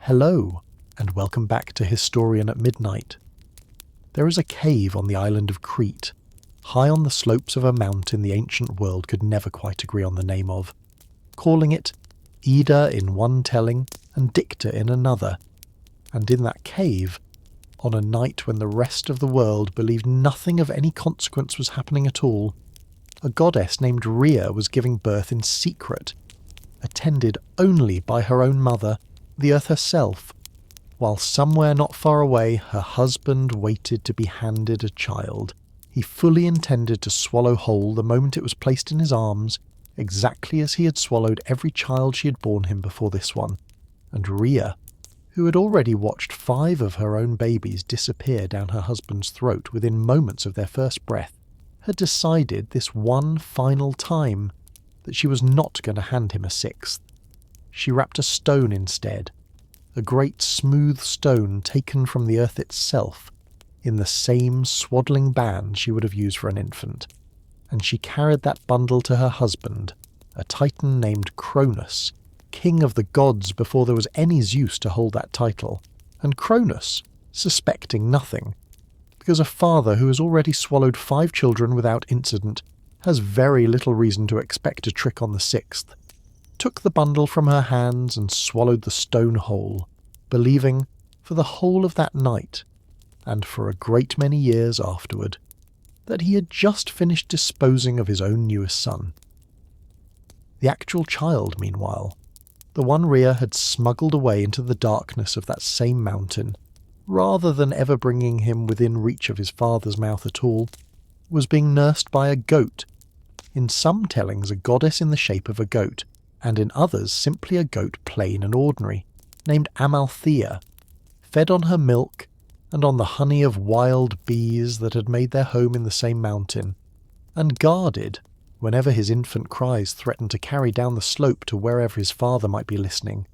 Hello, and welcome back to Historian at Midnight. There is a cave on the island of Crete, high on the slopes of a mountain the ancient world could never quite agree on the name of, calling it Ida in one telling and Dicta in another. And in that cave, on a night when the rest of the world believed nothing of any consequence was happening at all, a goddess named Rhea was giving birth in secret, attended only by her own mother, the earth herself, while somewhere not far away her husband waited to be handed a child he fully intended to swallow whole the moment it was placed in his arms, exactly as he had swallowed every child she had borne him before this one. And Rhea, who had already watched 5 of her own babies disappear down her husband's throat within moments of their first breath, had decided this one final time that she was not going to hand him a 6th. She wrapped a stone instead, a great smooth stone taken from the earth itself, in the same swaddling band she would have used for an infant, and she carried that bundle to her husband, a titan named Cronus, king of the gods before there was any Zeus to hold that title, and Cronus, suspecting nothing, because a father who has already swallowed 5 children without incident has very little reason to expect a trick on the 6th, took the bundle from her hands and swallowed the stone whole, believing, for the whole of that night, and for a great many years afterward, that he had just finished disposing of his own newest son. The actual child, meanwhile, the one Rhea had smuggled away into the darkness of that same mountain, rather than ever bringing him within reach of his father's mouth at all, was being nursed by a goat, in some tellings a goddess in the shape of a goat, and in others simply a goat plain and ordinary, named Amalthea, fed on her milk and on the honey of wild bees that had made their home in the same mountain, and guarded, whenever his infant cries threatened to carry down the slope to wherever his father might be listening,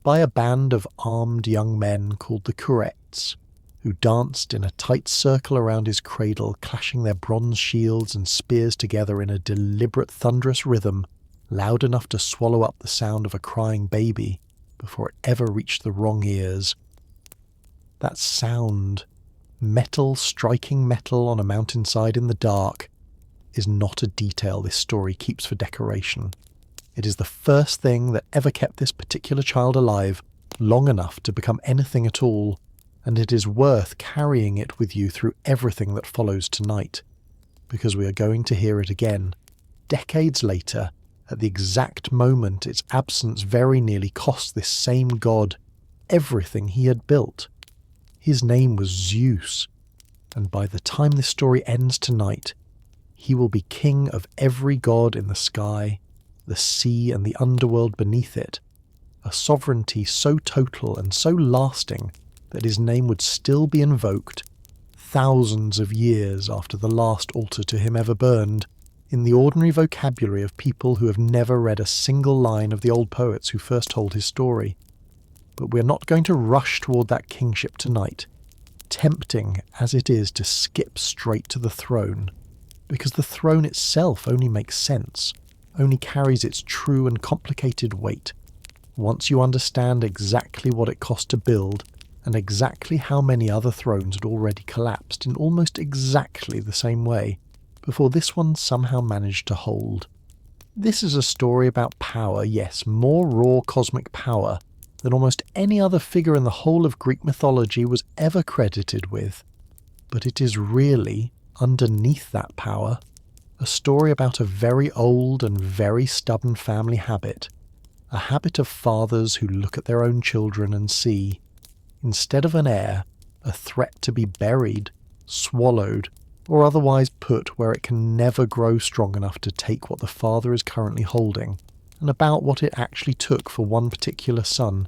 by a band of armed young men called the Curettes, who danced in a tight circle around his cradle, clashing their bronze shields and spears together in a deliberate thunderous rhythm, loud enough to swallow up the sound of a crying baby before it ever reached the wrong ears. That sound, metal striking metal on a mountainside in the dark, is not a detail this story keeps for decoration. It is the first thing that ever kept this particular child alive long enough to become anything at all, and it is worth carrying it with you through everything that follows tonight, because we are going to hear it again, decades later, at the exact moment its absence very nearly cost this same god everything he had built. His name was Zeus, and by the time this story ends tonight, he will be king of every god in the sky, the sea and the underworld beneath it, a sovereignty so total and so lasting that his name would still be invoked, thousands of years after the last altar to him ever burned, in the ordinary vocabulary of people who have never read a single line of the old poets who first told his story. But we are not going to rush toward that kingship tonight, tempting as it is to skip straight to the throne, because the throne itself only makes sense, only carries its true and complicated weight, once you understand exactly what it cost to build and exactly how many other thrones had already collapsed in almost exactly the same way, before this one somehow managed to hold. This is a story about power, yes, more raw cosmic power than almost any other figure in the whole of Greek mythology was ever credited with. But it is really, underneath that power, a story about a very old and very stubborn family habit, a habit of fathers who look at their own children and see, instead of an heir, a threat to be buried, swallowed, or otherwise put where it can never grow strong enough to take what the father is currently holding, and about what it actually took for one particular son,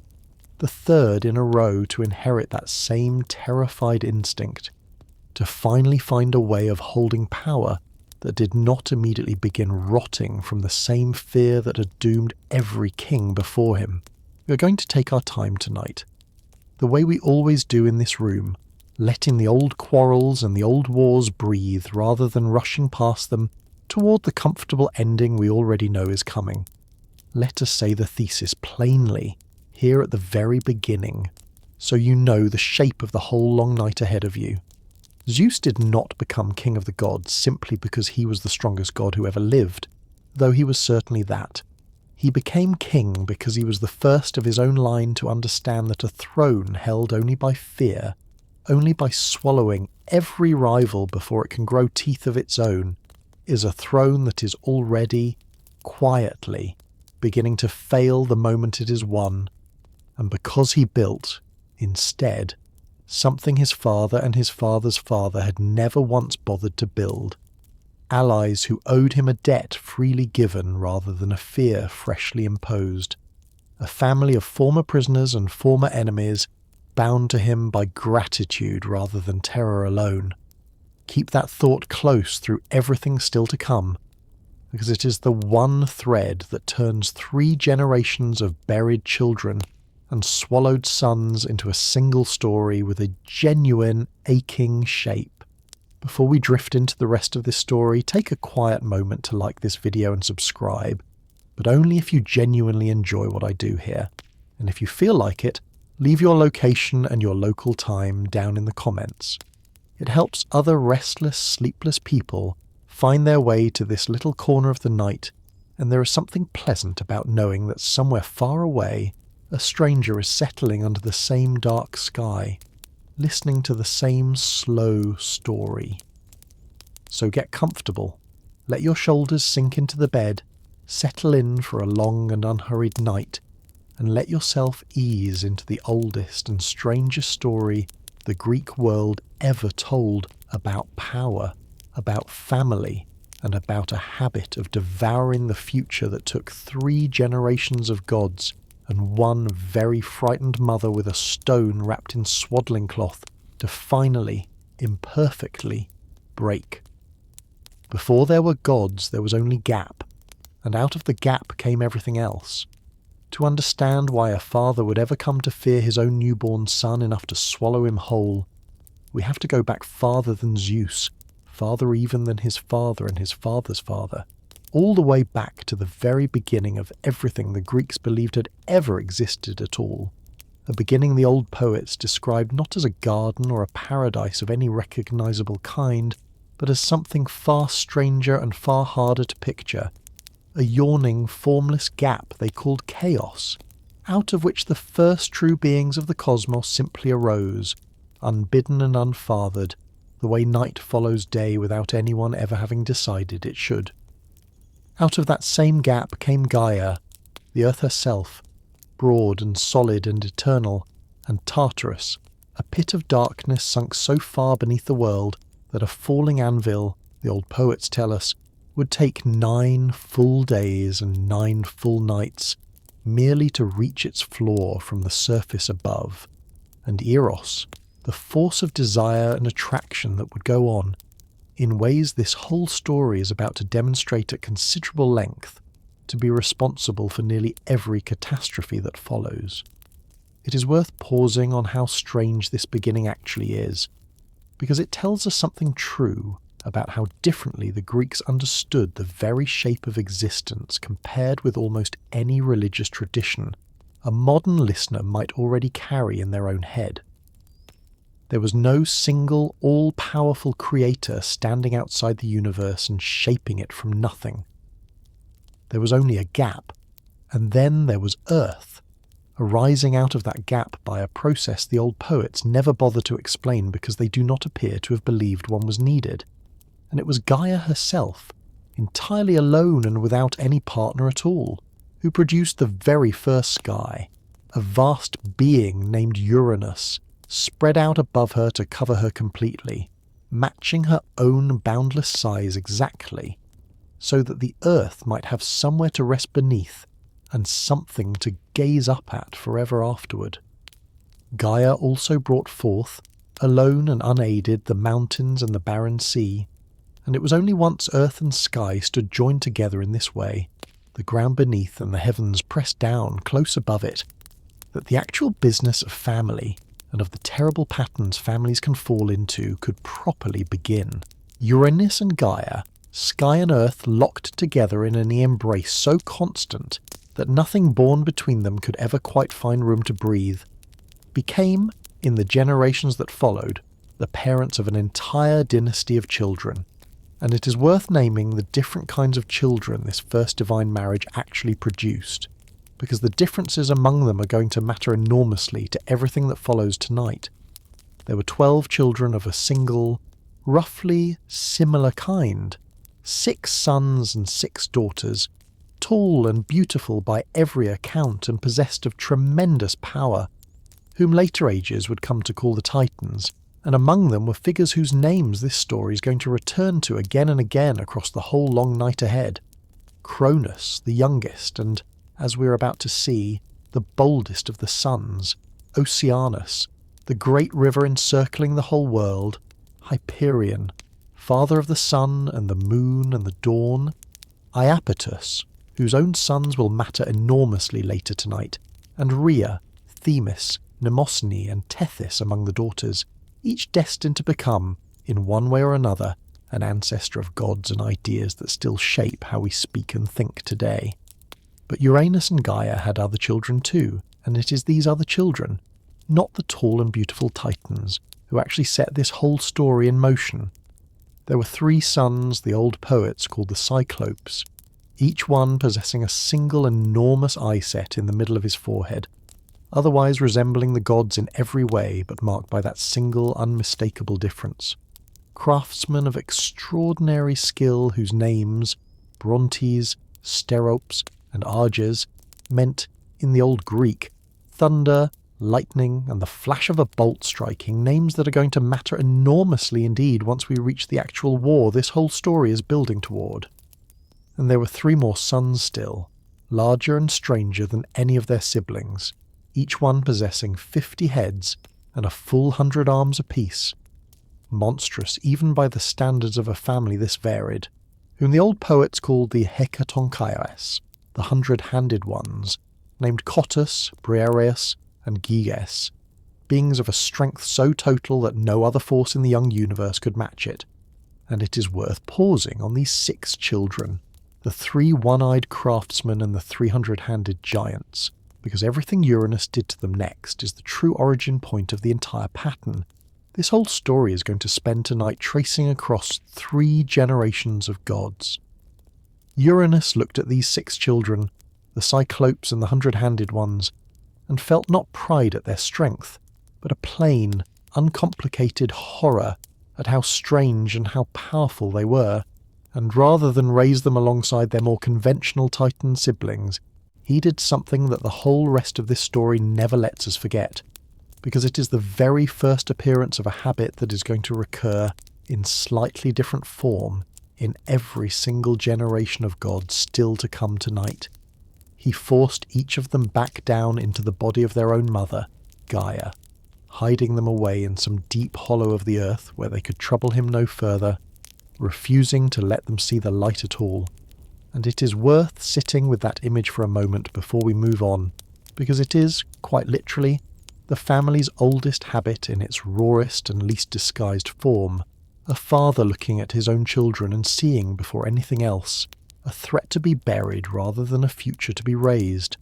the third in a row to inherit that same terrified instinct, to finally find a way of holding power that did not immediately begin rotting from the same fear that had doomed every king before him. We are going to take our time tonight, the way we always do in this room, letting the old quarrels and the old wars breathe rather than rushing past them toward the comfortable ending we already know is coming. Let us say the thesis plainly. here at the very beginning, so you know the shape of the whole long night ahead of you. Zeus did not become king of the gods simply because he was the strongest god who ever lived, though he was certainly that. He became king because he was the first of his own line to understand that a throne held only by fear, only by swallowing every rival before it can grow teeth of its own, is a throne that is already, quietly, beginning to fail the moment it is won, and because he built, instead, something his father and his father's father had never once bothered to build, allies who owed him a debt freely given rather than a fear freshly imposed, a family of former prisoners and former enemies bound to him by gratitude rather than terror alone. Keep that thought close through everything still to come, because it is the one thread that turns 3 generations of buried children and swallowed sons into a single story with a genuine, aching shape. Before we drift into the rest of this story, take a quiet moment to like this video and subscribe, but only if you genuinely enjoy what I do here. And if you feel like it, leave your location and your local time down in the comments. It helps other restless, sleepless people find their way to this little corner of the night, and there is something pleasant about knowing that somewhere far away, a stranger is settling under the same dark sky, listening to the same slow story. So get comfortable, let your shoulders sink into the bed, settle in for a long and unhurried night, and let yourself ease into the oldest and strangest story the Greek world ever told about power, about family, and about a habit of devouring the future that took 3 generations of gods and one very frightened mother with a stone wrapped in swaddling cloth to finally, imperfectly, break. Before there were gods, there was only gap, and out of the gap came everything else. To understand why a father would ever come to fear his own newborn son enough to swallow him whole, we have to go back farther than Zeus, farther even than his father and his father's father, all the way back to the very beginning of everything the Greeks believed had ever existed at all, a beginning the old poets described not as a garden or a paradise of any recognizable kind, but as something far stranger and far harder to picture, a yawning, formless gap they called chaos, out of which the first true beings of the cosmos simply arose, unbidden and unfathered, the way night follows day without anyone ever having decided it should. Out of that same gap came Gaia, the earth herself, broad and solid and eternal, and Tartarus, a pit of darkness sunk so far beneath the world that a falling anvil, the old poets tell us, would take 9 full days and 9 full nights merely to reach its floor from the surface above, and Eros, the force of desire and attraction that would go on, in ways this whole story is about to demonstrate at considerable length, to be responsible for nearly every catastrophe that follows. It is worth pausing on how strange this beginning actually is, because it tells us something true about how differently the Greeks understood the very shape of existence compared with almost any religious tradition a modern listener might already carry in their own head. There was no single, all-powerful creator standing outside the universe and shaping it from nothing. There was only a gap, and then there was Earth, arising out of that gap by a process the old poets never bother to explain because they do not appear to have believed one was needed. And it was Gaia herself, entirely alone and without any partner at all, who produced the very first sky, a vast being named Uranus, spread out above her to cover her completely, matching her own boundless size exactly, so that the earth might have somewhere to rest beneath and something to gaze up at forever afterward. Gaia also brought forth, alone and unaided, the mountains and the barren sea, and it was only once earth and sky stood joined together in this way, the ground beneath and the heavens pressed down close above it, that the actual business of family and of the terrible patterns families can fall into could properly begin. Uranus and Gaia, sky and earth locked together in an embrace so constant that nothing born between them could ever quite find room to breathe, became, in the generations that followed, the parents of an entire dynasty of children. And it is worth naming the different kinds of children this first divine marriage actually produced, because the differences among them are going to matter enormously to everything that follows tonight. There were 12 children of a single, roughly similar kind, 6 sons and 6 daughters, tall and beautiful by every account and possessed of tremendous power, whom later ages would come to call the Titans, and among them were figures whose names this story is going to return to again and again across the whole long night ahead. Cronus, the youngest, and, as we are about to see, the boldest of the sons, Oceanus, the great river encircling the whole world, Hyperion, father of the sun and the moon and the dawn, Iapetus, whose own sons will matter enormously later tonight, and Rhea, Themis, Mnemosyne and Tethys among the daughters, each destined to become, in one way or another, an ancestor of gods and ideas that still shape how we speak and think today. But Uranus and Gaia had other children too, and it is these other children, not the tall and beautiful Titans, who actually set this whole story in motion. There were 3 sons, the old poets called the Cyclopes, each one possessing a single enormous eye set in the middle of his forehead, otherwise resembling the gods in every way but marked by that single unmistakable difference. Craftsmen of extraordinary skill whose names, Brontes, Steropes, and Arges, meant, in the old Greek, thunder, lightning, and the flash of a bolt striking, names that are going to matter enormously indeed once we reach the actual war this whole story is building toward. And there were 3 more sons still, larger and stranger than any of their siblings, each one possessing 50 heads and a full 100 arms apiece, monstrous even by the standards of a family this varied, whom the old poets called the Hecatonkaios, the 100-handed ones, named Cottus, Briareus, and Gyges, beings of a strength so total that no other force in the young universe could match it. And it is worth pausing on these 6 children, the 3 one-eyed craftsmen and the 300-handed giants, because everything Uranus did to them next is the true origin point of the entire pattern. This whole story is going to spend tonight tracing across 3 generations of gods. Uranus looked at these 6 children, the Cyclopes and the 100-handed ones, and felt not pride at their strength, but a plain, uncomplicated horror at how strange and how powerful they were, and rather than raise them alongside their more conventional Titan siblings, he did something that the whole rest of this story never lets us forget, because it is the very first appearance of a habit that is going to recur in slightly different form in every single generation of gods still to come tonight. He forced each of them back down into the body of their own mother, Gaia, hiding them away in some deep hollow of the earth where they could trouble him no further, refusing to let them see the light at all. And it is worth sitting with that image for a moment before we move on, because it is, quite literally, the family's oldest habit in its rawest and least disguised form, a father looking at his own children and seeing, before anything else, a threat to be buried rather than a future to be raised,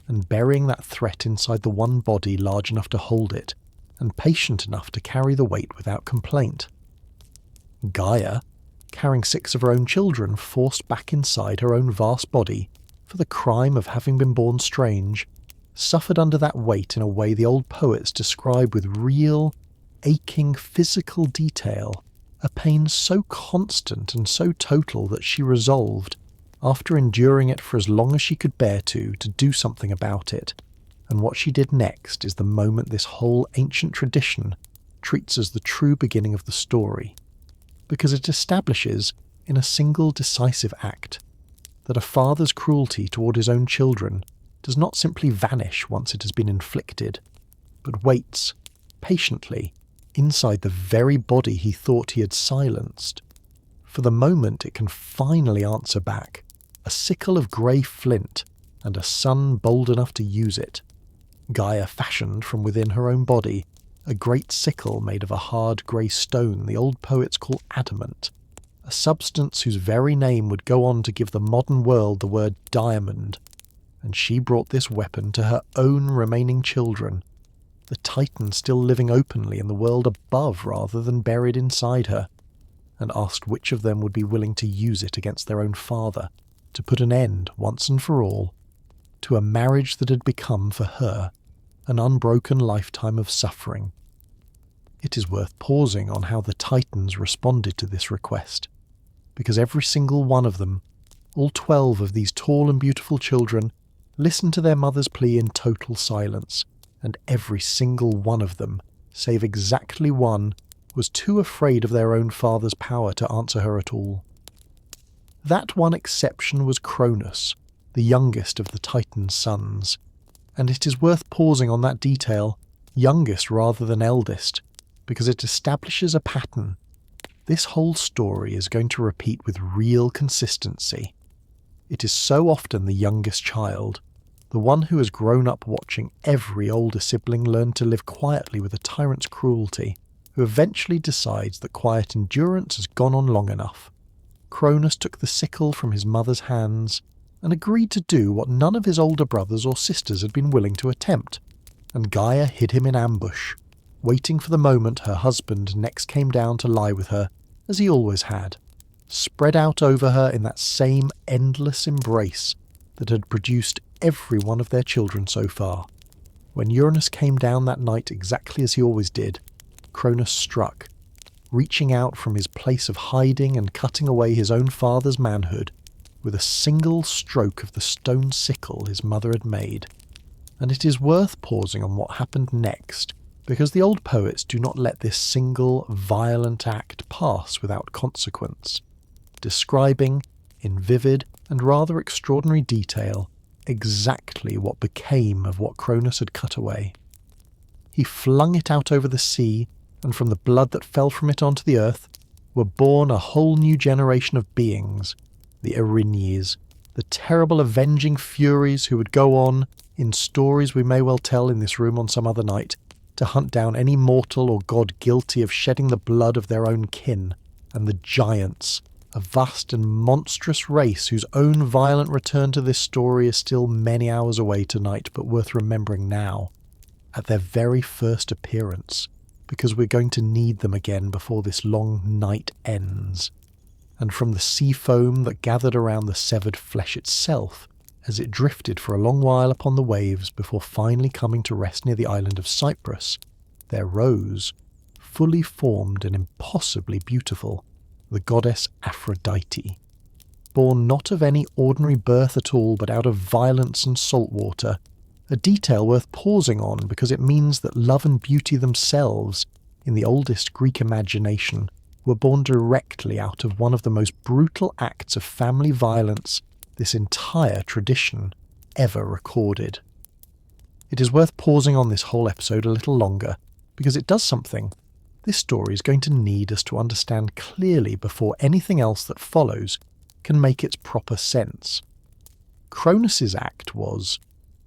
and burying that threat inside the one body large enough to hold it, and patient enough to carry the weight without complaint. Gaia, carrying 6 of her own children forced back inside her own vast body for the crime of having been born strange, suffered under that weight in a way the old poets describe with real, aching physical detail, a pain so constant and so total that she resolved, after enduring it for as long as she could bear to do something about it. And what she did next is the moment this whole ancient tradition treats as the true beginning of the story, because it establishes, in a single decisive act, that a father's cruelty toward his own children does not simply vanish once it has been inflicted, but waits, patiently, inside the very body he thought he had silenced, for the moment it can finally answer back, a sickle of grey flint, and a son bold enough to use it. Gaia fashioned from within her own body a great sickle made of a hard grey stone the old poets call adamant, a substance whose very name would go on to give the modern world the word diamond, and she brought this weapon to her own remaining children, the Titan still living openly in the world above rather than buried inside her, and asked which of them would be willing to use it against their own father, to put an end, once and for all, to a marriage that had become, for her, an unbroken lifetime of suffering. It is worth pausing on how the Titans responded to this request, because every single one of them, all 12 of these tall and beautiful children, listened to their mother's plea in total silence, and every single one of them, save exactly one, was too afraid of their own father's power to answer her at all. That one exception was Cronus, the youngest of the Titan's sons, and it is worth pausing on that detail, youngest rather than eldest, because it establishes a pattern. This whole story is going to repeat with real consistency. It is so often the youngest child, the one who has grown up watching every older sibling learn to live quietly with a tyrant's cruelty, who eventually decides that quiet endurance has gone on long enough. Cronus took the sickle from his mother's hands and agreed to do what none of his older brothers or sisters had been willing to attempt, and Gaia hid him in ambush, waiting for the moment her husband next came down to lie with her, as he always had, spread out over her in that same endless embrace that had produced every one of their children so far. When Uranus came down that night exactly as he always did, Cronus struck, reaching out from his place of hiding and cutting away his own father's manhood with a single stroke of the stone sickle his mother had made. And it is worth pausing on what happened next, because the old poets do not let this single violent act pass without consequence, describing, in vivid and rather extraordinary detail, exactly what became of what Cronus had cut away. He flung it out over the sea, and from the blood that fell from it onto the earth were born a whole new generation of beings, the Erinyes, the terrible avenging furies who would go on, in stories we may well tell in this room on some other night, to hunt down any mortal or god guilty of shedding the blood of their own kin, and the giants, a vast and monstrous race whose own violent return to this story is still many hours away tonight, but worth remembering now, at their very first appearance, because we're going to need them again before this long night ends. And from the sea foam that gathered around the severed flesh itself, as it drifted for a long while upon the waves before finally coming to rest near the island of Cyprus, there rose, fully formed and impossibly beautiful, the goddess Aphrodite, born not of any ordinary birth at all but out of violence and salt water, a detail worth pausing on because it means that love and beauty themselves, in the oldest Greek imagination, were born directly out of one of the most brutal acts of family violence this entire tradition ever recorded. It is worth pausing on this whole episode a little longer, because it does something this story is going to need us to understand clearly before anything else that follows can make its proper sense. Cronus's act was,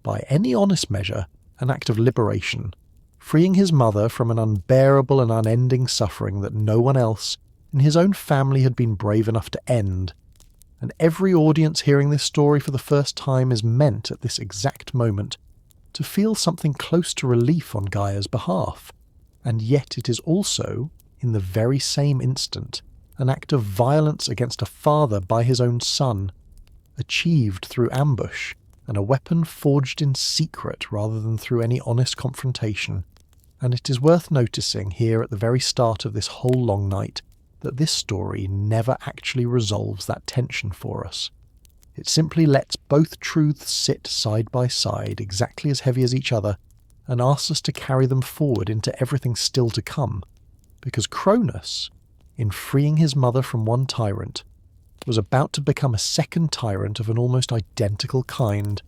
by any honest measure, an act of liberation, freeing his mother from an unbearable and unending suffering that no one else in his own family had been brave enough to end, and every audience hearing this story for the first time is meant at this exact moment to feel something close to relief on Gaia's behalf, and yet it is also, in the very same instant, an act of violence against a father by his own son, achieved through ambush, and a weapon forged in secret rather than through any honest confrontation. And it is worth noticing here at the very start of this whole long night that this story never actually resolves that tension for us. It simply lets both truths sit side by side, exactly as heavy as each other, and asks us to carry them forward into everything still to come, because Cronus, in freeing his mother from one tyrant, was about to become a second tyrant of an almost identical kind,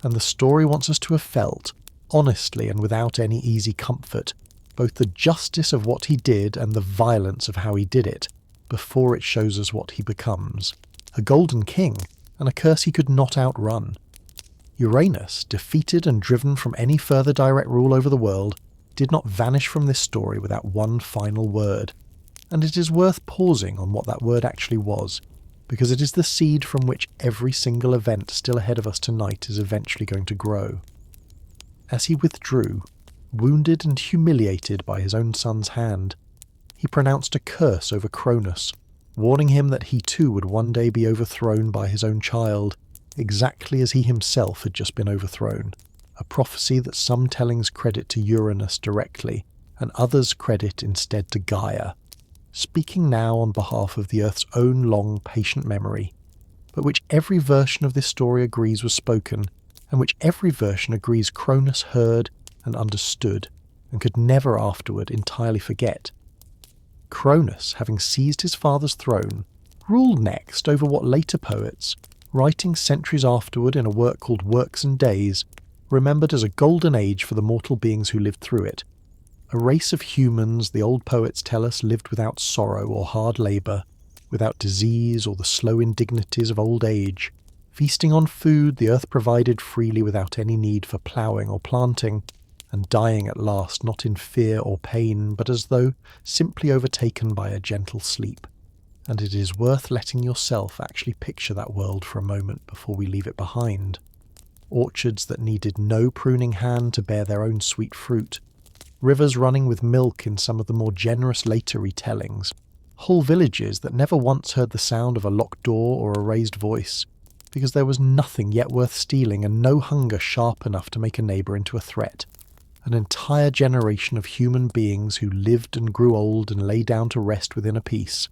and the story wants us to have felt, honestly and without any easy comfort, both the justice of what he did and the violence of how he did it, before it shows us what he becomes. A golden king, and a curse he could not outrun. Uranus, defeated and driven from any further direct rule over the world, did not vanish from this story without one final word, and it is worth pausing on what that word actually was, because it is the seed from which every single event still ahead of us tonight is eventually going to grow. As he withdrew, wounded and humiliated by his own son's hand, he pronounced a curse over Cronus, warning him that he too would one day be overthrown by his own child, exactly as he himself had just been overthrown, a prophecy that some tellings credit to Uranus directly, and others credit instead to Gaia, speaking now on behalf of the Earth's own long, patient memory, but which every version of this story agrees was spoken, and which every version agrees Cronus heard and understood, and could never afterward entirely forget. Cronus, having seized his father's throne, ruled next over what later poets, writing centuries afterward in a work called Works and Days, remembered as a golden age for the mortal beings who lived through it. A race of humans, the old poets tell us, lived without sorrow or hard labour, without disease or the slow indignities of old age, feasting on food the earth provided freely without any need for ploughing or planting, and dying at last not in fear or pain, but as though simply overtaken by a gentle sleep. And it is worth letting yourself actually picture that world for a moment before we leave it behind. Orchards that needed no pruning hand to bear their own sweet fruit, rivers running with milk in some of the more generous later retellings, whole villages that never once heard the sound of a locked door or a raised voice, because there was nothing yet worth stealing and no hunger sharp enough to make a neighbour into a threat. An entire generation of human beings who lived and grew old and lay down to rest within a peace.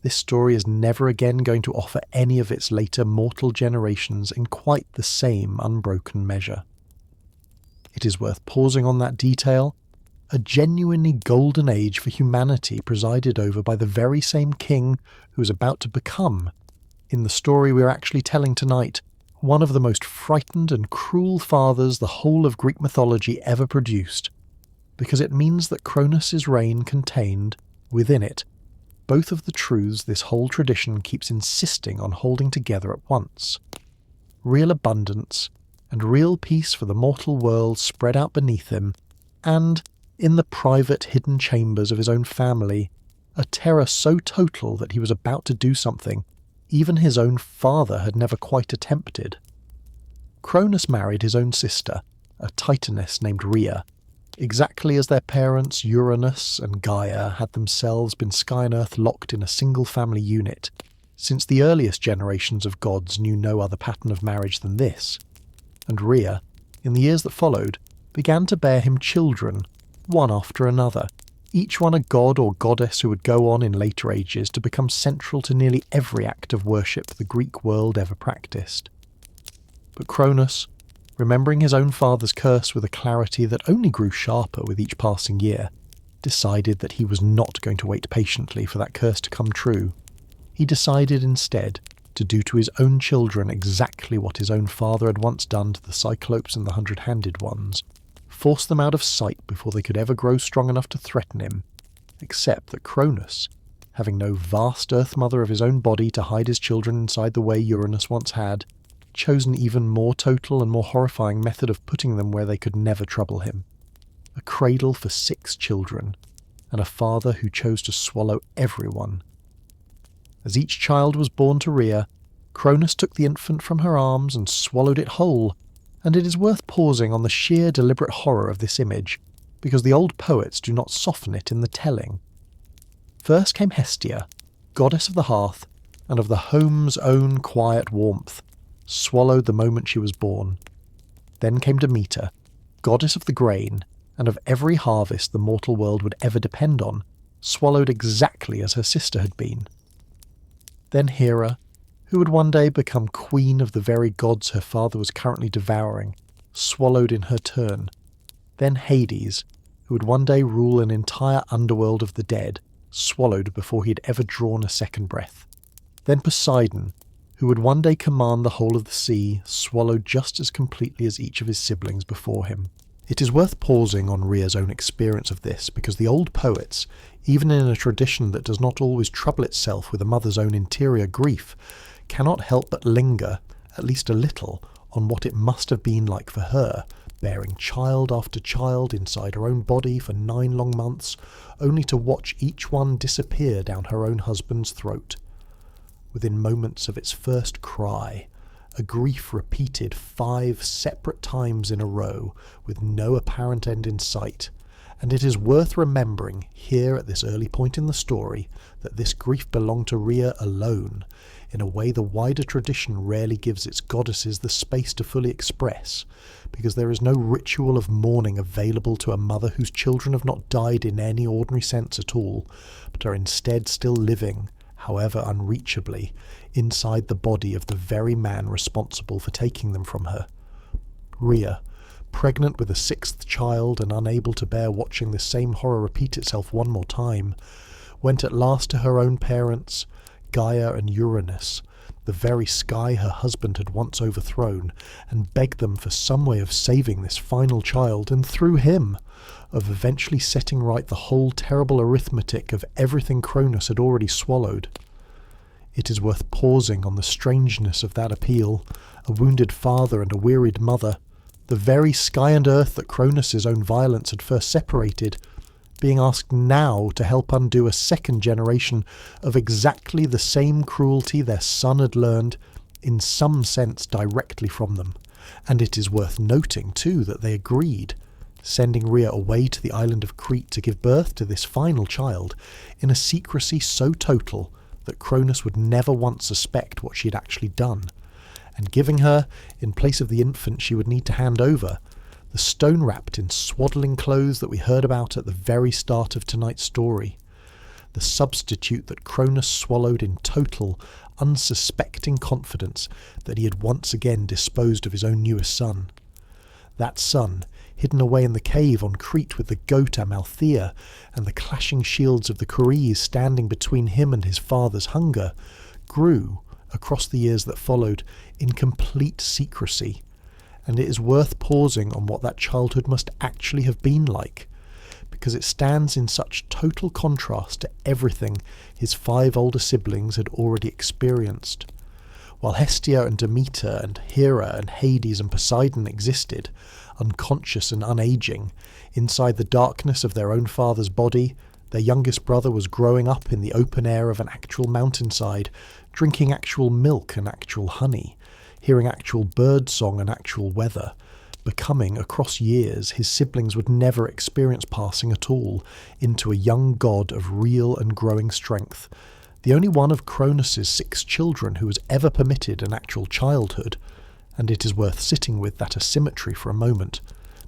This story is never again going to offer any of its later mortal generations in quite the same unbroken measure. It is worth pausing on that detail. A genuinely golden age for humanity presided over by the very same king who is about to become, in the story we are actually telling tonight, one of the most frightened and cruel fathers the whole of Greek mythology ever produced, because it means that Cronus's reign contained, within it, both of the truths this whole tradition keeps insisting on holding together at once. Real abundance and real peace for the mortal world spread out beneath him, and, in the private hidden chambers of his own family, a terror so total that he was about to do something even his own father had never quite attempted. Cronus married his own sister, a Titaness named Rhea, exactly as their parents Uranus and Gaia had themselves been sky and earth locked in a single family unit, since the earliest generations of gods knew no other pattern of marriage than this. And Rhea, in the years that followed, began to bear him children, one after another, each one a god or goddess who would go on in later ages to become central to nearly every act of worship the Greek world ever practiced. But Cronus, remembering his own father's curse with a clarity that only grew sharper with each passing year, decided that he was not going to wait patiently for that curse to come true. He decided instead to do to his own children exactly what his own father had once done to the Cyclopes and the 100-handed ones, force them out of sight before they could ever grow strong enough to threaten him, except that Cronus, having no vast earth mother of his own body to hide his children inside the way Uranus once had, chose an even more total and more horrifying method of putting them where they could never trouble him. A cradle for 6 children, and a father who chose to swallow everyone. As each child was born to Rhea, Cronus took the infant from her arms and swallowed it whole, and it is worth pausing on the sheer deliberate horror of this image, because the old poets do not soften it in the telling. First came Hestia, goddess of the hearth, and of the home's own quiet warmth, swallowed the moment she was born. Then came Demeter, goddess of the grain, and of every harvest the mortal world would ever depend on, swallowed exactly as her sister had been. Then Hera, who would one day become queen of the very gods her father was currently devouring, swallowed in her turn. Then Hades, who would one day rule an entire underworld of the dead, swallowed before he had ever drawn a second breath. Then Poseidon, who would one day command the whole of the sea, swallowed just as completely as each of his siblings before him. It is worth pausing on Rhea's own experience of this, because the old poets, even in a tradition that does not always trouble itself with a mother's own interior grief, cannot help but linger, at least a little, on what it must have been like for her, bearing child after child inside her own body for 9 long months, only to watch each one disappear down her own husband's throat. within moments of its first cry, a grief repeated 5 separate times in a row with no apparent end in sight. And it is worth remembering here at this early point in the story that this grief belonged to Rhea alone, in a way the wider tradition rarely gives its goddesses the space to fully express, because there is no ritual of mourning available to a mother whose children have not died in any ordinary sense at all, but are instead still living, however unreachably, inside the body of the very man responsible for taking them from her. Rhea, pregnant with a 6th child and unable to bear watching the same horror repeat itself one more time, went at last to her own parents, Gaia and Uranus, the very sky her husband had once overthrown, and begged them for some way of saving this final child, and through him, of eventually setting right the whole terrible arithmetic of everything Cronus had already swallowed. It is worth pausing on the strangeness of that appeal, a wounded father and a wearied mother, the very sky and earth that Cronus's own violence had first separated, being asked now to help undo a second generation of exactly the same cruelty their son had learned, in some sense directly from them. And it is worth noting, too, that they agreed, sending Rhea away to the island of Crete to give birth to this final child, in a secrecy so total that Cronus would never once suspect what she had actually done, and giving her, in place of the infant she would need to hand over, the stone wrapped in swaddling clothes that we heard about at the very start of tonight's story, the substitute that Cronus swallowed in total, unsuspecting confidence that he had once again disposed of his own newest son. That son, hidden away in the cave on Crete with the goat Amalthea and the clashing shields of the Corees standing between him and his father's hunger, grew, across the years that followed, in complete secrecy. And it is worth pausing on what that childhood must actually have been like, because it stands in such total contrast to everything his 5 older siblings had already experienced. While Hestia and Demeter and Hera and Hades and Poseidon existed, unconscious and unaging, inside the darkness of their own father's body, their youngest brother was growing up in the open air of an actual mountainside, drinking actual milk and actual honey, hearing actual bird song and actual weather, becoming, across years, his siblings would never experience passing at all, into a young god of real and growing strength, the only one of Cronus's 6 children who was ever permitted an actual childhood. And it is worth sitting with that asymmetry for a moment,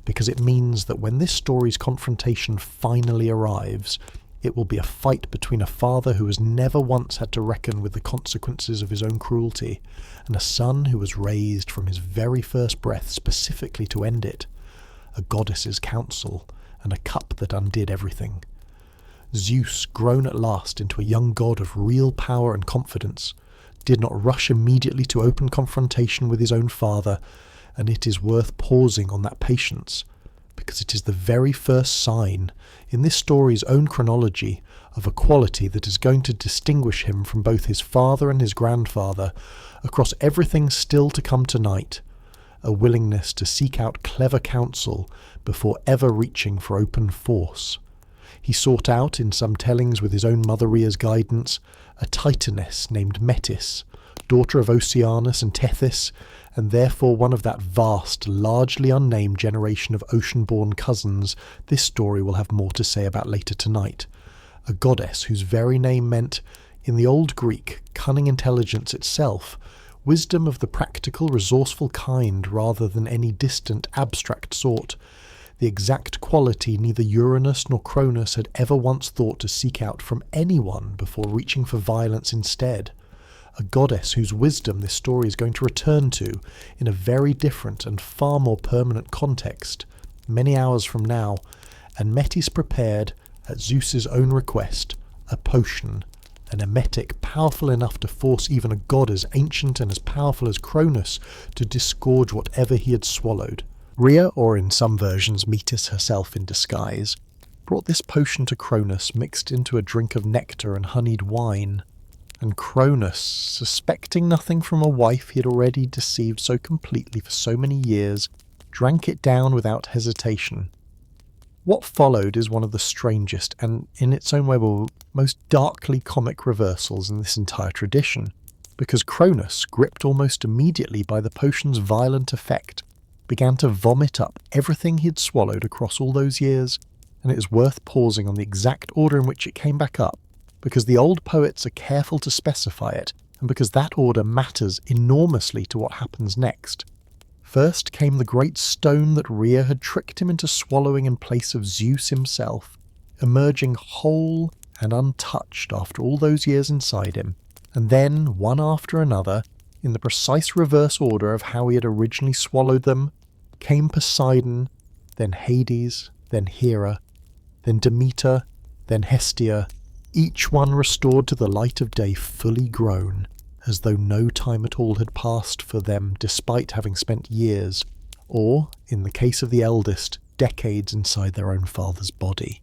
because it means that when this story's confrontation finally arrives, it will be a fight between a father who has never once had to reckon with the consequences of his own cruelty, and a son who was raised from his very first breath specifically to end it, a goddess's counsel, and a cup that undid everything. Zeus, grown at last into a young god of real power and confidence, did not rush immediately to open confrontation with his own father, and it is worth pausing on that patience, because it is the very first sign, in this story's own chronology, of a quality that is going to distinguish him from both his father and his grandfather across everything still to come tonight, a willingness to seek out clever counsel before ever reaching for open force. He sought out, in some tellings with his own mother Rhea's guidance, a Titaness named Metis, daughter of Oceanus and Tethys, and therefore one of that vast, largely unnamed generation of ocean-born cousins this story will have more to say about later tonight, a goddess whose very name meant, in the old Greek, cunning intelligence itself, wisdom of the practical, resourceful kind rather than any distant, abstract sort, the exact quality neither Uranus nor Cronus had ever once thought to seek out from anyone before reaching for violence instead. A goddess whose wisdom this story is going to return to in a very different and far more permanent context, many hours from now, and Metis prepared, at Zeus's own request, a potion, an emetic powerful enough to force even a god as ancient and as powerful as Cronus to disgorge whatever he had swallowed. Rhea, or in some versions Metis herself in disguise, brought this potion to Cronus mixed into a drink of nectar and honeyed wine, and Cronus, suspecting nothing from a wife he had already deceived so completely for so many years, drank it down without hesitation. What followed is one of the strangest and, in its own way, most darkly comic reversals in this entire tradition. because Cronus, gripped almost immediately by the potion's violent effect, began to vomit up everything he'd swallowed across all those years, and it is worth pausing on the exact order in which it came back up, because the old poets are careful to specify it, and because that order matters enormously to what happens next. First came the great stone that Rhea had tricked him into swallowing in place of Zeus himself, emerging whole and untouched after all those years inside him, and then, one after another, in the precise reverse order of how he had originally swallowed them, came Poseidon, then Hades, then Hera, then Demeter, then Hestia, each one restored to the light of day fully grown, as though no time at all had passed for them despite having spent years, or, in the case of the eldest, decades inside their own father's body.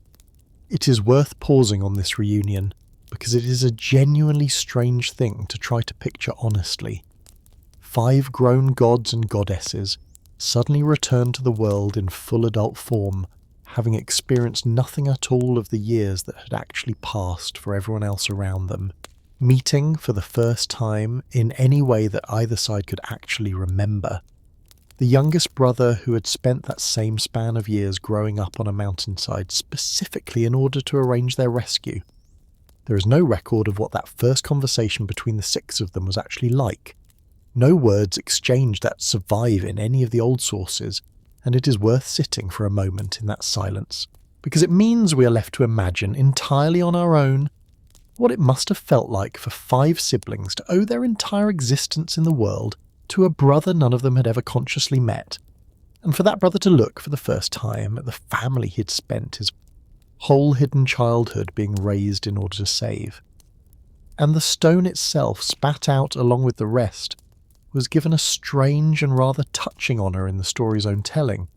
It is worth pausing on this reunion, because it is a genuinely strange thing to try to picture honestly. 5 grown gods and goddesses suddenly return to the world in full adult form, having experienced nothing at all of the years that had actually passed for everyone else around them, meeting for the first time in any way that either side could actually remember. The youngest brother who had spent that same span of years growing up on a mountainside specifically in order to arrange their rescue. There is no record of what that first conversation between the 6 of them was actually like. No words exchanged that survive in any of the old sources, and it is worth sitting for a moment in that silence, because it means we are left to imagine entirely on our own what it must have felt like for 5 siblings to owe their entire existence in the world to a brother none of them had ever consciously met, and for that brother to look for the first time at the family he'd spent his whole hidden childhood being raised in order to save. And the stone itself, spat out along with the rest, was given a strange and rather touching honour in the story's own telling,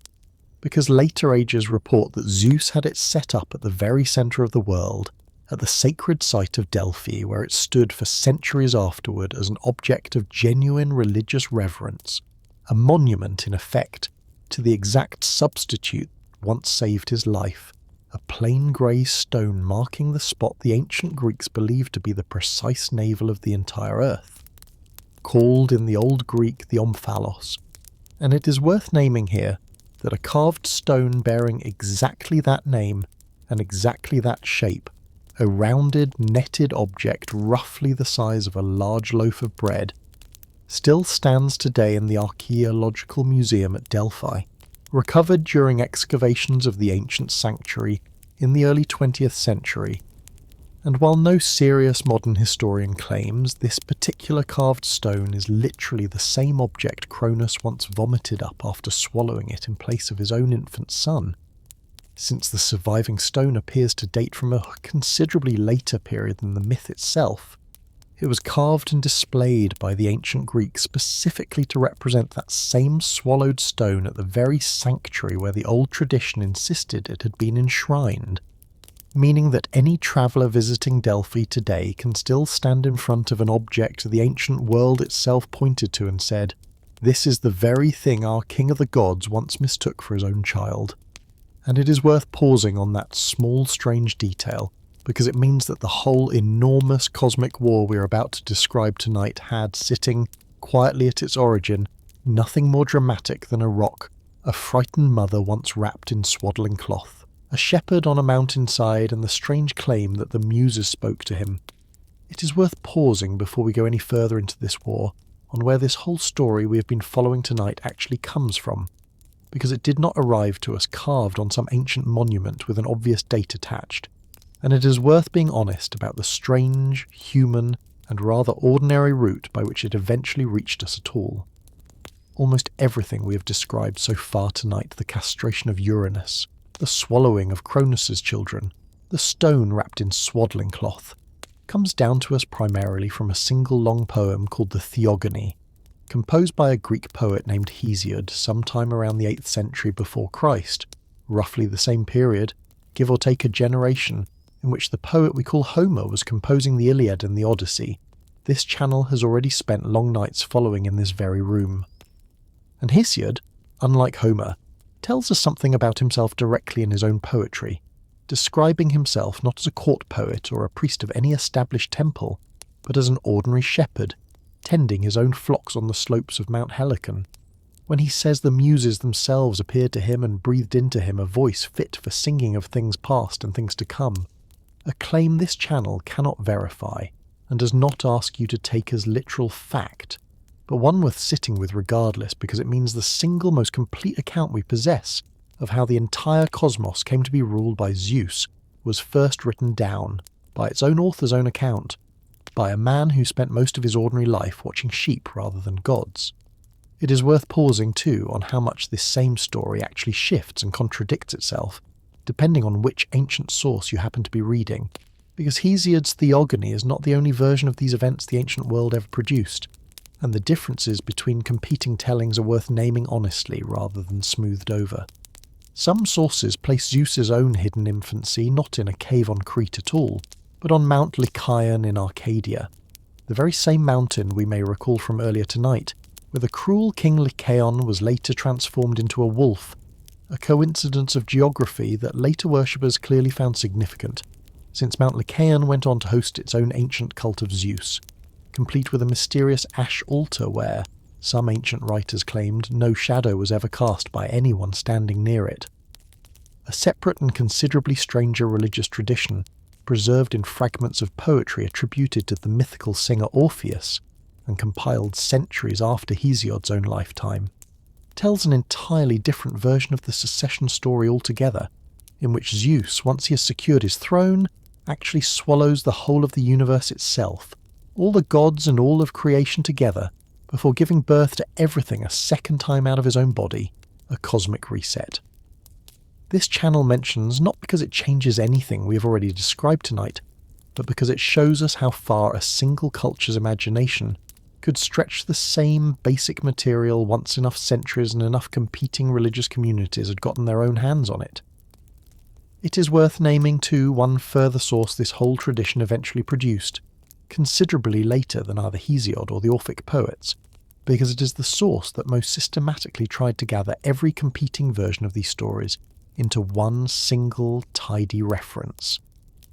because later ages report that Zeus had it set up at the very centre of the world, at the sacred site of Delphi, where it stood for centuries afterward as an object of genuine religious reverence, a monument in effect to the exact substitute that once saved his life, a plain grey stone marking the spot the ancient Greeks believed to be the precise navel of the entire earth, called in the Old Greek the omphalos, and it is worth naming here that a carved stone bearing exactly that name and exactly that shape, a rounded, netted object roughly the size of a large loaf of bread, still stands today in the Archaeological Museum at Delphi, recovered during excavations of the ancient sanctuary in the early 20th century. And while no serious modern historian claims, this particular carved stone is literally the same object Cronus once vomited up after swallowing it in place of his own infant son, since the surviving stone appears to date from a considerably later period than the myth itself. It was carved and displayed by the ancient Greeks specifically to represent that same swallowed stone at the very sanctuary where the old tradition insisted it had been enshrined, meaning that any traveller visiting Delphi today can still stand in front of an object the ancient world itself pointed to and said, "This is the very thing our king of the gods once mistook for his own child." And it is worth pausing on that small strange detail, because it means that the whole enormous cosmic war we are about to describe tonight had, sitting quietly at its origin, nothing more dramatic than a rock, a frightened mother once wrapped in swaddling cloth, a shepherd on a mountainside, and the strange claim that the muses spoke to him. It is worth pausing before we go any further into this war on where this whole story we have been following tonight actually comes from, because it did not arrive to us carved on some ancient monument with an obvious date attached, and it is worth being honest about the strange, human, and rather ordinary route by which it eventually reached us at all. Almost everything we have described so far tonight, the castration of Uranus, the swallowing of Cronus's children, the stone wrapped in swaddling cloth, comes down to us primarily from a single long poem called the Theogony, composed by a Greek poet named Hesiod sometime around the 8th century before Christ, roughly the same period, give or take a generation, in which the poet we call Homer was composing the Iliad and the Odyssey. This channel has already spent long nights following in this very room. And Hesiod, unlike Homer, tells us something about himself directly in his own poetry, describing himself not as a court poet or a priest of any established temple, but as an ordinary shepherd, tending his own flocks on the slopes of Mount Helicon, when he says the muses themselves appeared to him and breathed into him a voice fit for singing of things past and things to come, a claim this channel cannot verify and does not ask you to take as literal fact, but one worth sitting with regardless because it means the single most complete account we possess of how the entire cosmos came to be ruled by Zeus was first written down, by its own author's own account, by a man who spent most of his ordinary life watching sheep rather than gods. It is worth pausing too on how much this same story actually shifts and contradicts itself, depending on which ancient source you happen to be reading, because Hesiod's theogony is not the only version of these events the ancient world ever produced, and the differences between competing tellings are worth naming honestly rather than smoothed over. Some sources place Zeus's own hidden infancy not in a cave on Crete at all, but on Mount Lycaon in Arcadia, the very same mountain we may recall from earlier tonight, where the cruel King Lycaon was later transformed into a wolf, a coincidence of geography that later worshippers clearly found significant, since Mount Lycaon went on to host its own ancient cult of Zeus, complete with a mysterious ash altar where, some ancient writers claimed, no shadow was ever cast by anyone standing near it. A separate and considerably stranger religious tradition, preserved in fragments of poetry attributed to the mythical singer Orpheus, and compiled centuries after Hesiod's own lifetime, tells an entirely different version of the succession story altogether, in which Zeus, once he has secured his throne, actually swallows the whole of the universe itself, all the gods and all of creation together, before giving birth to everything a second time out of his own body, a cosmic reset. This channel mentions not because it changes anything we have already described tonight, but because it shows us how far a single culture's imagination could stretch the same basic material once enough centuries and enough competing religious communities had gotten their own hands on it. It is worth naming too one further source this whole tradition eventually produced, considerably later than either Hesiod or the Orphic poets, because it is the source that most systematically tried to gather every competing version of these stories into one single tidy reference,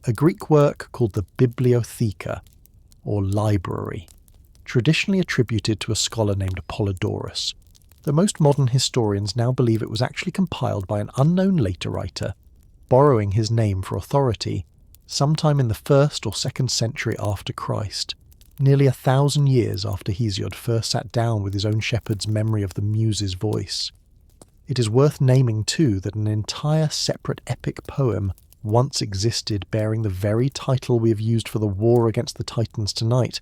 a Greek work called the Bibliotheca, or library, traditionally attributed to a scholar named Apollodorus, though most modern historians now believe it was actually compiled by an unknown later writer, borrowing his name for authority, sometime in the 1st or 2nd century after Christ, nearly 1,000 years after Hesiod first sat down with his own shepherd's memory of the Muse's voice. It is worth naming too that an entire separate epic poem once existed bearing the very title we have used for the war against the Titans tonight,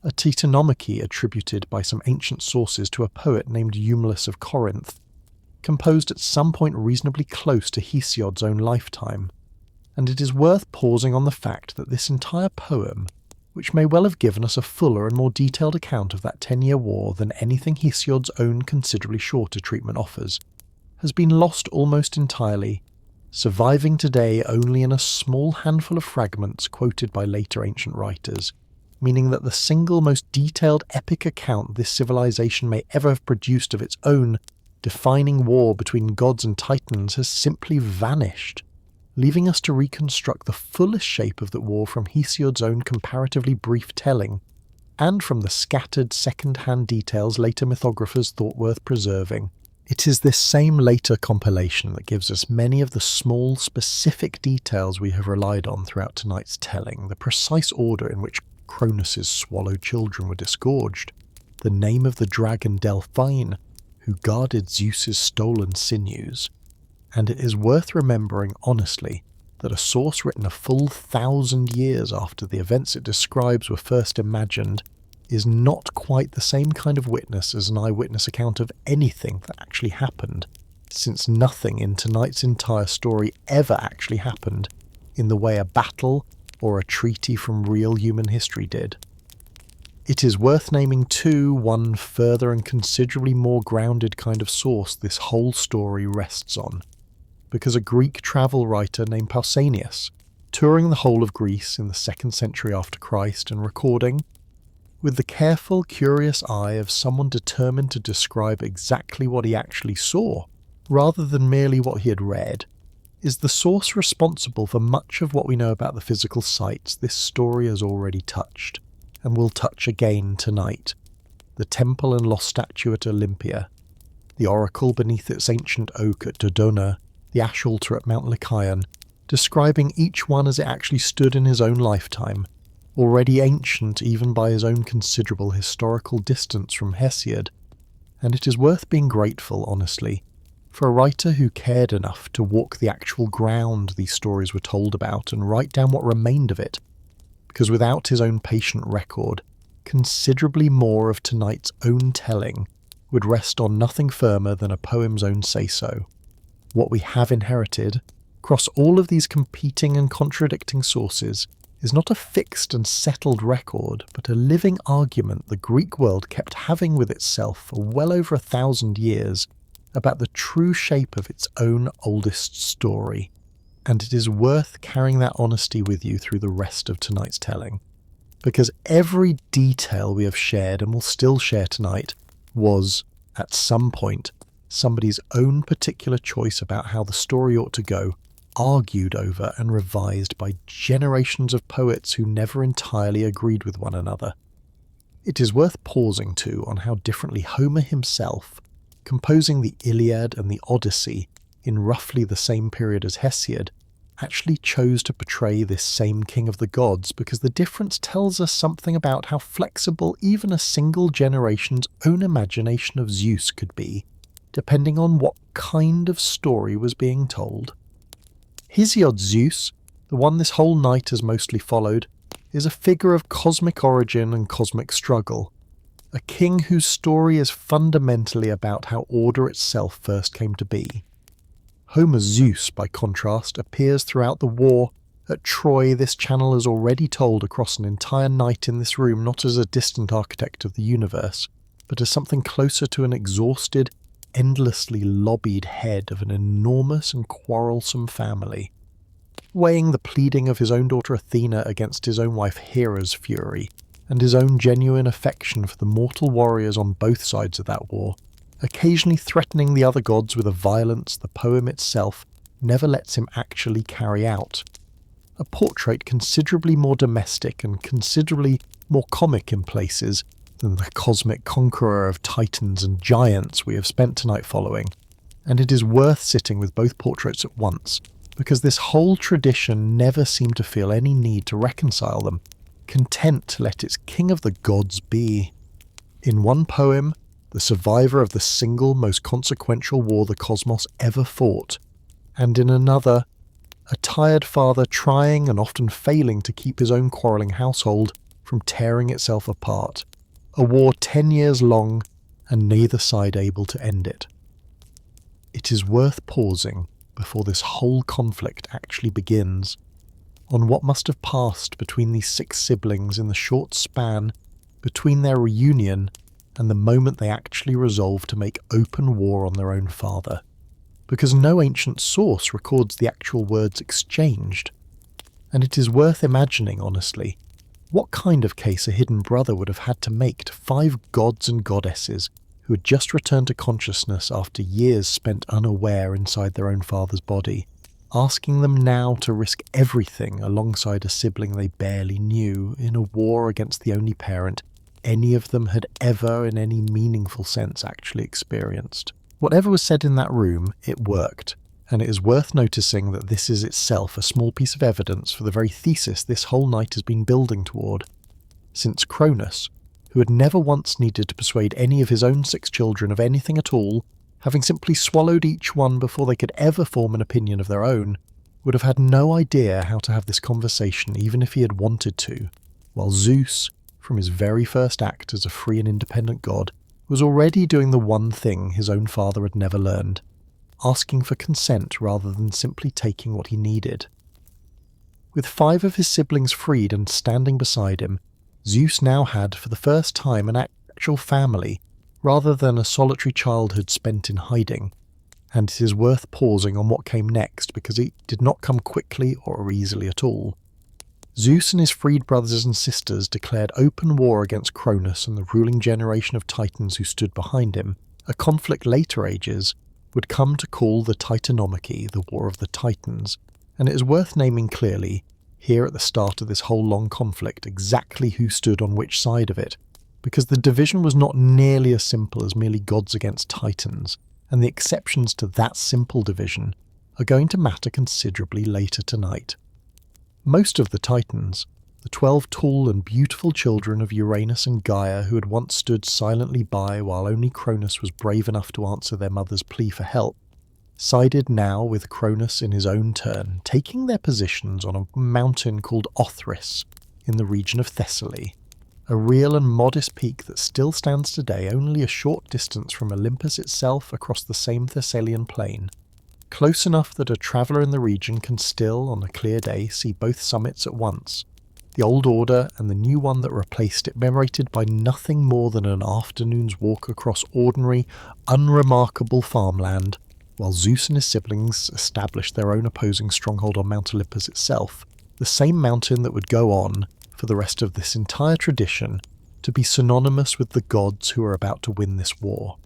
a Titanomachy attributed by some ancient sources to a poet named Eumelus of Corinth, composed at some point reasonably close to Hesiod's own lifetime. And it is worth pausing on the fact that this entire poem, which may well have given us a fuller and more detailed account of that 10-year war than anything Hesiod's own considerably shorter treatment offers, has been lost almost entirely, surviving today only in a small handful of fragments quoted by later ancient writers, meaning that the single most detailed epic account this civilization may ever have produced of its own defining war between gods and titans has simply vanished, leaving us to reconstruct the fullest shape of the war from Hesiod's own comparatively brief telling, and from the scattered second-hand details later mythographers thought worth preserving. It is this same later compilation that gives us many of the small, specific details we have relied on throughout tonight's telling, the precise order in which Cronus's swallowed children were disgorged, the name of the dragon Delphine, who guarded Zeus's stolen sinews. And it is worth remembering honestly that a source written a full 1,000 years after the events it describes were first imagined is not quite the same kind of witness as an eyewitness account of anything that actually happened, since nothing in tonight's entire story ever actually happened in the way a battle or a treaty from real human history did. It is worth naming too one further and considerably more grounded kind of source this whole story rests on, because a Greek travel writer named Pausanias, touring the whole of Greece in the 2nd century after Christ and recording, with the careful, curious eye of someone determined to describe exactly what he actually saw, rather than merely what he had read, is the source responsible for much of what we know about the physical sites this story has already touched, and will touch again tonight, the temple and lost statue at Olympia, the oracle beneath its ancient oak at Dodona, the ash altar at Mount Lycaon, describing each one as it actually stood in his own lifetime, already ancient even by his own considerable historical distance from Hesiod. And it is worth being grateful, honestly, for a writer who cared enough to walk the actual ground these stories were told about and write down what remained of it, because without his own patient record, considerably more of tonight's own telling would rest on nothing firmer than a poem's own say-so. What we have inherited, across all of these competing and contradicting sources, is not a fixed and settled record, but a living argument the Greek world kept having with itself for well over 1,000 years about the true shape of its own oldest story. And it is worth carrying that honesty with you through the rest of tonight's telling. Because every detail we have shared and will still share tonight was, at some point, somebody's own particular choice about how the story ought to go, argued over and revised by generations of poets who never entirely agreed with one another. It is worth pausing too on how differently Homer himself, composing the Iliad and the Odyssey in roughly the same period as Hesiod, actually chose to portray this same king of the gods, because the difference tells us something about how flexible even a single generation's own imagination of Zeus could be, depending on what kind of story was being told. Hesiod's Zeus, the one this whole night has mostly followed, is a figure of cosmic origin and cosmic struggle, a king whose story is fundamentally about how order itself first came to be. Homer's Zeus, by contrast, appears throughout the war. At Troy, this channel is already told across an entire night in this room, not as a distant architect of the universe, but as something closer to an exhausted, endlessly lobbied head of an enormous and quarrelsome family, weighing the pleading of his own daughter Athena against his own wife Hera's fury, and his own genuine affection for the mortal warriors on both sides of that war, occasionally threatening the other gods with a violence the poem itself never lets him actually carry out. A portrait considerably more domestic and considerably more comic in places than the cosmic conqueror of titans and giants we have spent tonight following, and it is worth sitting with both portraits at once, because this whole tradition never seemed to feel any need to reconcile them, content to let its king of the gods be. In one poem, the survivor of the single most consequential war the cosmos ever fought, and in another, a tired father trying and often failing to keep his own quarrelling household from tearing itself apart, a war 10 years long and neither side able to end it. It is worth pausing before this whole conflict actually begins, on what must have passed between these 6 siblings in the short span between their reunion and the moment they actually resolved to make open war on their own father, because no ancient source records the actual words exchanged, and it is worth imagining, honestly, what kind of case a hidden brother would have had to make to 5 gods and goddesses who had just returned to consciousness after years spent unaware inside their own father's body, asking them now to risk everything alongside a sibling they barely knew in a war against the only parent any of them had ever in any meaningful sense actually experienced. Whatever was said in that room, it worked, and it is worth noticing that this is itself a small piece of evidence for the very thesis this whole night has been building toward, since Cronus, who had never once needed to persuade any of his own 6 children of anything at all, having simply swallowed each one before they could ever form an opinion of their own, would have had no idea how to have this conversation even if he had wanted to, while Zeus, from his very first act as a free and independent god, was already doing the one thing his own father had never learned, asking for consent rather than simply taking what he needed. With 5 of his siblings freed and standing beside him, Zeus now had for the first time an actual family, rather than a solitary childhood spent in hiding, and it is worth pausing on what came next because it did not come quickly or easily at all. Zeus and his freed brothers and sisters declared open war against Cronus and the ruling generation of titans who stood behind him, a conflict later ages would come to call the Titanomachy the War of the Titans, and it is worth naming clearly, here at the start of this whole long conflict, exactly who stood on which side of it, because the division was not nearly as simple as merely gods against titans, and the exceptions to that simple division are going to matter considerably later tonight. Most of the titans, the 12 tall and beautiful children of Uranus and Gaia who had once stood silently by while only Cronus was brave enough to answer their mother's plea for help, sided now with Cronus in his own turn, taking their positions on a mountain called Othrys in the region of Thessaly, a real and modest peak that still stands today only a short distance from Olympus itself across the same Thessalian plain, close enough that a traveller in the region can still, on a clear day, see both summits at once, the old order and the new one that replaced it memorated by nothing more than an afternoon's walk across ordinary, unremarkable farmland, while Zeus and his siblings established their own opposing stronghold on Mount Olympus itself, the same mountain that would go on, for the rest of this entire tradition, to be synonymous with the gods who are about to win this war.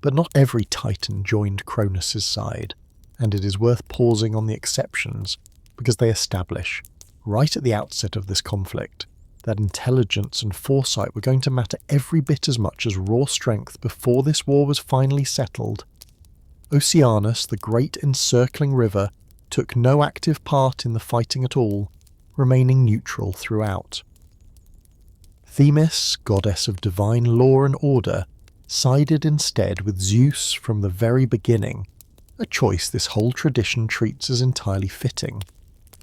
But not every Titan joined Cronus' side, and it is worth pausing on the exceptions, because they establish, right at the outset of this conflict, that intelligence and foresight were going to matter every bit as much as raw strength before this war was finally settled. Oceanus, the great encircling river, took no active part in the fighting at all, remaining neutral throughout. Themis, goddess of divine law and order, sided instead with Zeus from the very beginning, a choice this whole tradition treats as entirely fitting,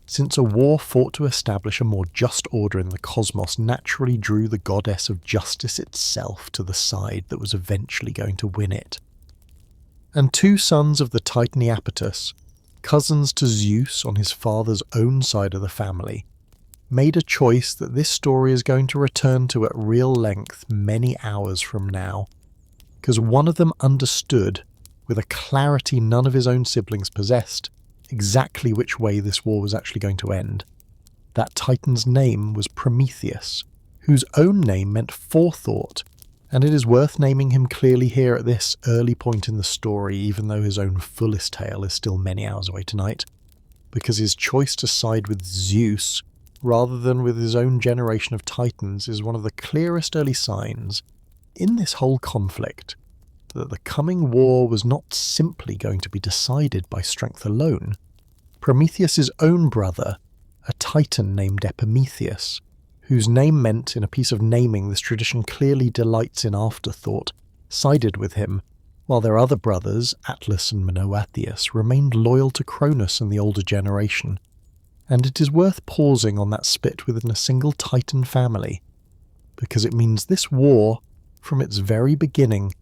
since a war fought to establish a more just order in the cosmos naturally drew the goddess of justice itself to the side that was eventually going to win it. And 2 sons of the Titan Iapetus, cousins to Zeus on his father's own side of the family, made a choice that this story is going to return to at real length many hours from now, because one of them understood, with a clarity none of his own siblings possessed, exactly which way this war was actually going to end. That Titan's name was Prometheus, whose own name meant forethought, and it is worth naming him clearly here at this early point in the story, even though his own fullest tale is still many hours away tonight, because his choice to side with Zeus rather than with his own generation of Titans is one of the clearest early signs in this whole conflict that the coming war was not simply going to be decided by strength alone. Prometheus's own brother, a Titan named Epimetheus, whose name meant in a piece of naming this tradition clearly delights in afterthought, sided with him, while their other brothers, Atlas and Menoetheus, remained loyal to Cronus and the older generation. And it is worth pausing on that split within a single Titan family, because it means this war, from its very beginning,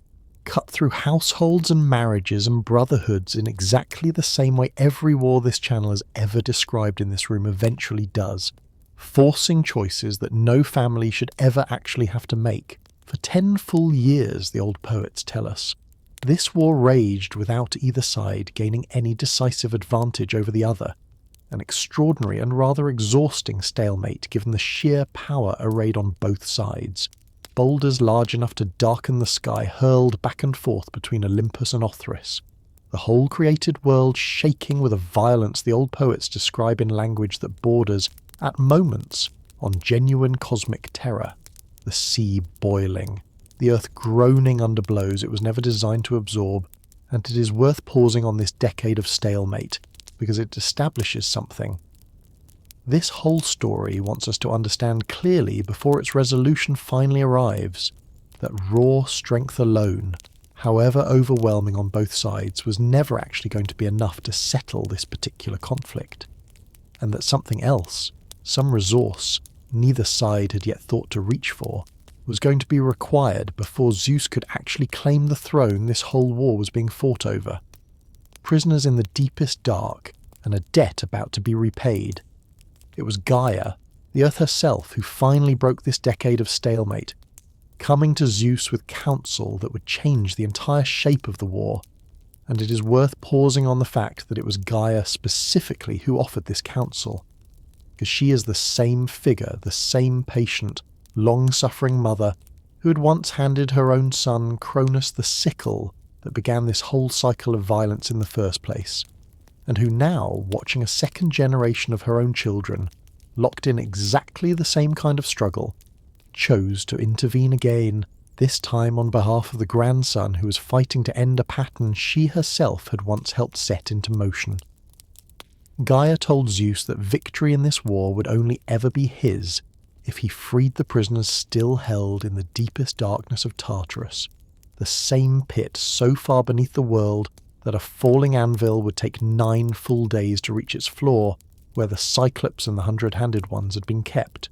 cut through households and marriages and brotherhoods in exactly the same way every war this channel has ever described in this room eventually does, forcing choices that no family should ever actually have to make. For 10 full years, the old poets tell us, this war raged without either side gaining any decisive advantage over the other, an extraordinary and rather exhausting stalemate given the sheer power arrayed on both sides. Boulders large enough to darken the sky hurled back and forth between Olympus and Othrys, the whole created world shaking with a violence the old poets describe in language that borders, at moments, on genuine cosmic terror, the sea boiling, the earth groaning under blows it was never designed to absorb, and it is worth pausing on this decade of stalemate, because it establishes something. This whole story wants us to understand clearly before its resolution finally arrives that raw strength alone, however overwhelming on both sides, was never actually going to be enough to settle this particular conflict, and that something else, some resource neither side had yet thought to reach for, was going to be required before Zeus could actually claim the throne this whole war was being fought over. Prisoners in the deepest dark, and a debt about to be repaid. It was Gaia, the Earth herself, who finally broke this decade of stalemate, coming to Zeus with counsel that would change the entire shape of the war, and it is worth pausing on the fact that it was Gaia specifically who offered this counsel, because she is the same figure, the same patient, long-suffering mother who had once handed her own son Cronus the sickle that began this whole cycle of violence in the first place, and who now, watching a second generation of her own children, locked in exactly the same kind of struggle, chose to intervene again, this time on behalf of the grandson who was fighting to end a pattern she herself had once helped set into motion. Gaia told Zeus that victory in this war would only ever be his if he freed the prisoners still held in the deepest darkness of Tartarus, the same pit so far beneath the world that a falling anvil would take 9 full days to reach its floor, where the Cyclopes and the 100-handed ones had been kept,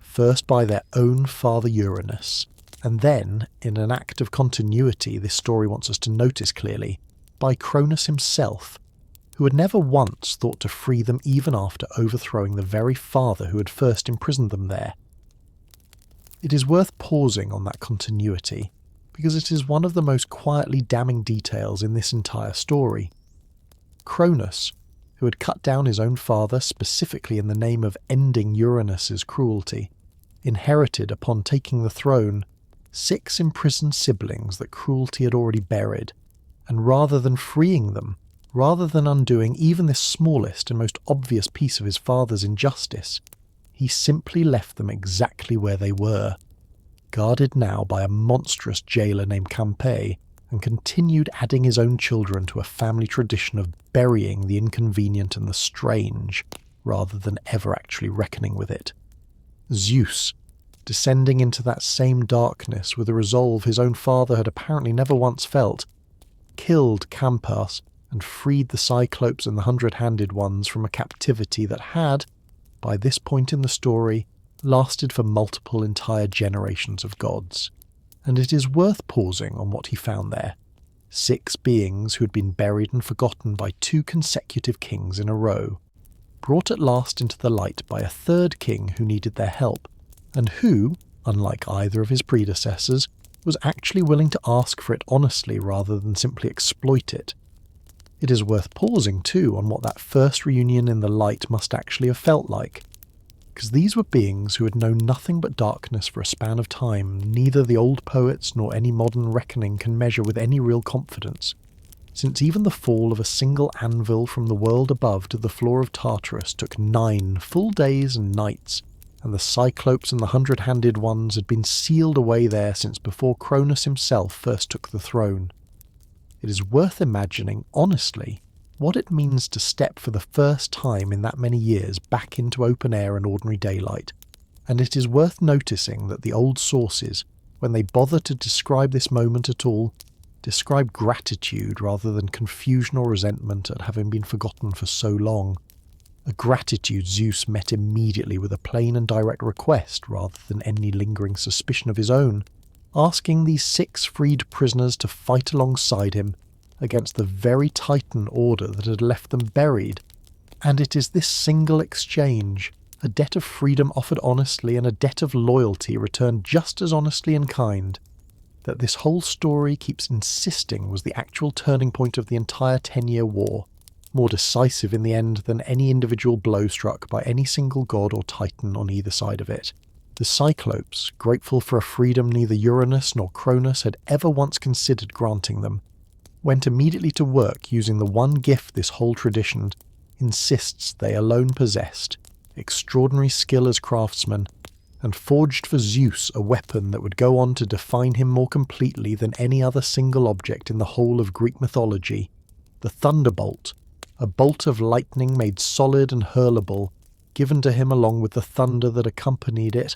first by their own father Uranus, and then, in an act of continuity this story wants us to notice clearly, by Cronus himself, who had never once thought to free them even after overthrowing the very father who had first imprisoned them there. It is worth pausing on that continuity, because it is one of the most quietly damning details in this entire story. Cronus, who had cut down his own father specifically in the name of ending Uranus's cruelty, inherited upon taking the throne 6 imprisoned siblings that cruelty had already buried, and rather than freeing them, rather than undoing even this smallest and most obvious piece of his father's injustice, he simply left them exactly where they were, guarded now by a monstrous jailer named Campe, and continued adding his own children to a family tradition of burying the inconvenient and the strange, rather than ever actually reckoning with it. Zeus, descending into that same darkness with a resolve his own father had apparently never once felt, killed Campas and freed the Cyclopes and the 100-handed ones from a captivity that had, by this point in the story, lasted for multiple entire generations of gods. And it is worth pausing on what he found there. 6 beings who had been buried and forgotten by 2 consecutive kings in a row, brought at last into the light by a 3rd king who needed their help, and who, unlike either of his predecessors, was actually willing to ask for it honestly rather than simply exploit it. It is worth pausing too on what that first reunion in the light must actually have felt like, because these were beings who had known nothing but darkness for a span of time neither the old poets nor any modern reckoning can measure with any real confidence, since even the fall of a single anvil from the world above to the floor of Tartarus took 9 full days and nights, and the Cyclopes and the 100-handed ones had been sealed away there since before Cronus himself first took the throne. It is worth imagining, honestly, what it means to step for the first time in that many years back into open air and ordinary daylight, and it is worth noticing that the old sources, when they bother to describe this moment at all, describe gratitude rather than confusion or resentment at having been forgotten for so long. A gratitude Zeus met immediately with a plain and direct request rather than any lingering suspicion of his own, asking these 6 freed prisoners to fight alongside him against the very Titan order that had left them buried. And it is this single exchange, a debt of freedom offered honestly and a debt of loyalty returned just as honestly and kind, that this whole story keeps insisting was the actual turning point of the entire 10-year war, more decisive in the end than any individual blow struck by any single god or titan on either side of it. The Cyclopes, grateful for a freedom neither Uranus nor Cronus had ever once considered granting them, went immediately to work using the one gift this whole tradition insists they alone possessed, extraordinary skill as craftsmen, and forged for Zeus a weapon that would go on to define him more completely than any other single object in the whole of Greek mythology, the thunderbolt, a bolt of lightning made solid and hurlable, given to him along with the thunder that accompanied it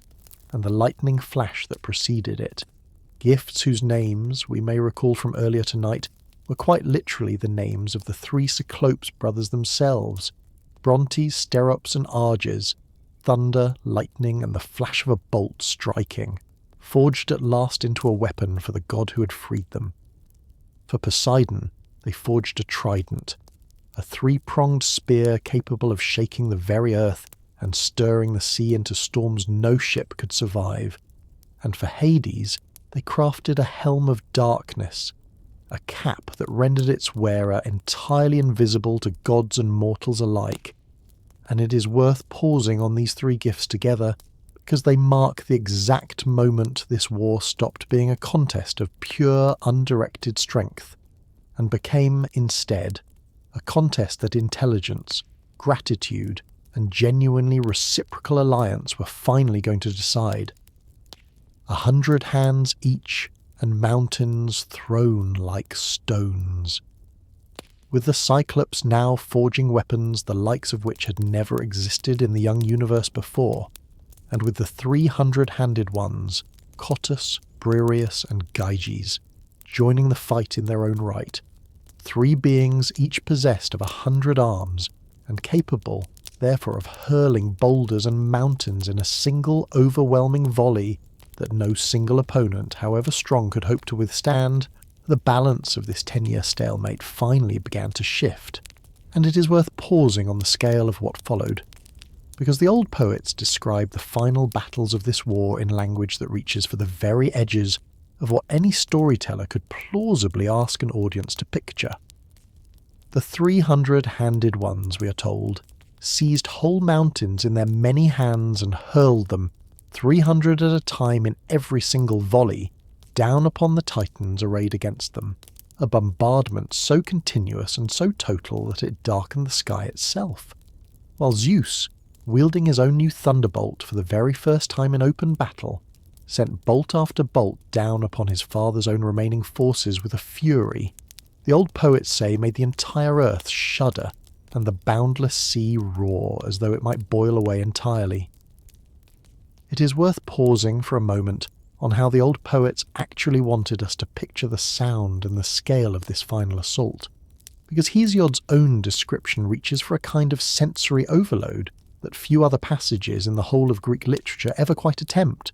and the lightning flash that preceded it. Gifts whose names, we may recall from earlier tonight, were quite literally the names of the 3 Cyclopes brothers themselves, Brontes, Sterops and Arges, thunder, lightning and the flash of a bolt striking, forged at last into a weapon for the god who had freed them. For Poseidon, they forged a trident, a 3-pronged spear capable of shaking the very earth and stirring the sea into storms no ship could survive. And for Hades, they crafted a helm of darkness, a cap that rendered its wearer entirely invisible to gods and mortals alike. And it is worth pausing on these 3 gifts together, because they mark the exact moment this war stopped being a contest of pure, undirected strength, and became, instead, a contest that intelligence, gratitude, and genuinely reciprocal alliance were finally going to decide. 100 hands each, and mountains thrown like stones. With the Cyclopes now forging weapons the likes of which had never existed in the young universe before, and with the 300-handed ones, Cottus, Briareus, and Gyges, joining the fight in their own right, 3 beings each possessed of 100 arms, and capable, therefore, of hurling boulders and mountains in a single overwhelming volley that no single opponent, however strong, could hope to withstand, the balance of this 10-year stalemate finally began to shift, and it is worth pausing on the scale of what followed, because the old poets describe the final battles of this war in language that reaches for the very edges of what any storyteller could plausibly ask an audience to picture. The 300-handed ones, we are told, seized whole mountains in their many hands and hurled them, 300 at a time in every single volley, down upon the Titans arrayed against them, a bombardment so continuous and so total that it darkened the sky itself, while Zeus, wielding his own new thunderbolt for the very first time in open battle, sent bolt after bolt down upon his father's own remaining forces with a fury the old poets say made the entire earth shudder and the boundless sea roar as though it might boil away entirely. It is worth pausing for a moment on how the old poets actually wanted us to picture the sound and the scale of this final assault, because Hesiod's own description reaches for a kind of sensory overload that few other passages in the whole of Greek literature ever quite attempt.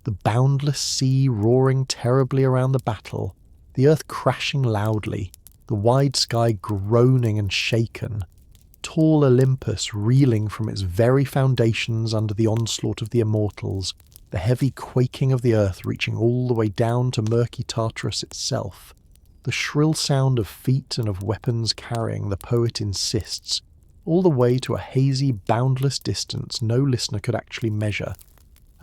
The boundless sea roaring terribly around the battle, the earth crashing loudly, the wide sky groaning and shaken, tall Olympus reeling from its very foundations under the onslaught of the immortals, the heavy quaking of the earth reaching all the way down to murky Tartarus itself, the shrill sound of feet and of weapons carrying, the poet insists, all the way to a hazy, boundless distance no listener could actually measure.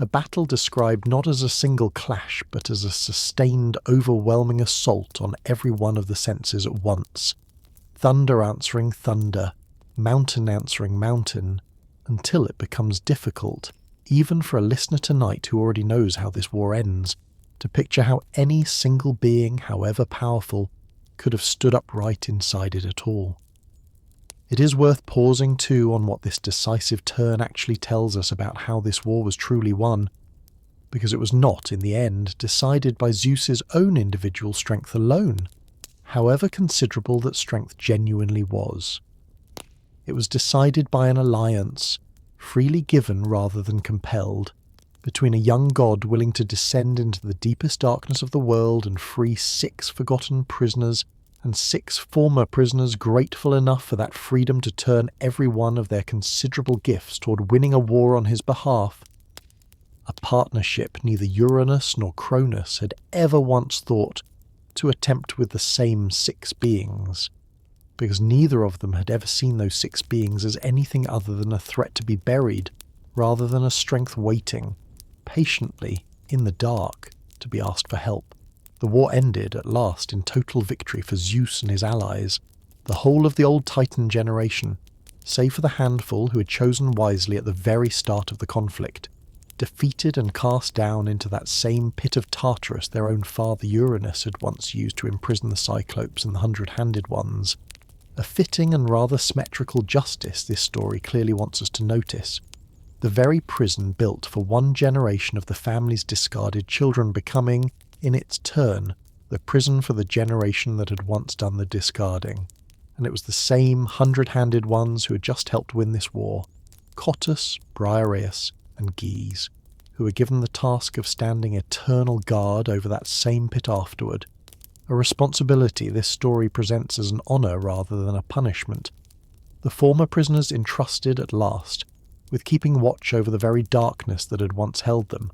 A battle described not as a single clash, but as a sustained, overwhelming assault on every one of the senses at once. Thunder answering thunder, mountain answering mountain, until it becomes difficult, even for a listener tonight who already knows how this war ends, to picture how any single being, however powerful, could have stood upright inside it at all. It is worth pausing too on what this decisive turn actually tells us about how this war was truly won, because it was not, in the end, decided by Zeus's own individual strength alone, however considerable that strength genuinely was. It was decided by an alliance, freely given rather than compelled, between a young god willing to descend into the deepest darkness of the world and free 6 forgotten prisoners, and 6 former prisoners grateful enough for that freedom to turn every one of their considerable gifts toward winning a war on his behalf. A partnership neither Uranus nor Cronus had ever once thought to attempt with the same 6 beings, because neither of them had ever seen those 6 beings as anything other than a threat to be buried, rather than a strength waiting, patiently, in the dark, to be asked for help. The war ended, at last, in total victory for Zeus and his allies, the whole of the old Titan generation, save for the handful who had chosen wisely at the very start of the conflict, defeated and cast down into that same pit of Tartarus their own father Uranus had once used to imprison the Cyclopes and the 100-handed ones. A fitting and rather symmetrical justice this story clearly wants us to notice. The very prison built for one generation of the family's discarded children becoming, in its turn, the prison for the generation that had once done the discarding. And it was the same 100-handed ones who had just helped win this war, Cottus, Briareus, and Gyges, who were given the task of standing eternal guard over that same pit afterward, a responsibility this story presents as an honour rather than a punishment. The former prisoners entrusted at last with keeping watch over the very darkness that had once held them,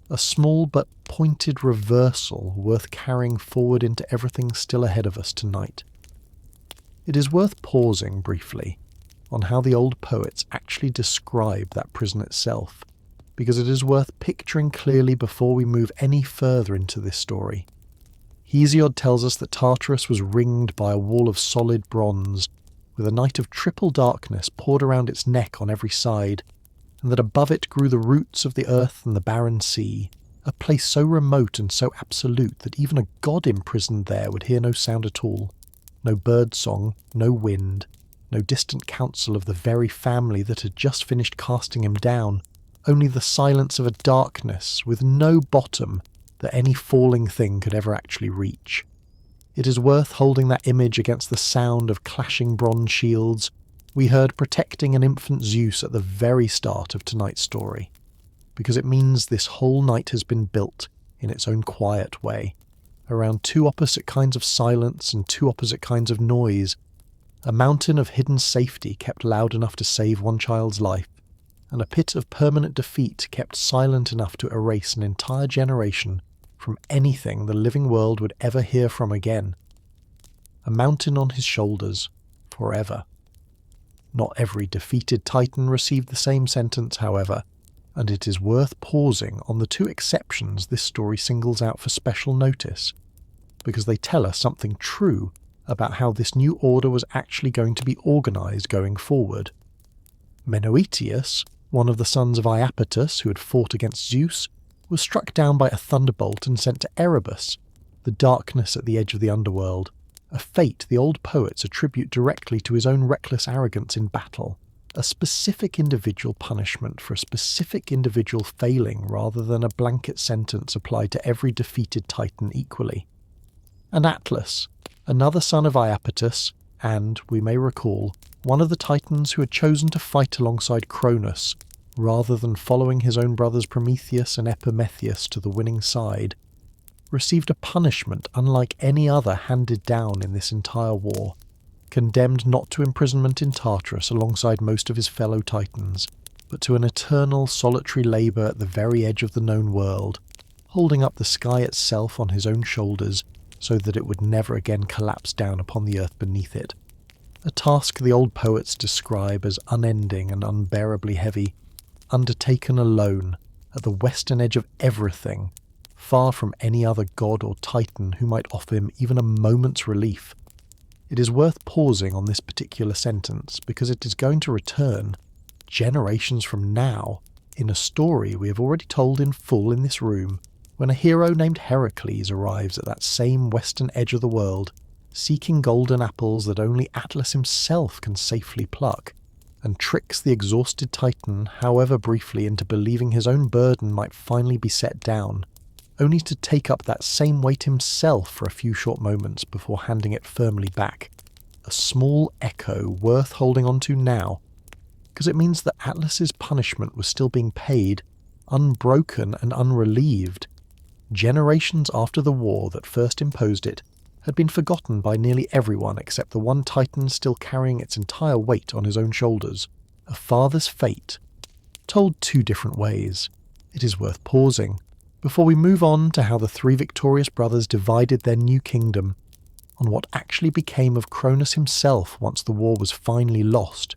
a small but pointed reversal worth carrying forward into everything still ahead of us tonight. It is worth pausing briefly on how the old poets actually describe that prison itself, because it is worth picturing clearly before we move any further into this story. Hesiod tells us that Tartarus was ringed by a wall of solid bronze, with a night of triple darkness poured around its neck on every side, and that above it grew the roots of the earth and the barren sea, a place so remote and so absolute that even a god imprisoned there would hear no sound at all, no bird song, no wind, no distant counsel of the very family that had just finished casting him down, only the silence of a darkness with no bottom that any falling thing could ever actually reach. It is worth holding that image against the sound of clashing bronze shields we heard protecting an infant Zeus at the very start of tonight's story, because it means this whole night has been built in its own quiet way, around two opposite kinds of silence and two opposite kinds of noise, a mountain of hidden safety kept loud enough to save one child's life, and a pit of permanent defeat kept silent enough to erase an entire generation from anything the living world would ever hear from again. A mountain on his shoulders, forever. Not every defeated Titan received the same sentence, however, and it is worth pausing on the two exceptions this story singles out for special notice, because they tell us something true about how this new order was actually going to be organised going forward. Menoetius, one of the sons of Iapetus who had fought against Zeus, was struck down by a thunderbolt and sent to Erebus, the darkness at the edge of the underworld, a fate the old poets attribute directly to his own reckless arrogance in battle, a specific individual punishment for a specific individual failing rather than a blanket sentence applied to every defeated Titan equally. And Atlas, another son of Iapetus, and, we may recall, one of the Titans who had chosen to fight alongside Cronus, rather than following his own brothers Prometheus and Epimetheus to the winning side, received a punishment unlike any other handed down in this entire war, condemned not to imprisonment in Tartarus alongside most of his fellow Titans, but to an eternal solitary labour at the very edge of the known world, holding up the sky itself on his own shoulders so that it would never again collapse down upon the earth beneath it. A task the old poets describe as unending and unbearably heavy, undertaken alone, at the western edge of everything, far from any other god or Titan who might offer him even a moment's relief. It is worth pausing on this particular sentence because it is going to return, generations from now, in a story we have already told in full in this room, when a hero named Heracles arrives at that same western edge of the world, seeking golden apples that only Atlas himself can safely pluck, and tricks the exhausted Titan, however briefly, into believing his own burden might finally be set down, only to take up that same weight himself for a few short moments before handing it firmly back. A small echo worth holding on to now, because it means that Atlas's punishment was still being paid, unbroken and unrelieved. Generations after the war that first imposed it had been forgotten by nearly everyone except the one Titan still carrying its entire weight on his own shoulders. A father's fate, told two different ways. It is worth pausing, before we move on to how the three victorious brothers divided their new kingdom, on what actually became of Cronus himself once the war was finally lost,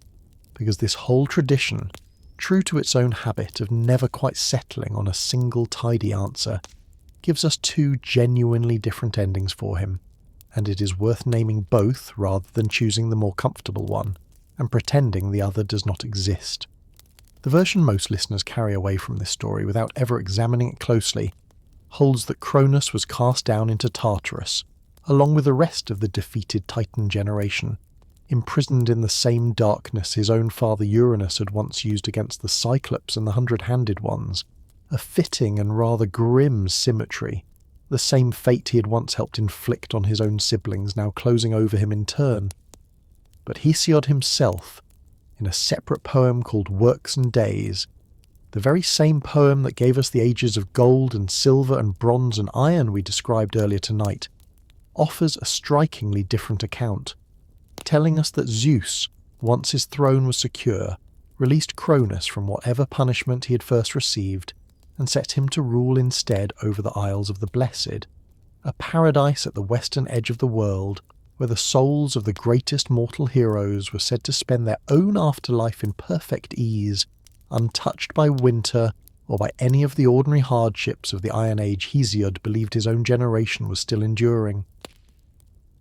because this whole tradition, true to its own habit of never quite settling on a single tidy answer, gives us two genuinely different endings for him, and it is worth naming both rather than choosing the more comfortable one, and pretending the other does not exist. The version most listeners carry away from this story without ever examining it closely holds that Cronus was cast down into Tartarus, along with the rest of the defeated Titan generation, imprisoned in the same darkness his own father Uranus had once used against the Cyclopes and the Hundred-Handed Ones, a fitting and rather grim symmetry, the same fate he had once helped inflict on his own siblings now closing over him in turn. But Hesiod himself, in a separate poem called Works and Days, the very same poem that gave us the ages of gold and silver and bronze and iron we described earlier tonight, offers a strikingly different account, telling us that Zeus, once his throne was secure, released Cronus from whatever punishment he had first received and set him to rule instead over the Isles of the Blessed, a paradise at the western edge of the world where the souls of the greatest mortal heroes were said to spend their own afterlife in perfect ease, untouched by winter or by any of the ordinary hardships of the Iron Age Hesiod believed his own generation was still enduring.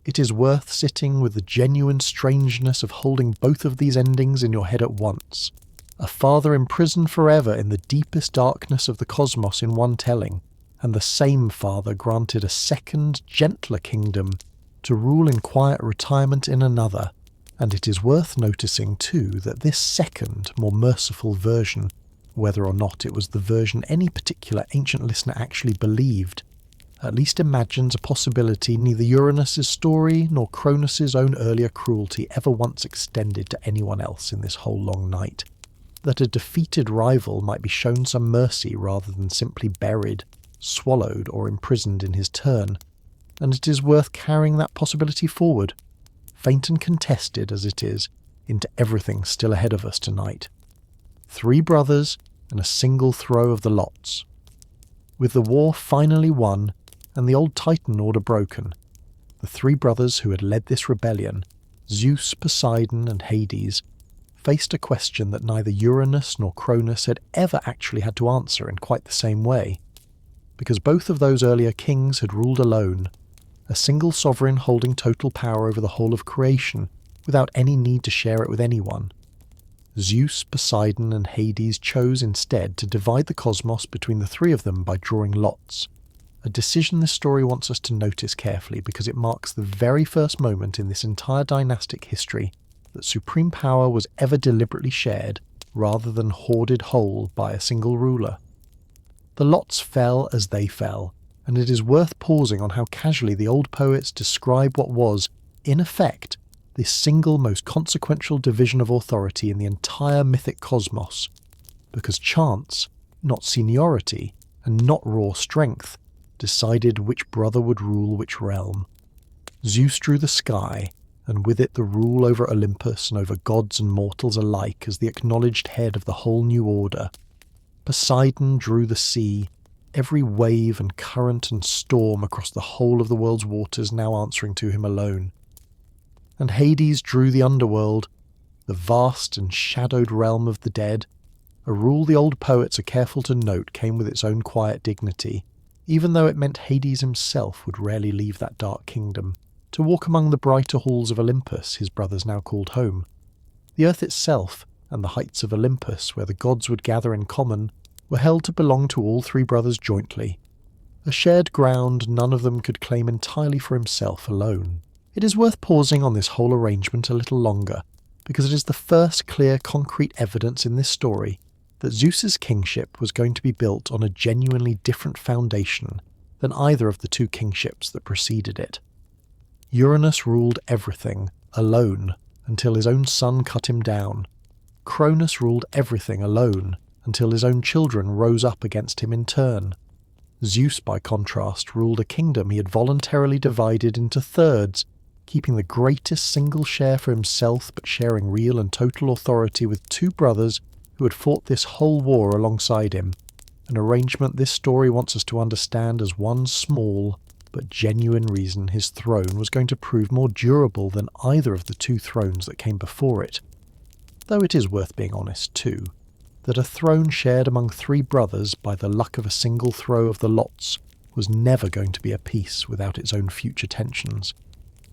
It is worth sitting with the genuine strangeness of holding both of these endings in your head at once. A father imprisoned forever in the deepest darkness of the cosmos in one telling, and the same father granted a second, gentler kingdom to rule in quiet retirement in another, and it is worth noticing too that this second, more merciful version, whether or not it was the version any particular ancient listener actually believed, at least imagines a possibility neither Uranus's story nor Cronus's own earlier cruelty ever once extended to anyone else in this whole long night, that a defeated rival might be shown some mercy rather than simply buried, swallowed or imprisoned in his turn, and it is worth carrying that possibility forward, faint and contested as it is, into everything still ahead of us tonight. 3 brothers and a single throw of the lots. With the war finally won and the old Titan order broken, the 3 brothers who had led this rebellion, Zeus, Poseidon and Hades, faced a question that neither Uranus nor Cronus had ever actually had to answer in quite the same way, because both of those earlier kings had ruled alone, a single sovereign holding total power over the whole of creation, without any need to share it with anyone. Zeus, Poseidon and Hades chose instead to divide the cosmos between the 3 of them by drawing lots, a decision this story wants us to notice carefully because it marks the very first moment in this entire dynastic history that supreme power was ever deliberately shared rather than hoarded whole by a single ruler. The lots fell as they fell, and it is worth pausing on how casually the old poets describe what was, in effect, this single most consequential division of authority in the entire mythic cosmos, because chance, not seniority, and not raw strength, decided which brother would rule which realm. Zeus drew the sky, and with it the rule over Olympus and over gods and mortals alike as the acknowledged head of the whole new order. Poseidon drew the sea, every wave and current and storm across the whole of the world's waters now answering to him alone. And Hades drew the underworld, the vast and shadowed realm of the dead, a rule the old poets are careful to note came with its own quiet dignity, even though it meant Hades himself would rarely leave that dark kingdom, to walk among the brighter halls of Olympus his brothers now called home. The earth itself, and the heights of Olympus where the gods would gather in common, were held to belong to all 3 brothers jointly, a shared ground none of them could claim entirely for himself alone. It is worth pausing on this whole arrangement a little longer, because it is the first clear concrete evidence in this story that Zeus's kingship was going to be built on a genuinely different foundation than either of the 2 kingships that preceded it. Uranus ruled everything, alone, until his own son cut him down. Cronus ruled everything alone, until his own children rose up against him in turn. Zeus, by contrast, ruled a kingdom he had voluntarily divided into thirds, keeping the greatest single share for himself but sharing real and total authority with 2 brothers who had fought this whole war alongside him, an arrangement this story wants us to understand as one small but genuine reason his throne was going to prove more durable than either of the 2 thrones that came before it. Though it is worth being honest too, that a throne shared among 3 brothers by the luck of a single throw of the lots was never going to be a peace without its own future tensions.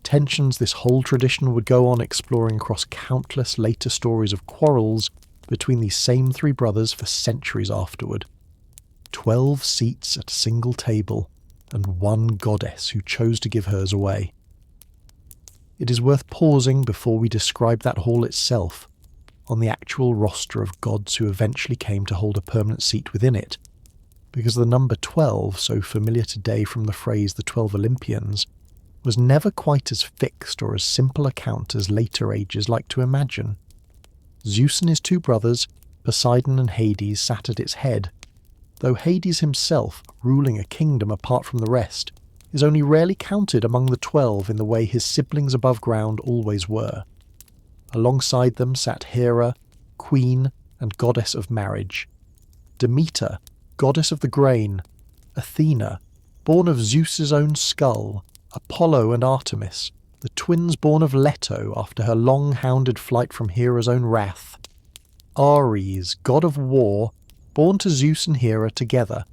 Tensions this whole tradition would go on exploring across countless later stories of quarrels between these same 3 brothers for centuries afterward. 12 seats at a single table, and 1 goddess who chose to give hers away. It is worth pausing before we describe that hall itself, on the actual roster of gods who eventually came to hold a permanent seat within it, because the number 12, so familiar today from the phrase the 12 Olympians, was never quite as fixed or as simple a count as later ages like to imagine. Zeus and his 2 brothers, Poseidon and Hades, sat at its head, though Hades himself, ruling a kingdom apart from the rest, is only rarely counted among the 12 in the way his siblings above ground always were. Alongside them sat Hera, queen and goddess of marriage, Demeter, goddess of the grain, Athena, born of Zeus's own skull, Apollo and Artemis, the twins born of Leto after her long-hounded flight from Hera's own wrath, Ares, god of war, born to Zeus and Hera together,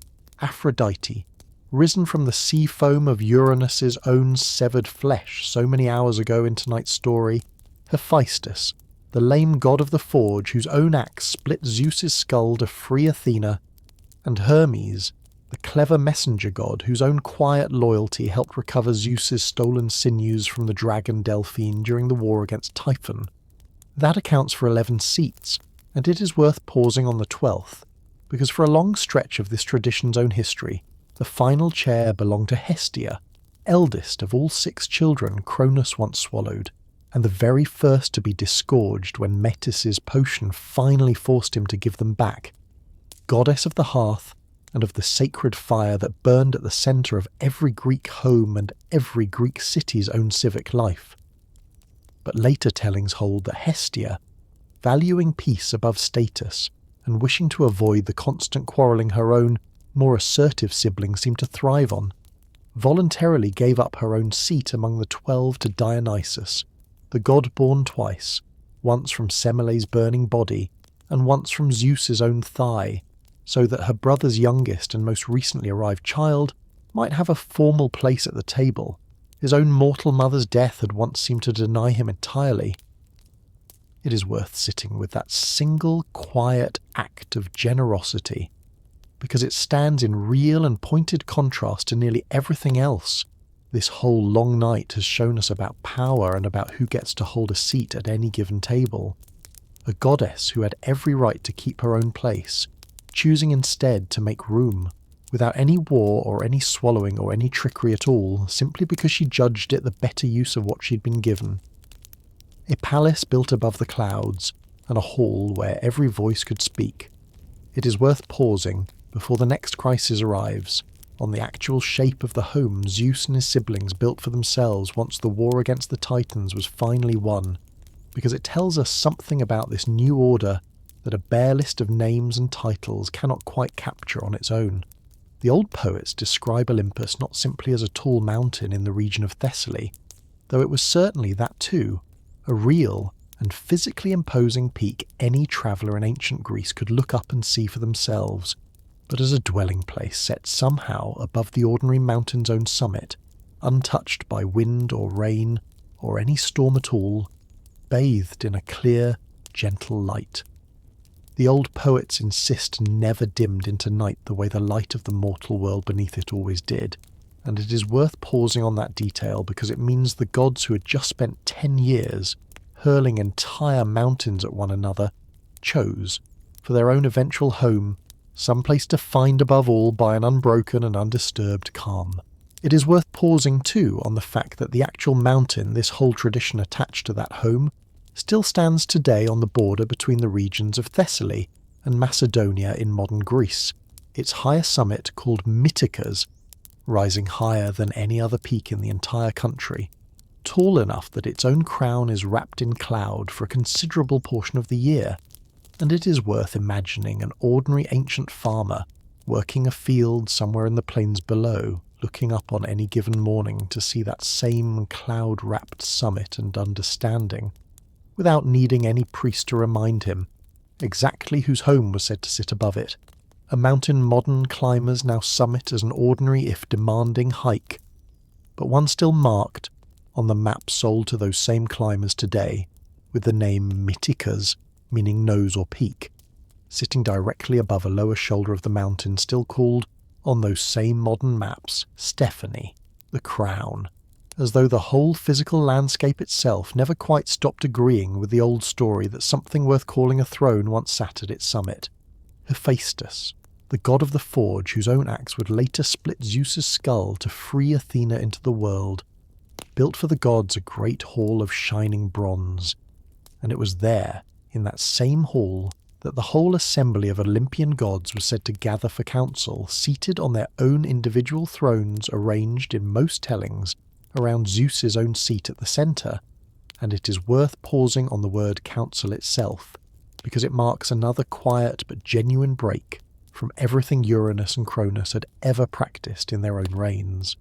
Aphrodite, risen from the sea foam of Uranus's own severed flesh so many hours ago in tonight's story, Hephaestus, the lame god of the forge whose own axe split Zeus's skull to free Athena, and Hermes, the clever messenger god whose own quiet loyalty helped recover Zeus's stolen sinews from the dragon Delphine during the war against Typhon. That accounts for 11 seats, and it is worth pausing on the 12th, because for a long stretch of this tradition's own history, the final chair belonged to Hestia, eldest of all 6 children Cronus once swallowed, and the very first to be disgorged when Metis's potion finally forced him to give them back. Goddess of the hearth and of the sacred fire that burned at the centre of every Greek home and every Greek city's own civic life. But later tellings hold that Hestia, valuing peace above status and wishing to avoid the constant quarrelling her own, more assertive siblings seemed to thrive on, voluntarily gave up her own seat among the 12 to Dionysus, the god born twice, once from Semele's burning body and once from Zeus's own thigh, so that her brother's youngest and most recently arrived child might have a formal place at the table. His own mortal mother's death had once seemed to deny him entirely. It is worth sitting with that single quiet act of generosity, because it stands in real and pointed contrast to nearly everything else this whole long night has shown us about power and about who gets to hold a seat at any given table. A goddess who had every right to keep her own place, choosing instead to make room, without any war or any swallowing or any trickery at all, simply because she judged it the better use of what she'd been given. A palace built above the clouds, and a hall where every voice could speak. It is worth pausing, before the next crisis arrives, on the actual shape of the home Zeus and his siblings built for themselves once the war against the Titans was finally won, because it tells us something about this new order that a bare list of names and titles cannot quite capture on its own. The old poets describe Olympus not simply as a tall mountain in the region of Thessaly, though it was certainly that too, a real and physically imposing peak any traveller in ancient Greece could look up and see for themselves, but as a dwelling place set somehow above the ordinary mountain's own summit, untouched by wind or rain or any storm at all, bathed in a clear, gentle light. The old poets insist never dimmed into night the way the light of the mortal world beneath it always did, and it is worth pausing on that detail because it means the gods who had just spent 10 years hurling entire mountains at one another chose, for their own eventual home, some place to find above all by an unbroken and undisturbed calm. It is worth pausing too on the fact that the actual mountain this whole tradition attached to that home still stands today on the border between the regions of Thessaly and Macedonia in modern Greece, its higher summit called Mythicus, rising higher than any other peak in the entire country, tall enough that its own crown is wrapped in cloud for a considerable portion of the year. And it is worth imagining an ordinary ancient farmer working a field somewhere in the plains below, looking up on any given morning to see that same cloud-wrapped summit and understanding, without needing any priest to remind him exactly whose home was said to sit above it, a mountain modern climbers now summit as an ordinary if demanding hike, but one still marked on the map sold to those same climbers today with the name Mythicus, meaning nose or peak, sitting directly above a lower shoulder of the mountain still called, on those same modern maps, Stephanie, the crown, as though the whole physical landscape itself never quite stopped agreeing with the old story that something worth calling a throne once sat at its summit. Hephaestus, the god of the forge whose own axe would later split Zeus's skull to free Athena into the world, built for the gods a great hall of shining bronze, and it was there, in that same hall, that the whole assembly of Olympian gods was said to gather for council, seated on their own individual thrones arranged in most tellings around Zeus's own seat at the centre, and it is worth pausing on the word council itself, because it marks another quiet but genuine break from everything Uranus and Cronus had ever practiced in their own reigns.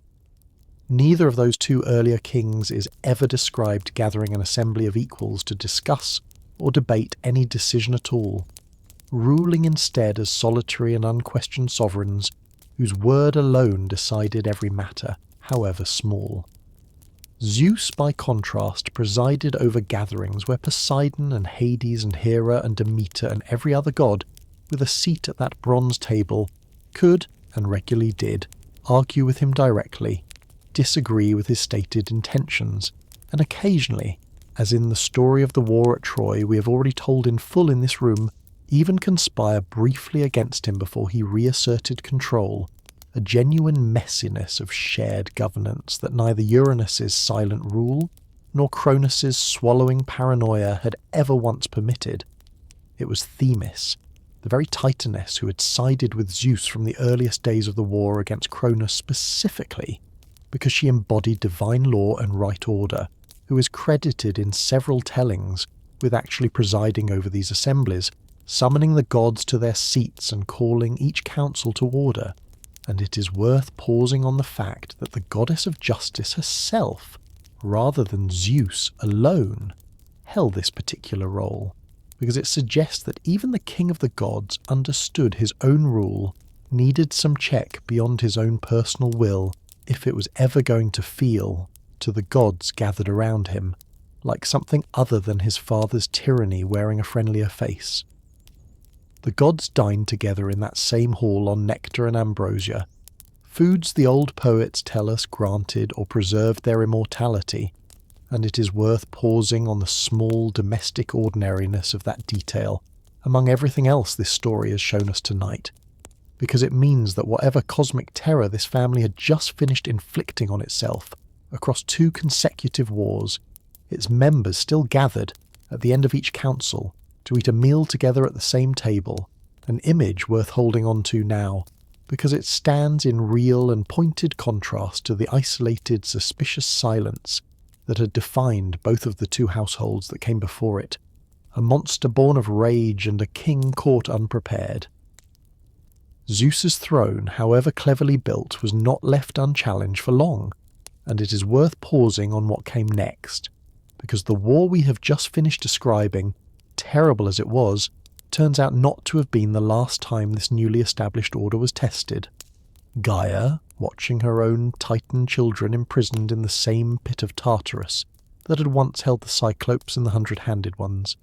Neither of those two earlier kings is ever described gathering an assembly of equals to discuss or debate any decision at all, ruling instead as solitary and unquestioned sovereigns whose word alone decided every matter, however small. Zeus, by contrast, presided over gatherings where Poseidon and Hades and Hera and Demeter and every other god, with a seat at that bronze table, could, and regularly did, argue with him directly, disagree with his stated intentions, and occasionally, as in the story of the war at Troy we have already told in full in this room, even conspire briefly against him before he reasserted control, a genuine messiness of shared governance that neither Uranus's silent rule nor Cronus's swallowing paranoia had ever once permitted. It was Themis, the very Titaness who had sided with Zeus from the earliest days of the war against Cronus specifically, because she embodied divine law and right order, who is credited in several tellings with actually presiding over these assemblies, summoning the gods to their seats and calling each council to order. And it is worth pausing on the fact that the goddess of justice herself, rather than Zeus alone, held this particular role, because it suggests that even the king of the gods understood his own rule needed some check beyond his own personal will if it was ever going to feel, to the gods gathered around him, like something other than his father's tyranny wearing a friendlier face. The gods dined together in that same hall on nectar and ambrosia, foods the old poets tell us granted or preserved their immortality, and it is worth pausing on the small domestic ordinariness of that detail among everything else this story has shown us tonight, because it means that whatever cosmic terror this family had just finished inflicting on itself across 2 consecutive wars, its members still gathered at the end of each council to eat a meal together at the same table, an image worth holding on to now, because it stands in real and pointed contrast to the isolated, suspicious silence that had defined both of the 2 households that came before it, a monster born of rage and a king caught unprepared. Zeus's throne, however cleverly built, was not left unchallenged for long, and it is worth pausing on what came next, because the war we have just finished describing, terrible as it was, turns out not to have been the last time this newly established order was tested. Gaia, watching her own Titan children imprisoned in the same pit of Tartarus that had once held the Cyclopes and the 100-handed ones,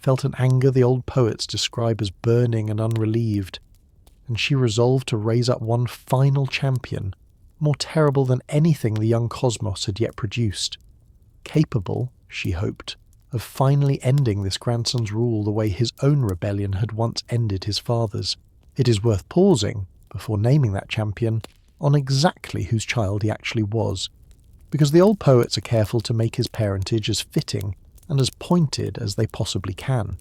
felt an anger the old poets describe as burning and unrelieved, and she resolved to raise up one final champion, more terrible than anything the young cosmos had yet produced, capable, she hoped, of finally ending this grandson's rule the way his own rebellion had once ended his father's. It is worth pausing, before naming that champion, on exactly whose child he actually was, because the old poets are careful to make his parentage as fitting and as pointed as they possibly can.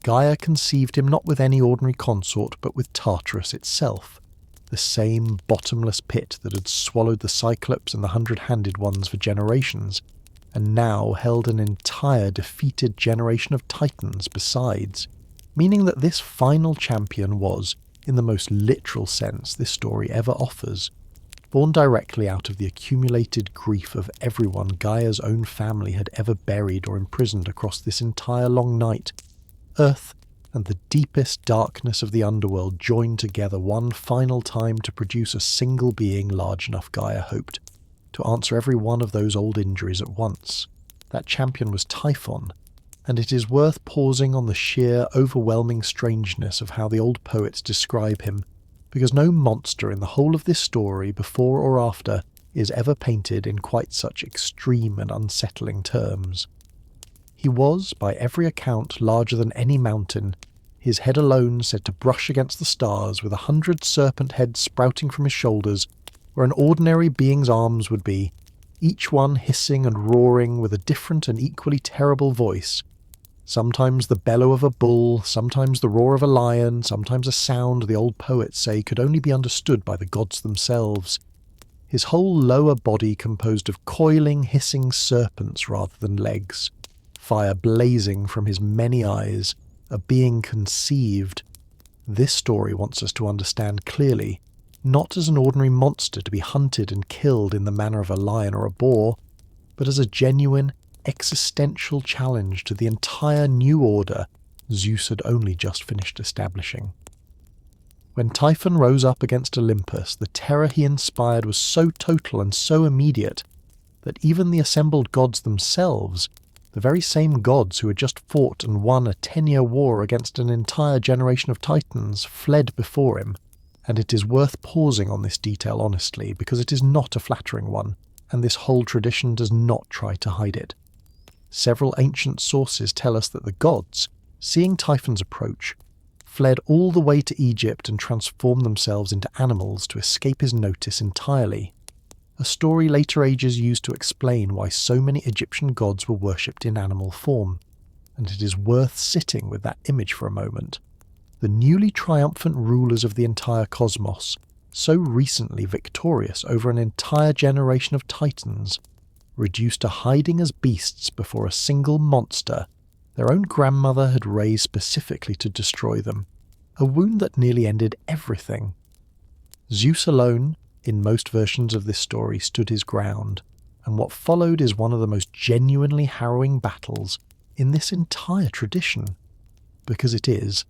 Gaia conceived him not with any ordinary consort, but with Tartarus itself, the same bottomless pit that had swallowed the Cyclopes and the 100-handed ones for generations, and now held an entire defeated generation of Titans besides, meaning that this final champion was, in the most literal sense this story ever offers, born directly out of the accumulated grief of everyone Gaia's own family had ever buried or imprisoned across this entire long night. Earth and the deepest darkness of the underworld joined together one final time to produce a single being large enough, Gaia hoped, to answer every one of those old injuries at once. That champion was Typhon, and it is worth pausing on the sheer, overwhelming strangeness of how the old poets describe him, because no monster in the whole of this story, before or after, is ever painted in quite such extreme and unsettling terms. He was, by every account, larger than any mountain, his head alone said to brush against the stars, with 100 serpent heads sprouting from his shoulders, where an ordinary being's arms would be, each one hissing and roaring with a different and equally terrible voice, sometimes the bellow of a bull, sometimes the roar of a lion, sometimes a sound the old poets say could only be understood by the gods themselves. His whole lower body composed of coiling, hissing serpents rather than legs, fire blazing from his many eyes, a being conceived. This story wants us to understand clearly, not as an ordinary monster to be hunted and killed in the manner of a lion or a boar, but as a genuine, existential challenge to the entire new order Zeus had only just finished establishing. When Typhon rose up against Olympus, the terror he inspired was so total and so immediate that even the assembled gods themselves, the very same gods who had just fought and won a 10-year war against an entire generation of Titans, fled before him, and it is worth pausing on this detail honestly because it is not a flattering one, and this whole tradition does not try to hide it. Several ancient sources tell us that the gods, seeing Typhon's approach, fled all the way to Egypt and transformed themselves into animals to escape his notice entirely. A story later ages used to explain why so many Egyptian gods were worshipped in animal form, and it is worth sitting with that image for a moment. The newly triumphant rulers of the entire cosmos, so recently victorious over an entire generation of titans, reduced to hiding as beasts before a single monster their own grandmother had raised specifically to destroy them, a wound that nearly ended everything. Zeus alone, in most versions of this story, stood his ground, and what followed is one of the most genuinely harrowing battles in this entire tradition, because it is,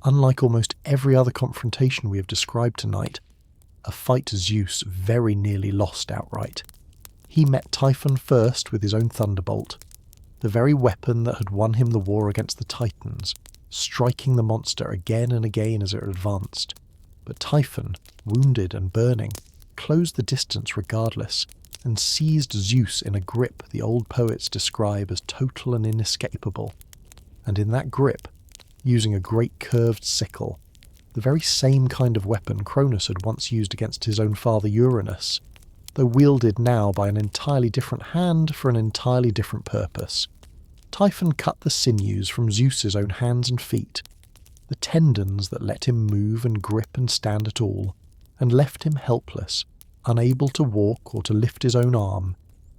unlike almost every other confrontation we have described tonight, a fight Zeus very nearly lost outright. He met Typhon first with his own thunderbolt, the very weapon that had won him the war against the Titans, striking the monster again and again as it advanced. But Typhon, wounded and burning, closed the distance regardless, and seized Zeus in a grip the old poets describe as total and inescapable. And in that grip, using a great curved sickle, the very same kind of weapon Cronus had once used against his own father Uranus, though wielded now by an entirely different hand for an entirely different purpose. Typhon cut the sinews from Zeus's own hands and feet, the tendons that let him move and grip and stand at all, and left him helpless, unable to walk or to lift his own arm,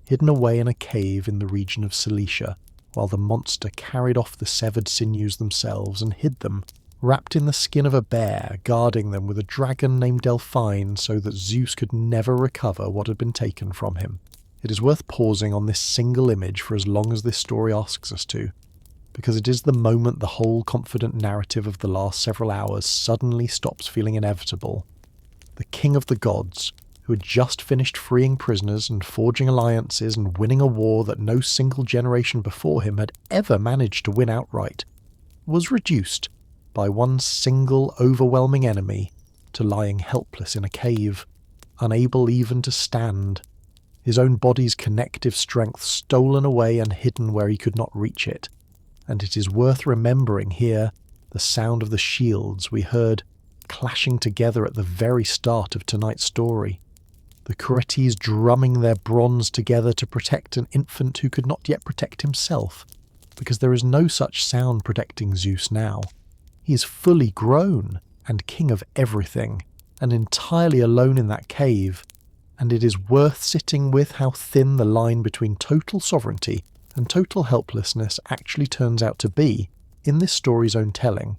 hidden away in a cave in the region of Cilicia, while the monster carried off the severed sinews themselves and hid them, wrapped in the skin of a bear, guarding them with a dragon named Delphine so that Zeus could never recover what had been taken from him. It is worth pausing on this single image for as long as this story asks us to, because it is the moment the whole confident narrative of the last several hours suddenly stops feeling inevitable. The king of the gods, who had just finished freeing prisoners and forging alliances and winning a war that no single generation before him had ever managed to win outright, was reduced, by one single overwhelming enemy, to lying helpless in a cave, unable even to stand, his own body's connective strength stolen away and hidden where he could not reach it. And it is worth remembering here the sound of the shields we heard clashing together at the very start of tonight's story, the Curetes drumming their bronze together to protect an infant who could not yet protect himself, because there is no such sound protecting Zeus now. He is fully grown and king of everything, and entirely alone in that cave, and it is worth sitting with how thin the line between total sovereignty and total helplessness actually turns out to be in this story's own telling,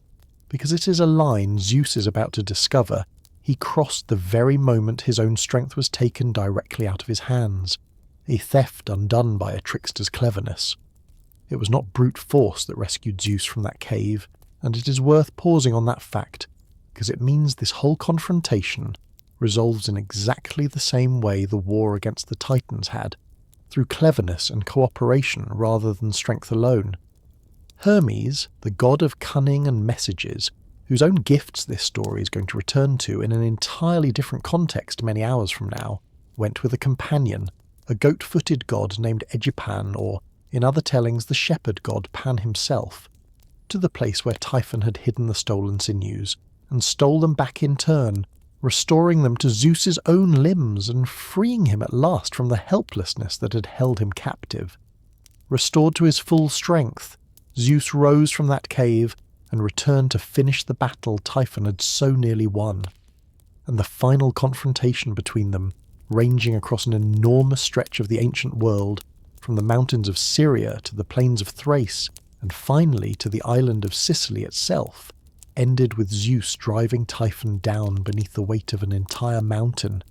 because it is a line Zeus is about to discover he crossed the very moment his own strength was taken directly out of his hands, a theft undone by a trickster's cleverness. It was not brute force that rescued Zeus from that cave, and it is worth pausing on that fact, because it means this whole confrontation resolves in exactly the same way the war against the Titans had, through cleverness and cooperation rather than strength alone. Hermes, the god of cunning and messages, whose own gifts this story is going to return to in an entirely different context many hours from now, went with a companion, a goat-footed god named Egipan, or, in other tellings, the shepherd god Pan himself, to the place where Typhon had hidden the stolen sinews, and stole them back in turn, restoring them to Zeus's own limbs and freeing him at last from the helplessness that had held him captive. Restored to his full strength, Zeus rose from that cave and returned to finish the battle Typhon had so nearly won. And the final confrontation between them, ranging across an enormous stretch of the ancient world, from the mountains of Syria to the plains of Thrace, and finally to the island of Sicily itself, ended with Zeus driving Typhon down beneath the weight of an entire mountain.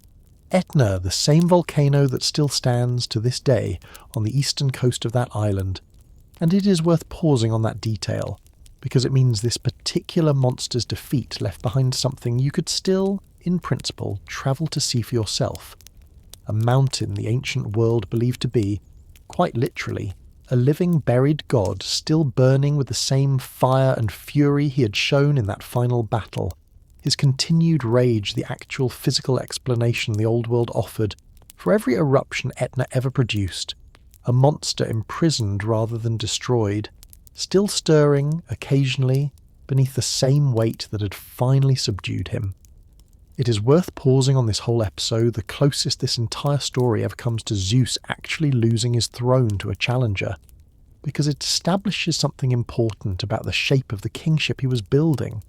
Etna, the same volcano that still stands to this day on the eastern coast of that island, and it is worth pausing on that detail, because it means this particular monster's defeat left behind something you could still, in principle, travel to see for yourself. A mountain the ancient world believed to be, quite literally, a living buried god still burning with the same fire and fury he had shown in that final battle, his continued rage the actual physical explanation the old world offered for every eruption Etna ever produced, a monster imprisoned rather than destroyed, still stirring, occasionally, beneath the same weight that had finally subdued him. It is worth pausing on this whole episode, the closest this entire story ever comes to Zeus actually losing his throne to a challenger, because it establishes something important about the shape of the kingship he was building.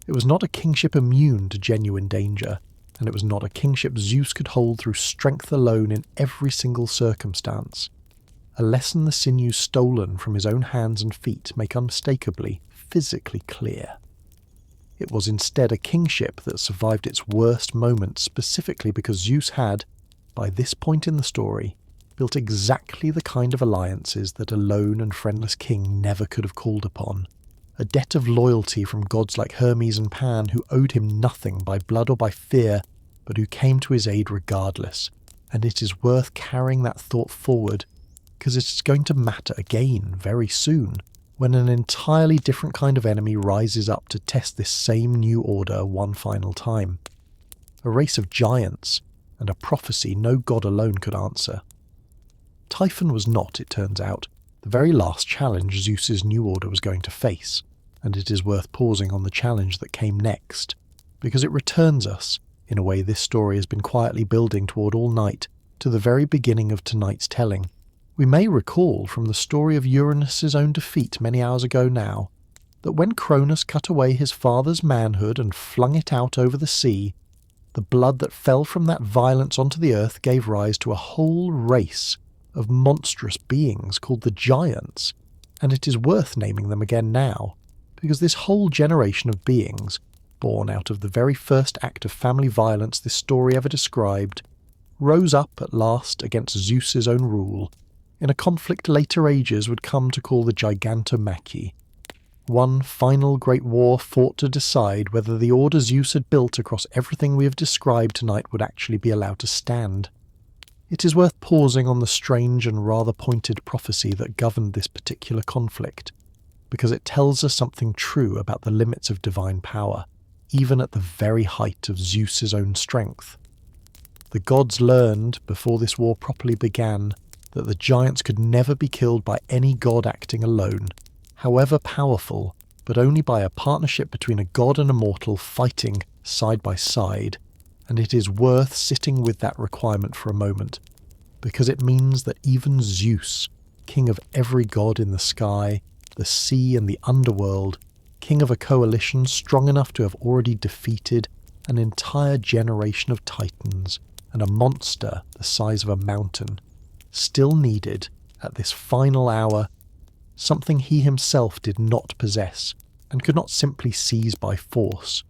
It was not a kingship immune to genuine danger, and it was not a kingship Zeus could hold through strength alone in every single circumstance. A lesson the sinews stolen from his own hands and feet make unmistakably, physically clear. It was instead a kingship that survived its worst moments specifically because Zeus had, by this point in the story, built exactly the kind of alliances that a lone and friendless king never could have called upon. A debt of loyalty from gods like Hermes and Pan who owed him nothing by blood or by fear, but who came to his aid regardless. And it is worth carrying that thought forward, because it is going to matter again very soon, when an entirely different kind of enemy rises up to test this same new order one final time. A race of giants, and a prophecy no god alone could answer. Typhon was not, it turns out, the very last challenge Zeus's new order was going to face, and it is worth pausing on the challenge that came next, because it returns us, in a way this story has been quietly building toward all night, to the very beginning of tonight's telling. We may recall from the story of Uranus's own defeat many hours ago now, that when Cronus cut away his father's manhood and flung it out over the sea, the blood that fell from that violence onto the earth gave rise to a whole race of monstrous beings called the Giants, and it is worth naming them again now, because this whole generation of beings, born out of the very first act of family violence this story ever described, rose up at last against Zeus's own rule, in a conflict later ages would come to call the Titanomachy. One final great war fought to decide whether the order Zeus had built across everything we have described tonight would actually be allowed to stand. It is worth pausing on the strange and rather pointed prophecy that governed this particular conflict, because it tells us something true about the limits of divine power, even at the very height of Zeus's own strength. The gods learned, before this war properly began, that the giants could never be killed by any god acting alone, however powerful, but only by a partnership between a god and a mortal fighting side by side, and it is worth sitting with that requirement for a moment, because it means that even Zeus, king of every god in the sky, the sea and the underworld, king of a coalition strong enough to have already defeated an entire generation of titans and a monster the size of a mountain, still needed, at this final hour, something he himself did not possess and could not simply seize by force.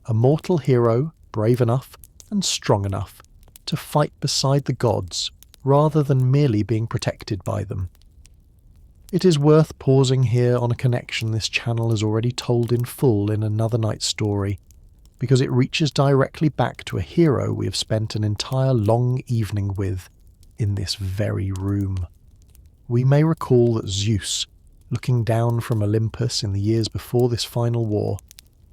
A mortal hero, brave enough and strong enough to fight beside the gods rather than merely being protected by them. It is worth pausing here on a connection this channel has already told in full in another night's story, because it reaches directly back to a hero we have spent an entire long evening with in this very room. We may recall that Zeus, looking down from Olympus in the years before this final war,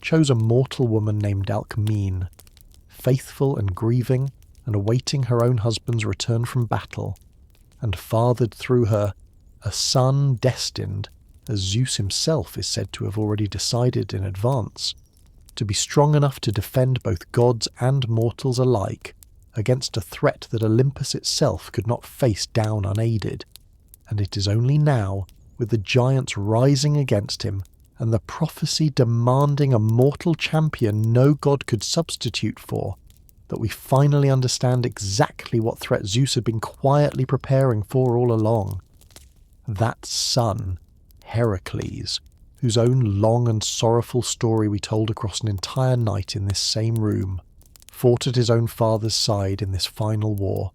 chose a mortal woman named Alcmene, faithful and grieving and awaiting her own husband's return from battle, and fathered through her a son destined, as Zeus himself is said to have already decided in advance, to be strong enough to defend both gods and mortals alike against a threat that Olympus itself could not face down unaided. And it is only now, with the giants rising against him and the prophecy demanding a mortal champion no god could substitute for, that we finally understand exactly what threat Zeus had been quietly preparing for all along. That son, Heracles, whose own long and sorrowful story we told across an entire night in this same room, fought at his own father's side in this final war,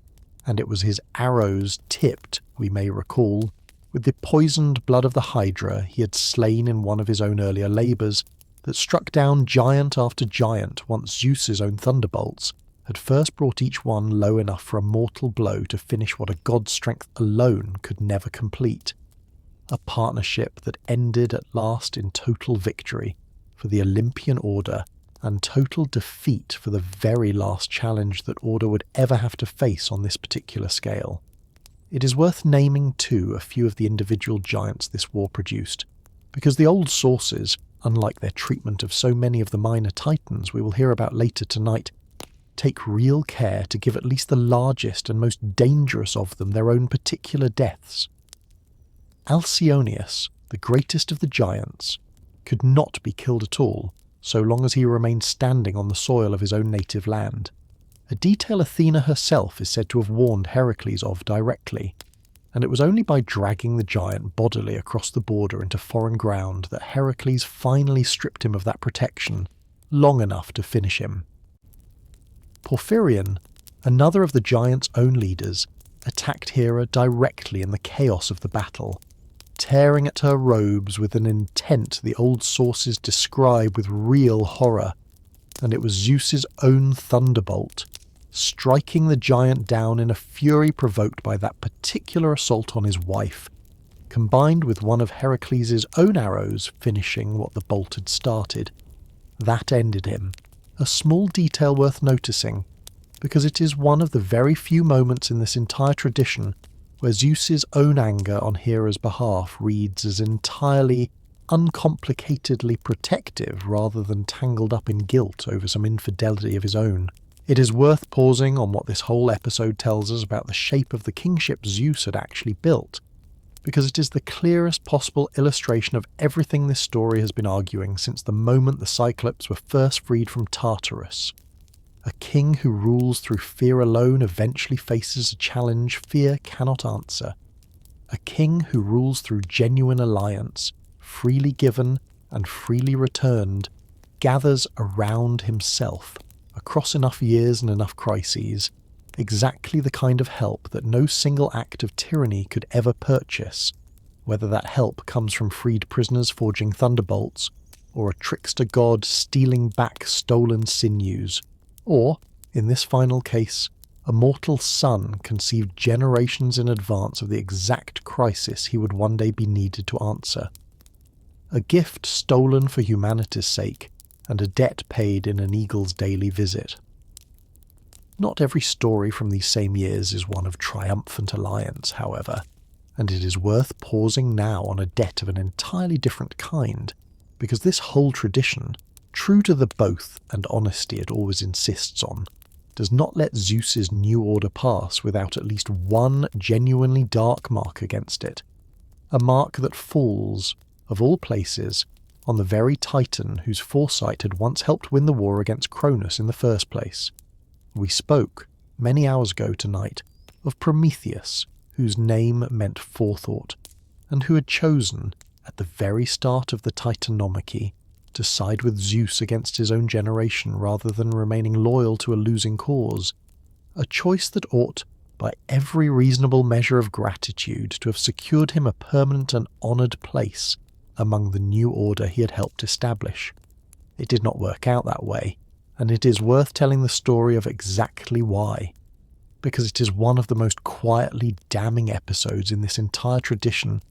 and it was his arrows tipped, we may recall, with the poisoned blood of the Hydra he had slain in one of his own earlier labours, that struck down giant after giant once Zeus's own thunderbolts had first brought each one low enough for a mortal blow to finish what a god's strength alone could never complete. A partnership that ended at last in total victory for the Olympian order and total defeat for the very last challenge that Order would ever have to face on this particular scale. It is worth naming too a few of the individual giants this war produced, because the old sources, unlike their treatment of so many of the minor titans we will hear about later tonight, take real care to give at least the largest and most dangerous of them their own particular deaths. Alcyoneus, the greatest of the giants, could not be killed at all so long as he remained standing on the soil of his own native land, a detail Athena herself is said to have warned Heracles of directly, and it was only by dragging the giant bodily across the border into foreign ground that Heracles finally stripped him of that protection long enough to finish him. Porphyrion, another of the giant's own leaders, attacked Hera directly in the chaos of the battle, tearing at her robes with an intent the old sources describe with real horror, and it was Zeus's own thunderbolt, striking the giant down in a fury provoked by that particular assault on his wife, combined with one of Heracles' own arrows finishing what the bolt had started. That ended him, a small detail worth noticing, because it is one of the very few moments in this entire tradition where Zeus's own anger on Hera's behalf reads as entirely, uncomplicatedly protective rather than tangled up in guilt over some infidelity of his own. It is worth pausing on what this whole episode tells us about the shape of the kingship Zeus had actually built, because it is the clearest possible illustration of everything this story has been arguing since the moment the Cyclopes were first freed from Tartarus. A king who rules through fear alone eventually faces a challenge fear cannot answer. A king who rules through genuine alliance, freely given and freely returned, gathers around himself, across enough years and enough crises, exactly the kind of help that no single act of tyranny could ever purchase, whether that help comes from freed prisoners forging thunderbolts, or a trickster god stealing back stolen sinews, or, in this final case, a mortal son conceived generations in advance of the exact crisis he would one day be needed to answer. A gift stolen for humanity's sake, and a debt paid in an eagle's daily visit. Not every story from these same years is one of triumphant alliance, however, and it is worth pausing now on a debt of an entirely different kind, because this whole tradition, true to the both and honesty it always insists on, does not let Zeus's new order pass without at least one genuinely dark mark against it, a mark that falls, of all places, on the very Titan whose foresight had once helped win the war against Cronus in the first place. We spoke, many hours ago tonight, of Prometheus, whose name meant forethought, and who had chosen, at the very start of the Titanomachy, to side with Zeus against his own generation rather than remaining loyal to a losing cause, a choice that ought, by every reasonable measure of gratitude, to have secured him a permanent and honoured place among the new order he had helped establish. It did not work out that way, and it is worth telling the story of exactly why, because it is one of the most quietly damning episodes in this entire tradition,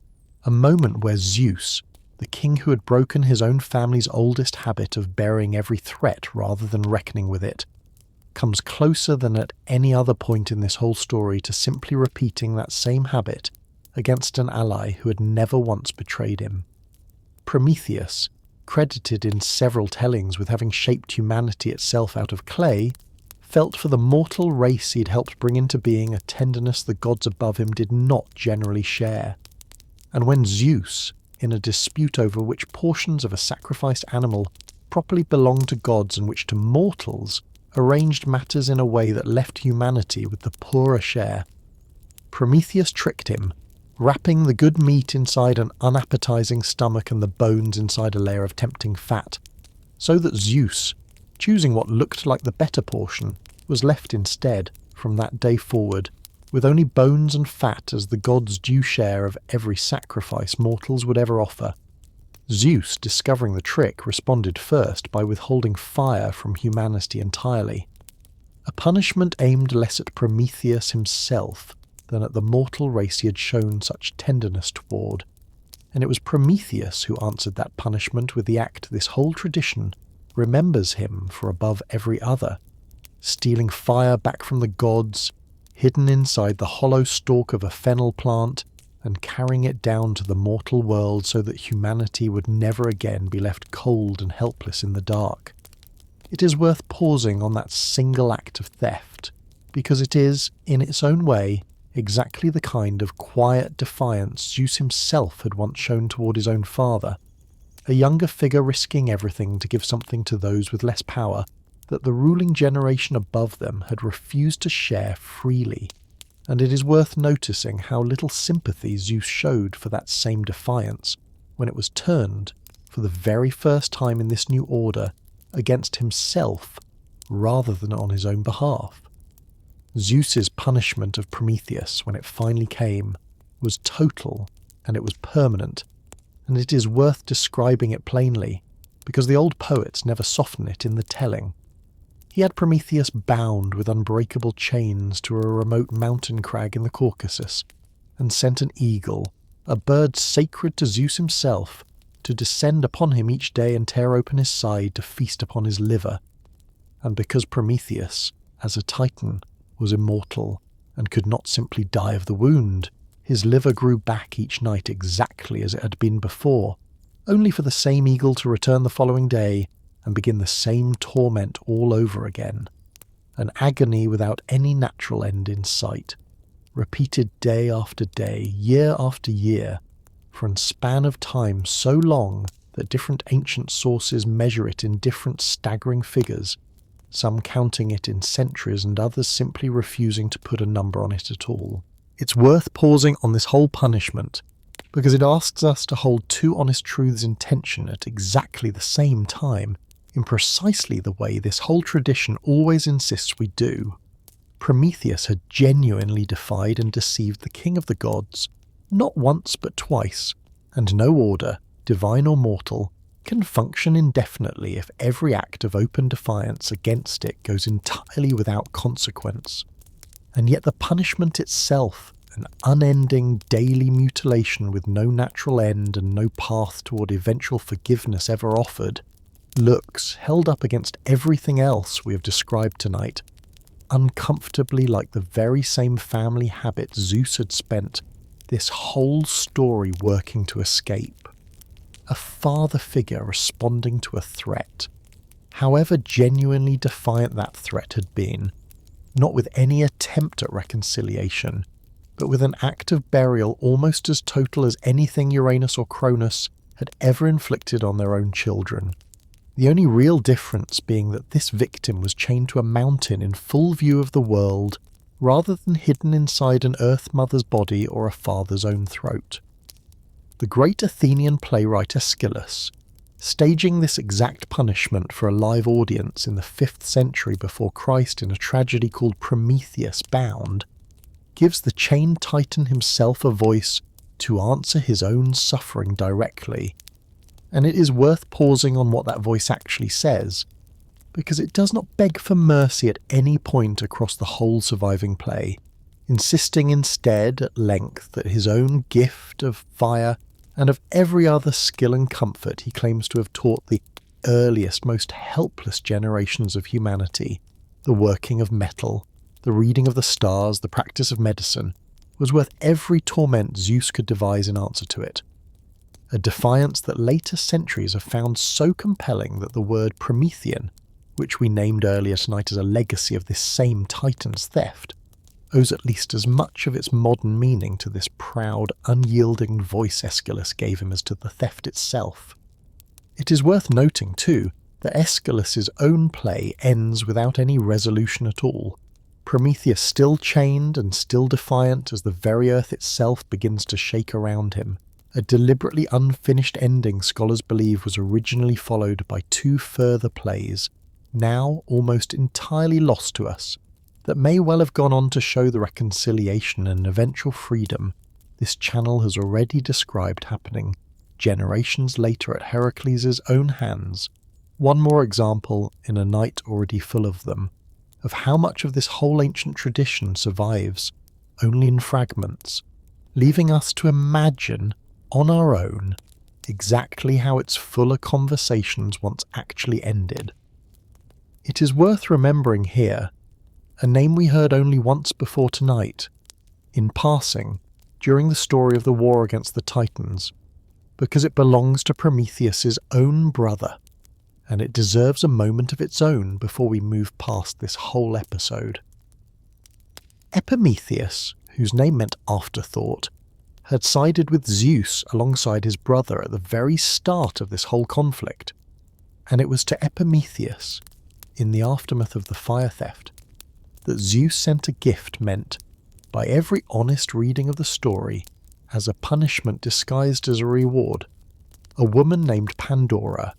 a moment where Zeus, the king who had broken his own family's oldest habit of burying every threat rather than reckoning with it, comes closer than at any other point in this whole story to simply repeating that same habit against an ally who had never once betrayed him. Prometheus, credited in several tellings with having shaped humanity itself out of clay, felt for the mortal race he had helped bring into being a tenderness the gods above him did not generally share. And when Zeus, in a dispute over which portions of a sacrificed animal properly belonged to gods and which to mortals, arranged matters in a way that left humanity with the poorer share, Prometheus tricked him, wrapping the good meat inside an unappetizing stomach and the bones inside a layer of tempting fat, so that Zeus, choosing what looked like the better portion, was left instead, from that day forward, with only bones and fat as the gods' due share of every sacrifice mortals would ever offer. Zeus, discovering the trick, responded first by withholding fire from humanity entirely, a punishment aimed less at Prometheus himself than at the mortal race he had shown such tenderness toward, and it was Prometheus who answered that punishment with the act this whole tradition, remembers him for above every other, stealing fire back from the gods, hidden inside the hollow stalk of a fennel plant, and carrying it down to the mortal world so that humanity would never again be left cold and helpless in the dark. It is worth pausing on that single act of theft, because it is, in its own way, exactly the kind of quiet defiance Zeus himself had once shown toward his own father, a younger figure risking everything to give something to those with less power that the ruling generation above them had refused to share freely. And it is worth noticing how little sympathy Zeus showed for that same defiance when it was turned, for the very first time in this new order, against himself rather than on his own behalf. Zeus's punishment of Prometheus, when it finally came, was total and it was permanent, and it is worth describing it plainly, because the old poets never soften it in the telling. He had Prometheus bound with unbreakable chains to a remote mountain crag in the Caucasus, and sent an eagle, a bird sacred to Zeus himself, to descend upon him each day and tear open his side to feast upon his liver. And because Prometheus, as a Titan, was immortal and could not simply die of the wound, his liver grew back each night exactly as it had been before, only for the same eagle to return the following day and begin the same torment all over again. An agony without any natural end in sight, repeated day after day, year after year, for a span of time so long that different ancient sources measure it in different staggering figures, some counting it in centuries and others simply refusing to put a number on it at all. It's worth pausing on this whole punishment, because it asks us to hold two honest truths in tension at exactly the same time, in precisely the way this whole tradition always insists we do. Prometheus had genuinely defied and deceived the king of the gods, not once but twice, and no order, divine or mortal, can function indefinitely if every act of open defiance against it goes entirely without consequence. And yet the punishment itself, an unending daily mutilation with no natural end and no path toward eventual forgiveness ever offered, looks, held up against everything else we have described tonight, uncomfortably like the very same family habit Zeus had spent this whole story working to escape. A father figure responding to a threat, however genuinely defiant that threat had been, not with any attempt at reconciliation, but with an act of burial almost as total as anything Uranus or Cronus had ever inflicted on their own children. The only real difference being that this victim was chained to a mountain in full view of the world, rather than hidden inside an Earth Mother's body or a father's own throat. The great Athenian playwright Aeschylus, staging this exact punishment for a live audience in the 5th century before Christ in a tragedy called Prometheus Bound, gives the chained titan himself a voice to answer his own suffering directly. And it is worth pausing on what that voice actually says, because it does not beg for mercy at any point across the whole surviving play, insisting instead at length that his own gift of fire and of every other skill and comfort he claims to have taught the earliest, most helpless generations of humanity, the working of metal, the reading of the stars, the practice of medicine, was worth every torment Zeus could devise in answer to it. A defiance that later centuries have found so compelling that the word Promethean, which we named earlier tonight as a legacy of this same Titan's theft, owes at least as much of its modern meaning to this proud, unyielding voice Aeschylus gave him as to the theft itself. It is worth noting, too, that Aeschylus's own play ends without any resolution at all, Prometheus still chained and still defiant as the very earth itself begins to shake around him. A deliberately unfinished ending scholars believe was originally followed by 2 further plays, now almost entirely lost to us, that may well have gone on to show the reconciliation and eventual freedom this channel has already described happening generations later at Heracles' own hands. One more example in a night already full of them, of how much of this whole ancient tradition survives only in fragments, leaving us to imagine on our own exactly how its fuller conversations once actually ended. It is worth remembering here, a name we heard only once before tonight, in passing, during the story of the war against the Titans, because it belongs to Prometheus's own brother, and it deserves a moment of its own before we move past this whole episode. Epimetheus, whose name meant afterthought, had sided with Zeus alongside his brother at the very start of this whole conflict, and it was to Epimetheus, in the aftermath of the fire theft, that Zeus sent a gift meant, by every honest reading of the story, as a punishment disguised as a reward, a woman named Pandora,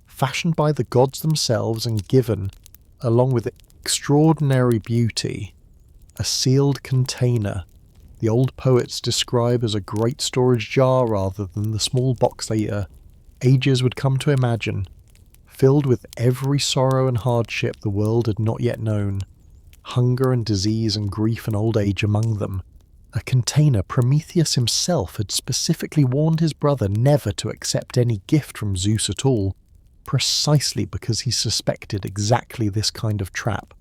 fashioned by the gods themselves and given, along with extraordinary beauty, a sealed container the old poets describe as a great storage jar rather than the small box they ages would come to imagine, filled with every sorrow and hardship the world had not yet known, hunger and disease and grief and old age among them. A container Prometheus himself had specifically warned his brother never to accept any gift from Zeus at all, precisely because he suspected exactly this kind of trap.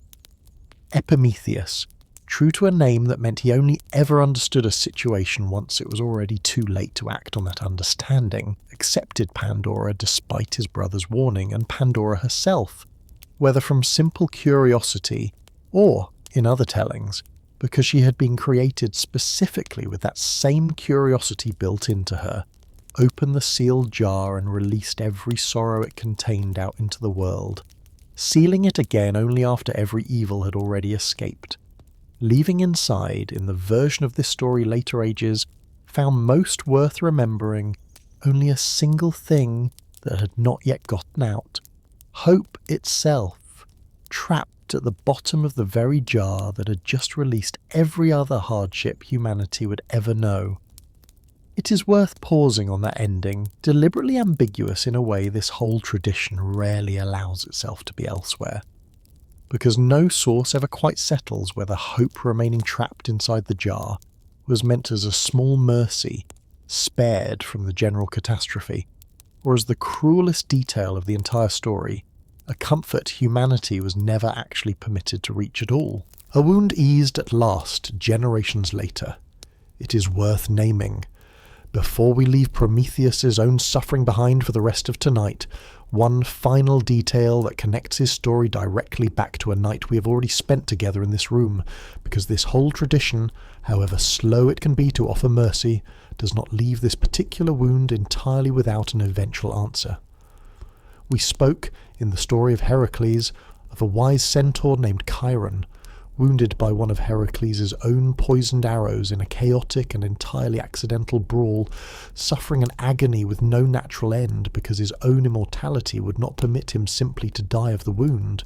Epimetheus, true to a name that meant he only ever understood a situation once it was already too late to act on that understanding, accepted Pandora despite his brother's warning, and Pandora herself, whether from simple curiosity or, in other tellings, because she had been created specifically with that same curiosity built into her, opened the sealed jar and released every sorrow it contained out into the world, sealing it again only after every evil had already escaped, leaving inside, in the version of this story later ages, found most worth remembering, only a single thing that had not yet gotten out. Hope itself, trapped at the bottom of the very jar that had just released every other hardship humanity would ever know. It is worth pausing on that ending, deliberately ambiguous in a way this whole tradition rarely allows itself to be elsewhere, because no source ever quite settles whether hope remaining trapped inside the jar was meant as a small mercy, spared from the general catastrophe, or as the cruelest detail of the entire story, a comfort humanity was never actually permitted to reach at all. A wound eased at last, generations later. It is worth naming. Before we leave Prometheus's own suffering behind for the rest of tonight, one final detail that connects his story directly back to a night we have already spent together in this room, because this whole tradition, however slow it can be to offer mercy, does not leave this particular wound entirely without an eventual answer. We spoke, in the story of Heracles, of a wise centaur named Chiron, wounded by one of Heracles' own poisoned arrows in a chaotic and entirely accidental brawl, suffering an agony with no natural end because his own immortality would not permit him simply to die of the wound,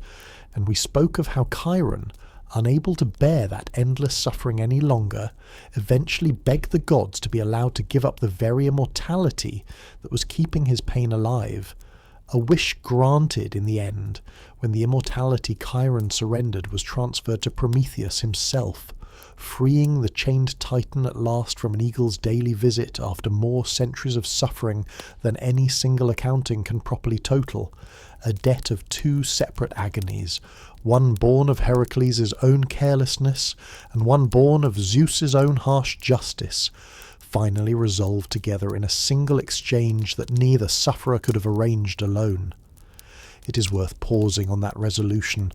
and we spoke of how Chiron, unable to bear that endless suffering any longer, eventually begged the gods to be allowed to give up the very immortality that was keeping his pain alive, a wish granted in the end, when the immortality Chiron surrendered was transferred to Prometheus himself, freeing the chained Titan at last from an eagle's daily visit after more centuries of suffering than any single accounting can properly total, a debt of two separate agonies, one born of Heracles' own carelessness and one born of Zeus' own harsh justice, finally resolved together in a single exchange that neither sufferer could have arranged alone. It is worth pausing on that resolution,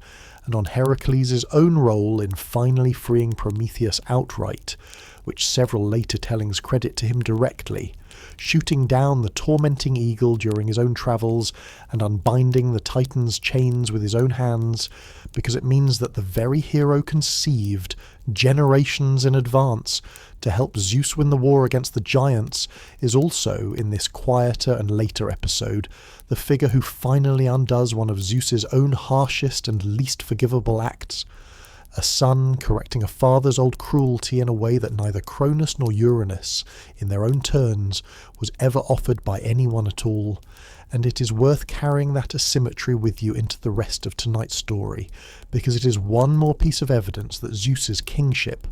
and on Heracles' own role in finally freeing Prometheus outright, which several later tellings credit to him directly, shooting down the tormenting eagle during his own travels and unbinding the Titan's chains with his own hands, because it means that the very hero conceived, generations in advance, to help Zeus win the war against the giants, is also, in this quieter and later episode, the figure who finally undoes one of Zeus's own harshest and least forgivable acts, a son correcting a father's old cruelty in a way that neither Cronus nor Uranus, in their own turns, was ever offered by anyone at all, and it is worth carrying that asymmetry with you into the rest of tonight's story, because it is one more piece of evidence that Zeus's kingship,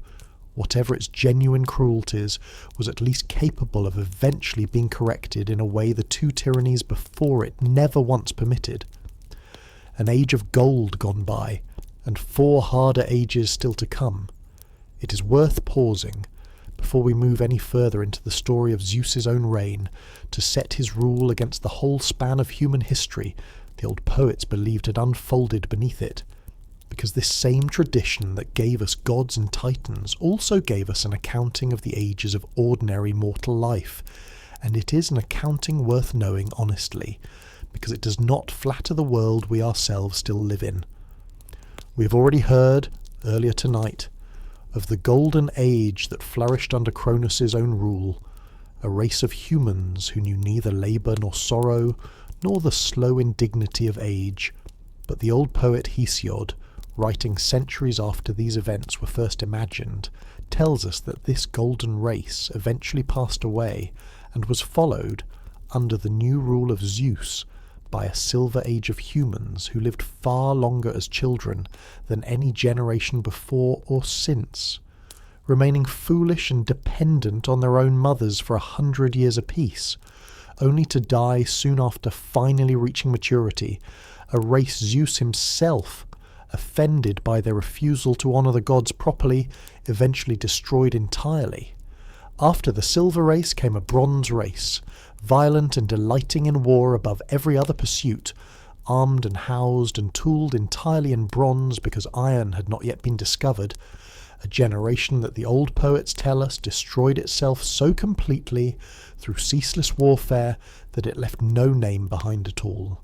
whatever its genuine cruelties, was at least capable of eventually being corrected in a way the two tyrannies before it never once permitted. An age of gold gone by, and 4 harder ages still to come. It is worth pausing, before we move any further into the story of Zeus's own reign, to set his rule against the whole span of human history the old poets believed had unfolded beneath it, because this same tradition that gave us gods and titans also gave us an accounting of the ages of ordinary mortal life, and it is an accounting worth knowing honestly, because it does not flatter the world we ourselves still live in. We have already heard, earlier tonight, of the golden age that flourished under Cronus's own rule, a race of humans who knew neither labour nor sorrow, nor the slow indignity of age, but the old poet Hesiod, writing centuries after these events were first imagined, tells us that this golden race eventually passed away and was followed, under the new rule of Zeus, by a silver age of humans who lived far longer as children than any generation before or since, remaining foolish and dependent on their own mothers for 100 years apiece, only to die soon after finally reaching maturity, a race Zeus himself, offended by their refusal to honour the gods properly, eventually destroyed entirely. After the silver race came a bronze race, violent and delighting in war above every other pursuit, armed and housed and tooled entirely in bronze because iron had not yet been discovered, a generation that the old poets tell us destroyed itself so completely through ceaseless warfare that it left no name behind at all.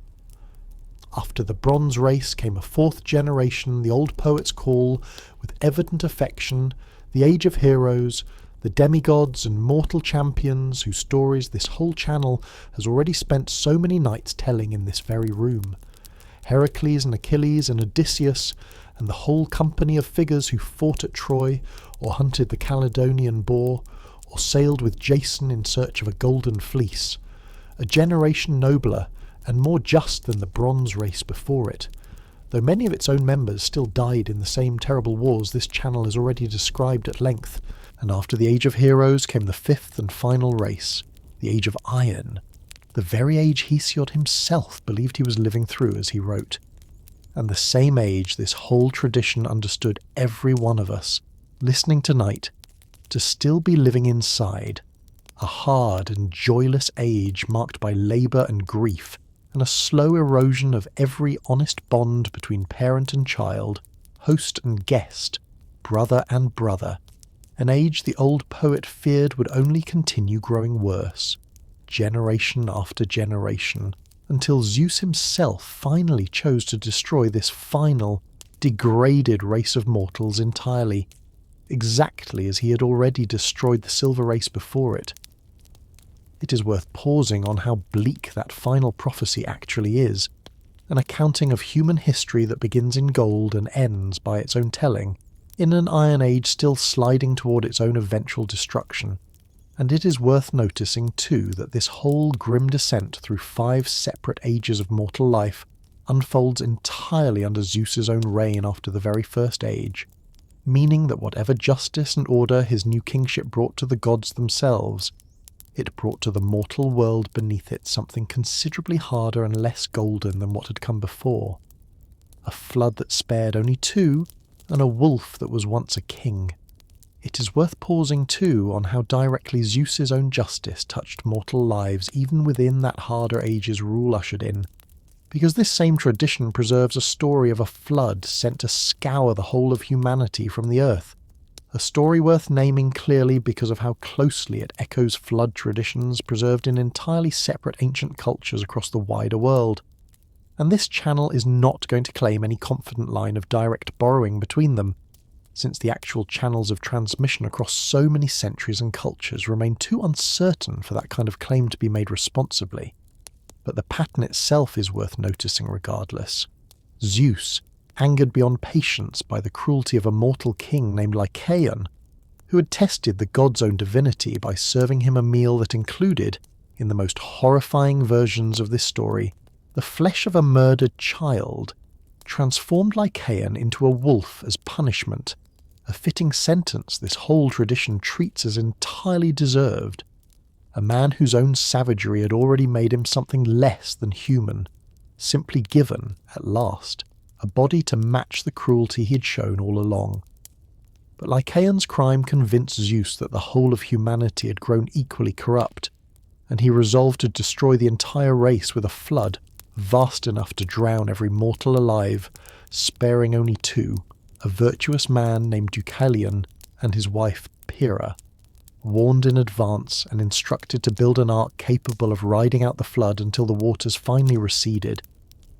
After the bronze race came a 4th generation the old poets call, with evident affection, the age of heroes, the demigods and mortal champions whose stories this whole channel has already spent so many nights telling in this very room. Heracles and Achilles and Odysseus, and the whole company of figures who fought at Troy, or hunted the Caledonian boar, or sailed with Jason in search of a golden fleece. A generation nobler and more just than the bronze race before it, though many of its own members still died in the same terrible wars this channel has already described at length. And after the Age of Heroes came the 5th and final race, the Age of Iron, the very age Hesiod himself believed he was living through as he wrote, and the same age this whole tradition understood every one of us, listening tonight, to still be living inside, a hard and joyless age marked by labour and grief, and a slow erosion of every honest bond between parent and child, host and guest, brother and brother, an age the old poet feared would only continue growing worse, generation after generation, until Zeus himself finally chose to destroy this final, degraded race of mortals entirely, exactly as he had already destroyed the silver race before it. It is worth pausing on how bleak that final prophecy actually is, an accounting of human history that begins in gold and ends, by its own telling, in an Iron Age still sliding toward its own eventual destruction. And it is worth noticing too that this whole grim descent through 5 separate ages of mortal life unfolds entirely under Zeus's own reign after the very first age, meaning that whatever justice and order his new kingship brought to the gods themselves, it brought to the mortal world beneath it something considerably harder and less golden than what had come before. A flood that spared only 2, and a wolf that was once a king. It is worth pausing too on how directly Zeus's own justice touched mortal lives even within that harder age's rule ushered in, because this same tradition preserves a story of a flood sent to scour the whole of humanity from the earth, a story worth naming clearly because of how closely it echoes flood traditions preserved in entirely separate ancient cultures across the wider world. And this channel is not going to claim any confident line of direct borrowing between them, since the actual channels of transmission across so many centuries and cultures remain too uncertain for that kind of claim to be made responsibly. But the pattern itself is worth noticing regardless. Zeus, angered beyond patience by the cruelty of a mortal king named Lycaon, who had tested the god's own divinity by serving him a meal that included, in the most horrifying versions of this story, the flesh of a murdered child, transformed Lycaon into a wolf as punishment, a fitting sentence this whole tradition treats as entirely deserved. A man whose own savagery had already made him something less than human, simply given, at last, a body to match the cruelty he had shown all along. But Lycaon's crime convinced Zeus that the whole of humanity had grown equally corrupt, and he resolved to destroy the entire race with a flood vast enough to drown every mortal alive, sparing only two, a virtuous man named Deucalion and his wife Pyrrha, warned in advance and instructed to build an ark capable of riding out the flood until the waters finally receded.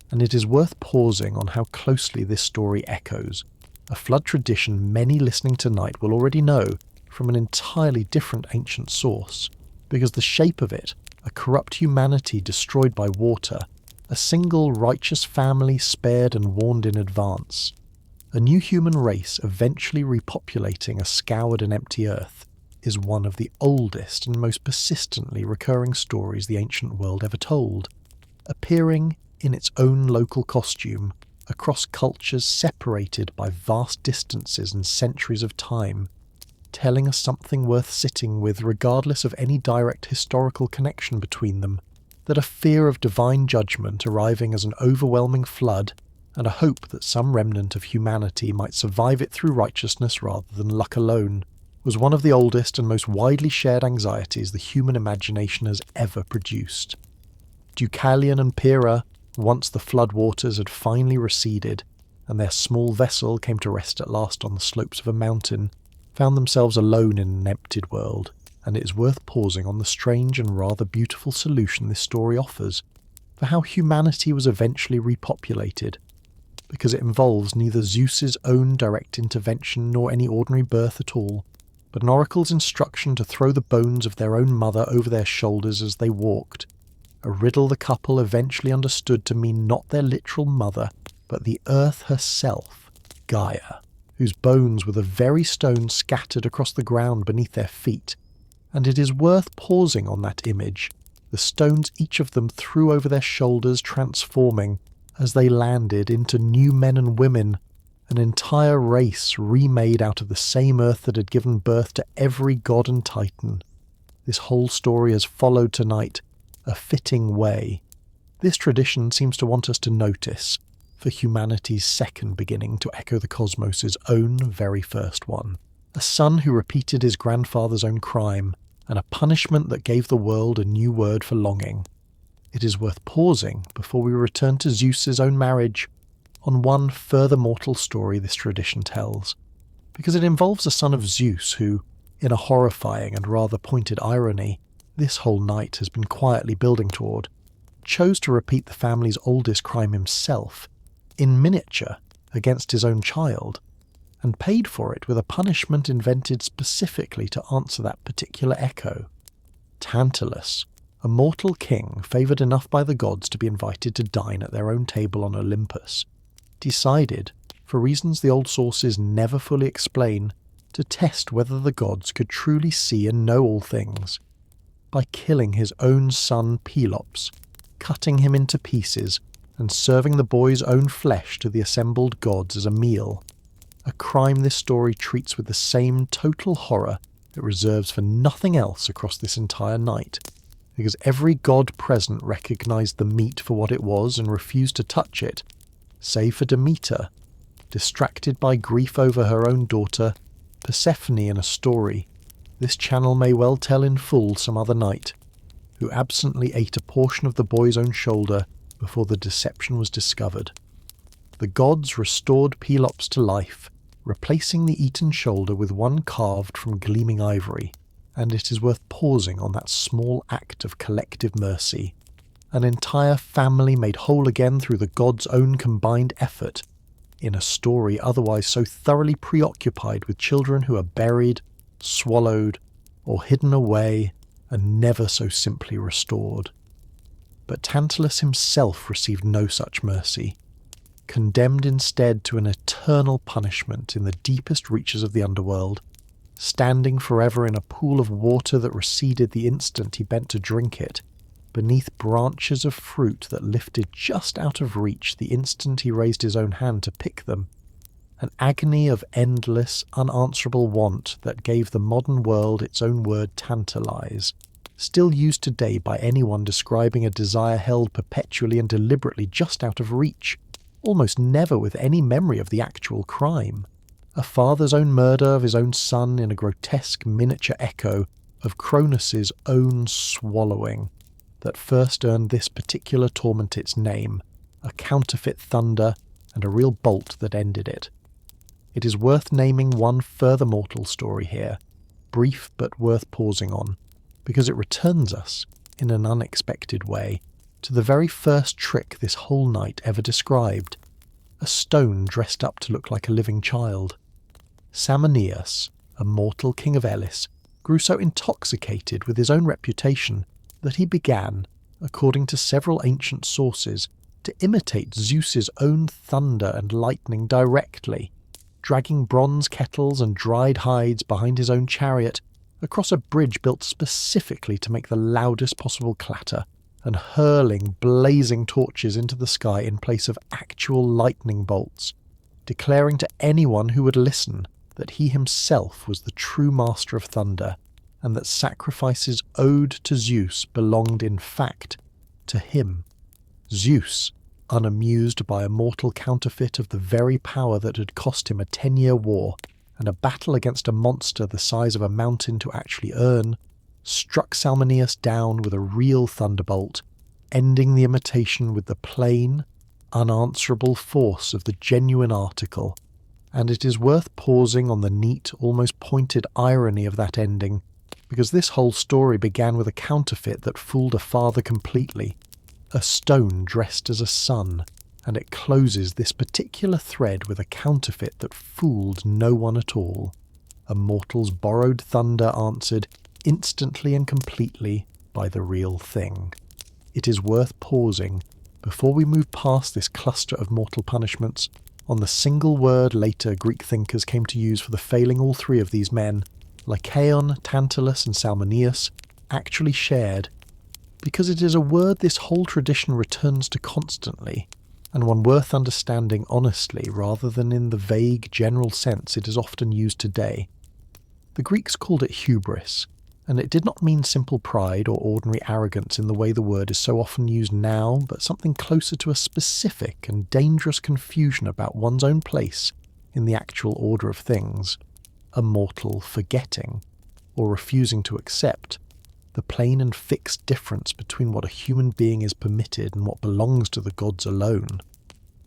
And it is worth pausing on how closely this story echoes a flood tradition many listening tonight will already know from an entirely different ancient source, because the shape of it, a corrupt humanity destroyed by water, a single righteous family spared and warned in advance, a new human race eventually repopulating a scoured and empty earth, is one of the oldest and most persistently recurring stories the ancient world ever told, appearing in its own local costume across cultures separated by vast distances and centuries of time, telling us something worth sitting with regardless of any direct historical connection between them, that a fear of divine judgment arriving as an overwhelming flood, and a hope that some remnant of humanity might survive it through righteousness rather than luck alone, was one of the oldest and most widely shared anxieties the human imagination has ever produced. Deucalion and Pyrrha, once the flood waters had finally receded, and their small vessel came to rest at last on the slopes of a mountain, found themselves alone in an emptied world, and it is worth pausing on the strange and rather beautiful solution this story offers for how humanity was eventually repopulated, because it involves neither Zeus's own direct intervention nor any ordinary birth at all, but an oracle's instruction to throw the bones of their own mother over their shoulders as they walked, a riddle the couple eventually understood to mean not their literal mother, but the earth herself, Gaia, whose bones were the very stones scattered across the ground beneath their feet. And it is worth pausing on that image, the stones each of them threw over their shoulders transforming, as they landed, into new men and women, an entire race remade out of the same earth that had given birth to every god and titan. This whole story has followed tonight, a fitting way. This tradition seems to want us to notice, for humanity's second beginning to echo the cosmos' own very first one. A son who repeated his grandfather's own crime, and a punishment that gave the world a new word for longing. It is worth pausing, before we return to Zeus's own marriage, on one further mortal story this tradition tells, because it involves a son of Zeus who, in a horrifying and rather pointed irony, this whole night has been quietly building toward, chose to repeat the family's oldest crime himself, in miniature, against his own child, and paid for it with a punishment invented specifically to answer that particular echo. Tantalus, a mortal king favoured enough by the gods to be invited to dine at their own table on Olympus, decided, for reasons the old sources never fully explain, to test whether the gods could truly see and know all things, by killing his own son Pelops, cutting him into pieces, and serving the boy's own flesh to the assembled gods as a meal, a crime this story treats with the same total horror it reserves for nothing else across this entire night, because every god present recognised the meat for what it was and refused to touch it, save for Demeter, distracted by grief over her own daughter, Persephone in a story this channel may well tell in full some other night, who absently ate a portion of the boy's own shoulder before the deception was discovered. The gods restored Pelops to life, replacing the eaten shoulder with one carved from gleaming ivory, and it is worth pausing on that small act of collective mercy. An entire family made whole again through the gods' own combined effort, in a story otherwise so thoroughly preoccupied with children who are buried, swallowed, or hidden away, and never so simply restored. But Tantalus himself received no such mercy, condemned instead to an eternal punishment in the deepest reaches of the underworld, standing forever in a pool of water that receded the instant he bent to drink it, beneath branches of fruit that lifted just out of reach the instant he raised his own hand to pick them, an agony of endless, unanswerable want that gave the modern world its own word tantalize, still used today by anyone describing a desire held perpetually and deliberately just out of reach, almost never with any memory of the actual crime. A father's own murder of his own son in a grotesque miniature echo of Cronus's own swallowing that first earned this particular torment its name, a counterfeit thunder and a real bolt that ended it. It is worth naming one further mortal story here, brief but worth pausing on, because it returns us, in an unexpected way, to the very first trick this whole night ever described, a stone dressed up to look like a living child. Samoneus, a mortal king of Elis, grew so intoxicated with his own reputation that he began, according to several ancient sources, to imitate Zeus's own thunder and lightning directly, dragging bronze kettles and dried hides behind his own chariot across a bridge built specifically to make the loudest possible clatter, and hurling blazing torches into the sky in place of actual lightning bolts, declaring to anyone who would listen that he himself was the true master of thunder, and that sacrifices owed to Zeus belonged in fact to him. Zeus, unamused by a mortal counterfeit of the very power that had cost him a 10-year war and a battle against a monster the size of a mountain to actually earn, struck Salmoneus down with a real thunderbolt, ending the imitation with the plain, unanswerable force of the genuine article. And it is worth pausing on the neat, almost pointed irony of that ending, because this whole story began with a counterfeit that fooled a father completely, a stone dressed as a sun, and it closes this particular thread with a counterfeit that fooled no one at all. A mortal's borrowed thunder answered instantly and completely by the real thing. It is worth pausing, before we move past this cluster of mortal punishments, on the single word later Greek thinkers came to use for the failing all three of these men, Lycaon, Tantalus and Salmoneus, actually shared, because it is a word this whole tradition returns to constantly, and one worth understanding honestly rather than in the vague general sense it is often used today. The Greeks called it hubris, and it did not mean simple pride or ordinary arrogance in the way the word is so often used now, but something closer to a specific and dangerous confusion about one's own place in the actual order of things, a mortal forgetting, or refusing to accept, the plain and fixed difference between what a human being is permitted and what belongs to the gods alone.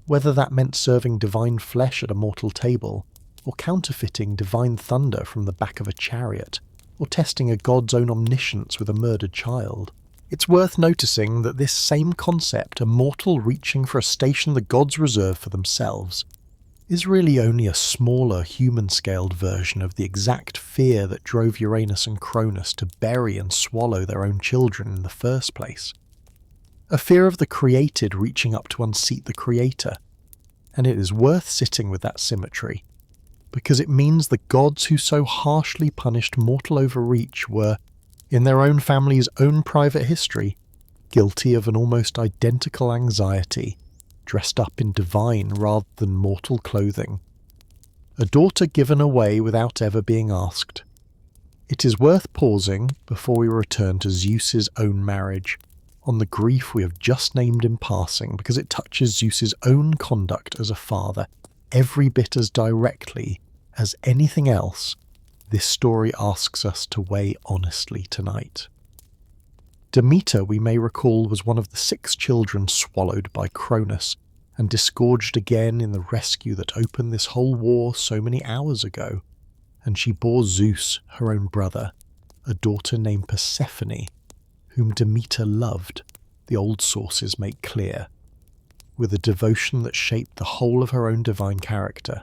Whether that meant serving divine flesh at a mortal table, or counterfeiting divine thunder from the back of a chariot, or testing a god's own omniscience with a murdered child. It's worth noticing that this same concept, a mortal reaching for a station the gods reserve for themselves, is really only a smaller human-scaled version of the exact fear that drove Uranus and Cronus to bury and swallow their own children in the first place. A fear of the created reaching up to unseat the creator, and it is worth sitting with that symmetry, because it means the gods who so harshly punished mortal overreach were, in their own family's own private history, guilty of an almost identical anxiety, dressed up in divine rather than mortal clothing. A daughter given away without ever being asked. It is worth pausing, before we return to Zeus's own marriage, on the grief we have just named in passing, because it touches Zeus's own conduct as a father every bit as directly as anything else this story asks us to weigh honestly tonight. Demeter, we may recall, was one of the 6 children swallowed by Cronus and disgorged again in the rescue that opened this whole war so many hours ago, and she bore Zeus, her own brother, a daughter named Persephone, whom Demeter loved, the old sources make clear, with a devotion that shaped the whole of her own divine character.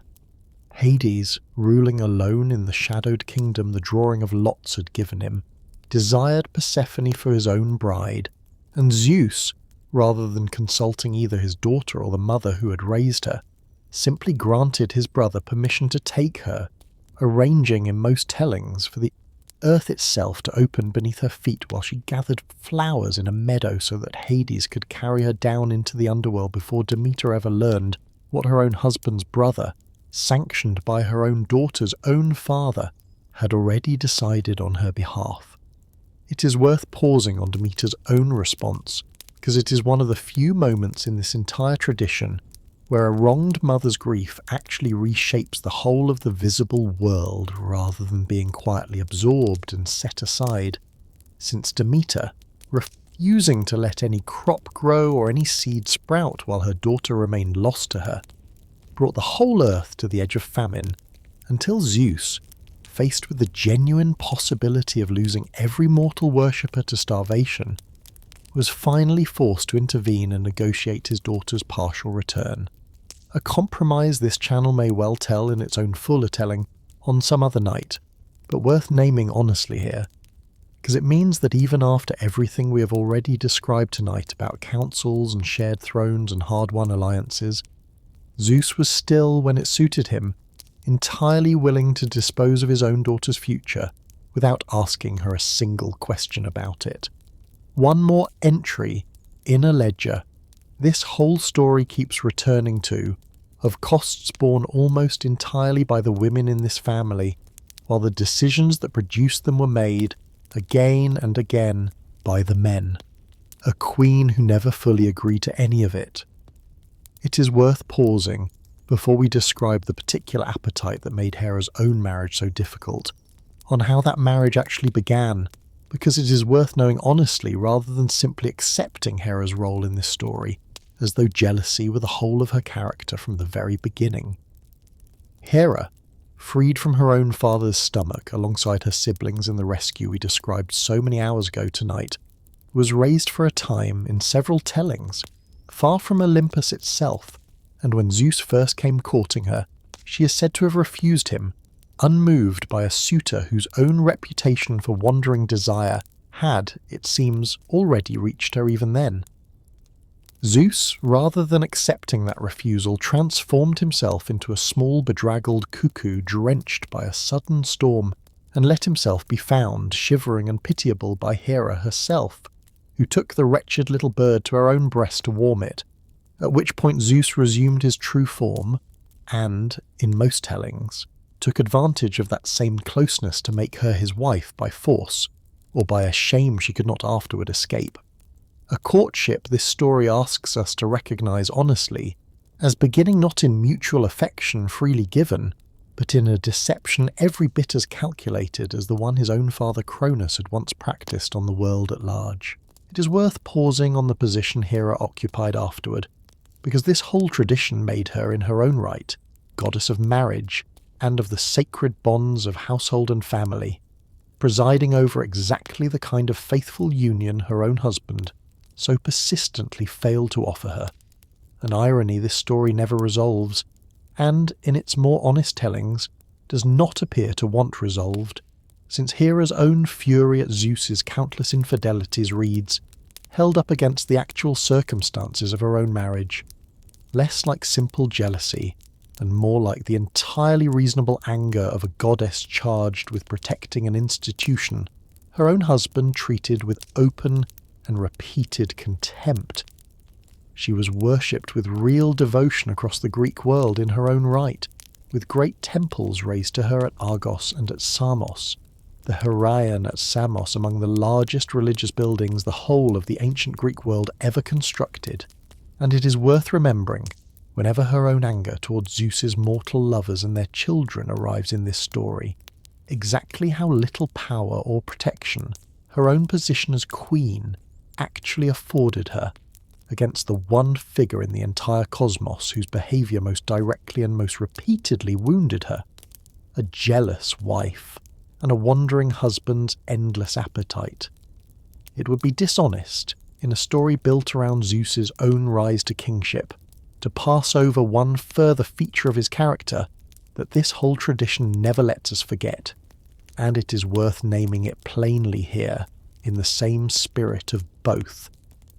Hades, ruling alone in the shadowed kingdom the drawing of lots had given him, desired Persephone for his own bride, and Zeus, rather than consulting either his daughter or the mother who had raised her, simply granted his brother permission to take her, arranging in most tellings for the earth itself to open beneath her feet while she gathered flowers in a meadow so that Hades could carry her down into the underworld before Demeter ever learned what her own husband's brother, sanctioned by her own daughter's own father, had already decided on her behalf. It is worth pausing on Demeter's own response, because it is one of the few moments in this entire tradition where a wronged mother's grief actually reshapes the whole of the visible world rather than being quietly absorbed and set aside, since Demeter, refusing to let any crop grow or any seed sprout while her daughter remained lost to her, brought the whole earth to the edge of famine, until Zeus, faced with the genuine possibility of losing every mortal worshipper to starvation, was finally forced to intervene and negotiate his daughter's partial return. A compromise this channel may well tell in its own fuller telling on some other night, but worth naming honestly here, because it means that even after everything we have already described tonight about councils and shared thrones and hard-won alliances, Zeus was still, when it suited him, entirely willing to dispose of his own daughter's future without asking her a single question about it. One more entry in a ledger this whole story keeps returning to, of costs borne almost entirely by the women in this family, while the decisions that produced them were made, again and again, by the men. A queen who never fully agreed to any of it. It is worth pausing before we describe the particular appetite that made Hera's own marriage so difficult, on how that marriage actually began, because it is worth knowing honestly rather than simply accepting Hera's role in this story, as though jealousy were the whole of her character from the very beginning. Hera, freed from her own father's stomach alongside her siblings in the rescue we described so many hours ago tonight, was raised for a time in several tellings, far from Olympus itself, and when Zeus first came courting her, she is said to have refused him, unmoved by a suitor whose own reputation for wandering desire had, it seems, already reached her even then. Zeus, rather than accepting that refusal, transformed himself into a small bedraggled cuckoo drenched by a sudden storm, and let himself be found, shivering and pitiable, by Hera herself, who took the wretched little bird to her own breast to warm it, at which point Zeus resumed his true form, and, in most tellings, took advantage of that same closeness to make her his wife by force, or by a shame she could not afterward escape. A courtship this story asks us to recognise honestly as beginning not in mutual affection freely given, but in a deception every bit as calculated as the one his own father Cronus had once practised on the world at large. It is worth pausing on the position Hera occupied afterward, because this whole tradition made her in her own right goddess of marriage and of the sacred bonds of household and family, presiding over exactly the kind of faithful union her own husband so persistently failed to offer her, an irony this story never resolves, and, in its more honest tellings, does not appear to want resolved, since Hera's own fury at Zeus's countless infidelities reads, held up against the actual circumstances of her own marriage, less like simple jealousy, and more like the entirely reasonable anger of a goddess charged with protecting an institution her own husband treated with open and repeated contempt. She was worshipped with real devotion across the Greek world in her own right, with great temples raised to her at Argos and at Samos, the Heraion at Samos among the largest religious buildings the whole of the ancient Greek world ever constructed, and it is worth remembering, whenever her own anger towards Zeus's mortal lovers and their children arrives in this story, exactly how little power or protection her own position as queen actually afforded her against the one figure in the entire cosmos whose behaviour most directly and most repeatedly wounded her, a jealous wife and a wandering husband's endless appetite. It would be dishonest, in a story built around Zeus's own rise to kingship, to pass over one further feature of his character that this whole tradition never lets us forget, and it is worth naming it plainly here, in the same spirit of both,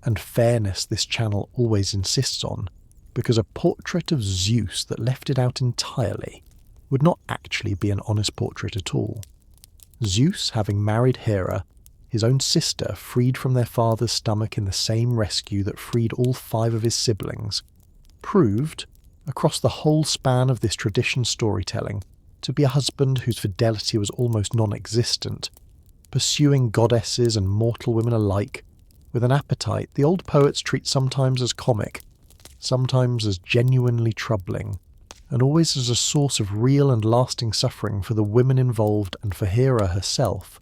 and fairness this channel always insists on, because a portrait of Zeus that left it out entirely would not actually be an honest portrait at all. Zeus, having married Hera, his own sister, freed from their father's stomach in the same rescue that freed all 5 of his siblings, proved, across the whole span of this tradition storytelling, to be a husband whose fidelity was almost non-existent, pursuing goddesses and mortal women alike, with an appetite the old poets treat sometimes as comic, sometimes as genuinely troubling, and always as a source of real and lasting suffering for the women involved and for Hera herself,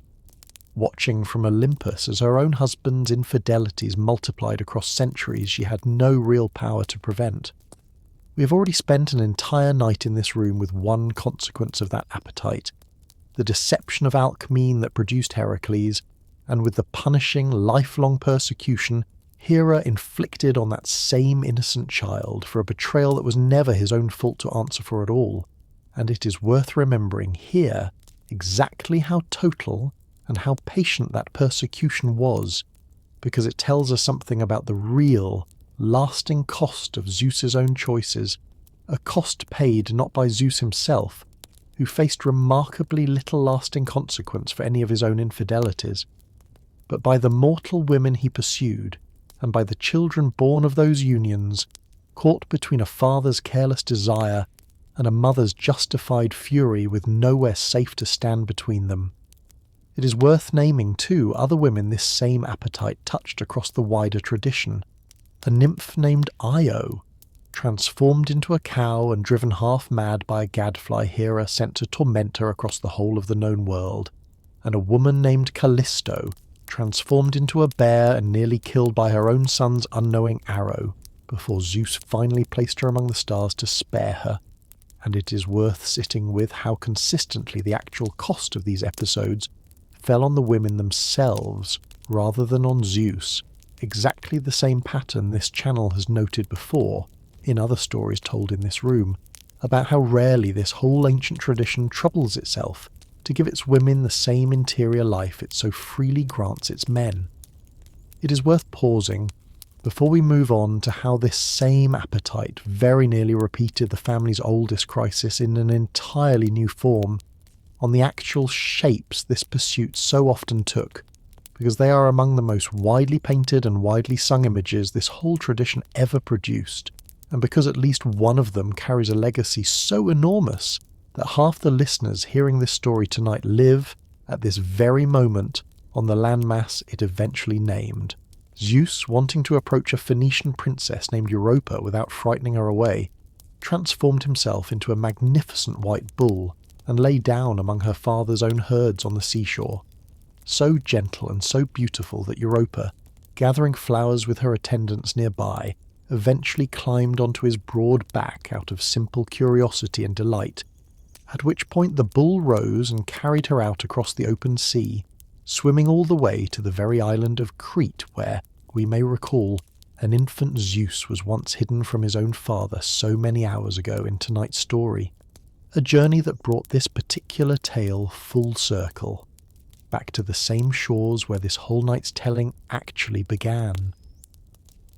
watching from Olympus as her own husband's infidelities multiplied across centuries she had no real power to prevent. We have already spent an entire night in this room with one consequence of that appetite, the deception of Alcmene that produced Heracles, and with the punishing, lifelong persecution Hera inflicted on that same innocent child for a betrayal that was never his own fault to answer for at all. And it is worth remembering here exactly how total and how patient that persecution was, because it tells us something about the real, lasting cost of Zeus's own choices, a cost paid not by Zeus himself, who faced remarkably little lasting consequence for any of his own infidelities, but by the mortal women he pursued, and by the children born of those unions, caught between a father's careless desire and a mother's justified fury with nowhere safe to stand between them. It is worth naming, too, other women this same appetite touched across the wider tradition. A nymph named Io, transformed into a cow and driven half-mad by a gadfly Hera sent to torment her across the whole of the known world, and a woman named Callisto, transformed into a bear and nearly killed by her own son's unknowing arrow, before Zeus finally placed her among the stars to spare her. And it is worth sitting with how consistently the actual cost of these episodes fell on the women themselves rather than on Zeus, exactly the same pattern this channel has noted before, in other stories told in this room, about how rarely this whole ancient tradition troubles itself to give its women the same interior life it so freely grants its men. It is worth pausing, before we move on, to how this same appetite very nearly repeated the family's oldest crisis in an entirely new form, on the actual shapes this pursuit so often took, because they are among the most widely painted and widely sung images this whole tradition ever produced, and because at least one of them carries a legacy so enormous that half the listeners hearing this story tonight live, at this very moment, on the landmass it eventually named. Zeus, wanting to approach a Phoenician princess named Europa without frightening her away, transformed himself into a magnificent white bull and lay down among her father's own herds on the seashore, so gentle and so beautiful that Europa, gathering flowers with her attendants nearby, eventually climbed onto his broad back out of simple curiosity and delight, at which point the bull rose and carried her out across the open sea, swimming all the way to the very island of Crete where, we may recall, an infant Zeus was once hidden from his own father so many hours ago in tonight's story. A journey that brought this particular tale full circle, back to the same shores where this whole night's telling actually began.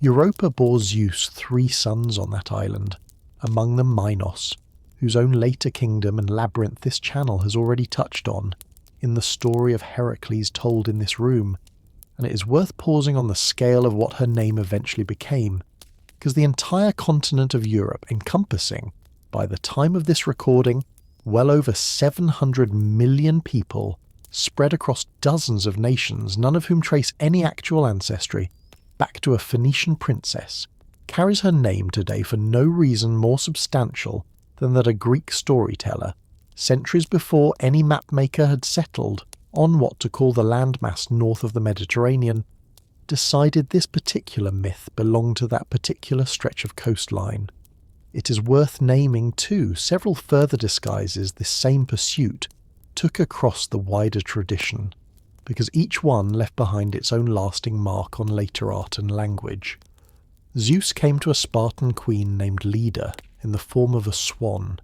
Europa bore Zeus 3 sons on that island, among them Minos, whose own later kingdom and labyrinth this channel has already touched on, in the story of Heracles told in this room, and it is worth pausing on the scale of what her name eventually became, because the entire continent of Europe, encompassing, by the time of this recording, well over 700 million people, spread across dozens of nations, none of whom trace any actual ancestry, back to a Phoenician princess, carries her name today for no reason more substantial than that a Greek storyteller, centuries before any mapmaker had settled on what to call the landmass north of the Mediterranean, decided this particular myth belonged to that particular stretch of coastline. It is worth naming, too, several further disguises this same pursuit took across the wider tradition, because each one left behind its own lasting mark on later art and language. Zeus came to a Spartan queen named Leda in the form of a swan,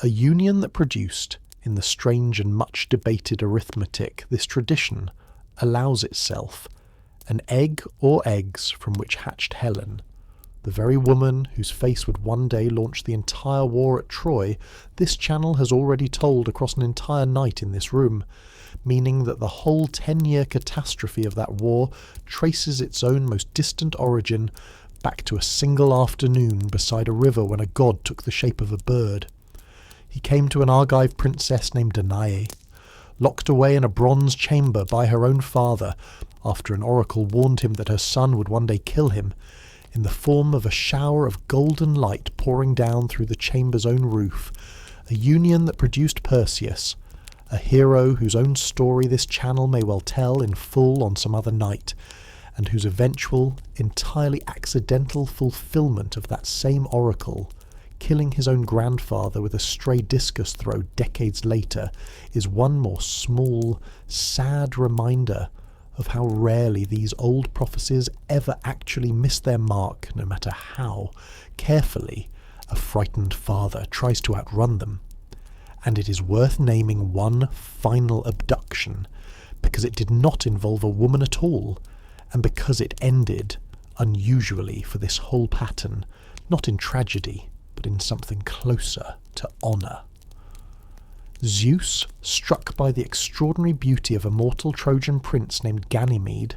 a union that produced, in the strange and much debated arithmetic this tradition allows itself, an egg or eggs from which hatched Helen, the very woman whose face would one day launch the entire war at Troy. This channel has already told across an entire night in this room, meaning that the whole 10-year catastrophe of that war traces its own most distant origin back to a single afternoon beside a river when a god took the shape of a bird. He came to an Argive princess named Danae, locked away in a bronze chamber by her own father after an oracle warned him that her son would one day kill him, in the form of a shower of golden light pouring down through the chamber's own roof, a union that produced Perseus, a hero whose own story this channel may well tell in full on some other night, and whose eventual, entirely accidental fulfilment of that same oracle, killing his own grandfather with a stray discus throw decades later, is one more small, sad reminder of how rarely these old prophecies ever actually miss their mark, no matter how carefully a frightened father tries to outrun them. And it is worth naming one final abduction, because it did not involve a woman at all, and because it ended, unusually for this whole pattern, not in tragedy, but in something closer to honour. Zeus, struck by the extraordinary beauty of a mortal Trojan prince named Ganymede,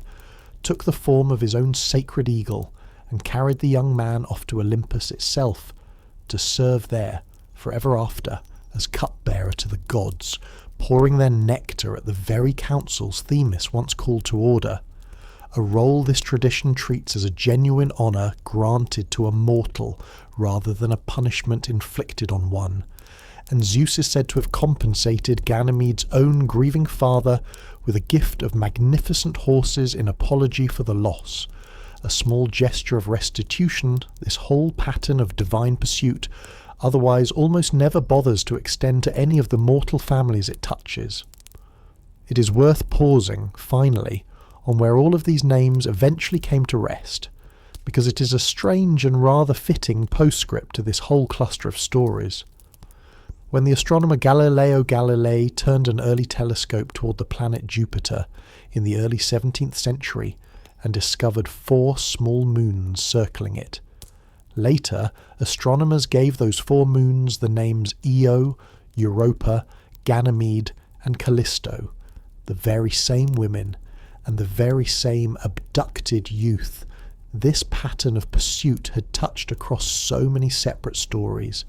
took the form of his own sacred eagle and carried the young man off to Olympus itself, to serve there, forever after, as cupbearer to the gods, pouring their nectar at the very councils Themis once called to order, a role this tradition treats as a genuine honour granted to a mortal rather than a punishment inflicted on one, and Zeus is said to have compensated Ganymede's own grieving father with a gift of magnificent horses in apology for the loss, a small gesture of restitution this whole pattern of divine pursuit otherwise almost never bothers to extend to any of the mortal families it touches. It is worth pausing, finally, on where all of these names eventually came to rest, because it is a strange and rather fitting postscript to this whole cluster of stories. When the astronomer Galileo Galilei turned an early telescope toward the planet Jupiter in the early 17th century and discovered 4 small moons circling it, later astronomers gave those 4 moons the names Io, Europa, Ganymede and Callisto, the very same women and the very same abducted youth this pattern of pursuit had touched across so many separate stories,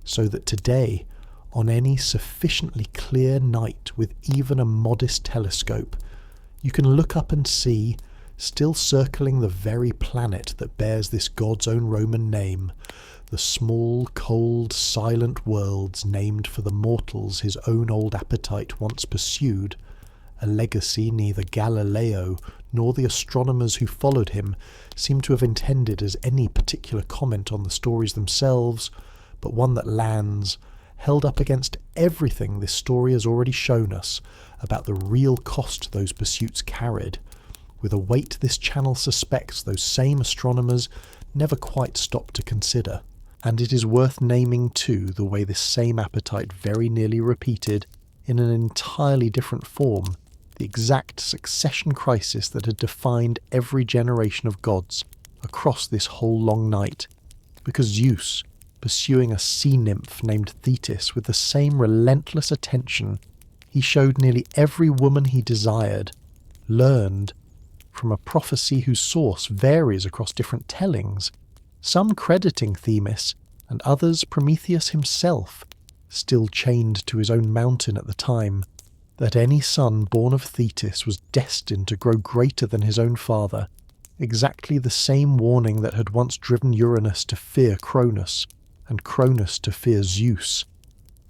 so that today, on any sufficiently clear night with even a modest telescope, you can look up and see, still circling the very planet that bears this god's own Roman name, the small, cold, silent worlds named for the mortals his own old appetite once pursued, a legacy neither Galileo nor the astronomers who followed him seem to have intended as any particular comment on the stories themselves, but one that lands, held up against everything this story has already shown us about the real cost those pursuits carried, with a weight this channel suspects those same astronomers never quite stopped to consider. And it is worth naming too the way this same appetite very nearly repeated, in an entirely different form, the exact succession crisis that had defined every generation of gods across this whole long night, because Zeus, pursuing a sea nymph named Thetis with the same relentless attention he showed nearly every woman he desired, learned, from a prophecy whose source varies across different tellings, some crediting Themis and others Prometheus himself, still chained to his own mountain at the time, that any son born of Thetis was destined to grow greater than his own father, exactly the same warning that had once driven Uranus to fear Cronus, and Cronus to fear Zeus,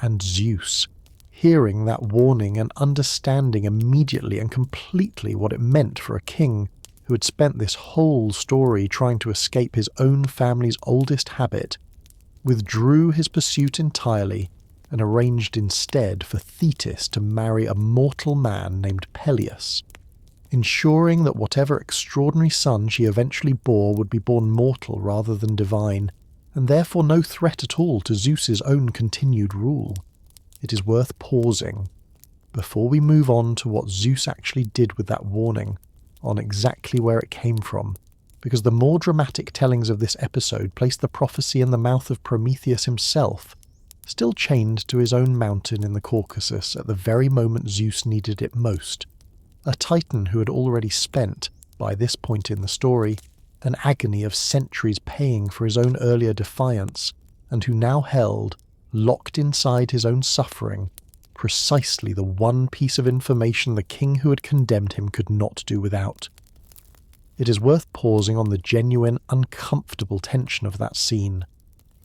and Zeus, hearing that warning and understanding immediately and completely what it meant for a king who had spent this whole story trying to escape his own family's oldest habit, withdrew his pursuit entirely and arranged instead for Thetis to marry a mortal man named Peleus, ensuring that whatever extraordinary son she eventually bore would be born mortal rather than divine, and therefore no threat at all to Zeus's own continued rule. It is worth pausing, before we move on to what Zeus actually did with that warning, on exactly where it came from, because the more dramatic tellings of this episode place the prophecy in the mouth of Prometheus himself, still chained to his own mountain in the Caucasus at the very moment Zeus needed it most, a titan who had already spent, by this point in the story, an agony of centuries paying for his own earlier defiance, and who now held, locked inside his own suffering, precisely the one piece of information the king who had condemned him could not do without. It is worth pausing on the genuine, uncomfortable tension of that scene.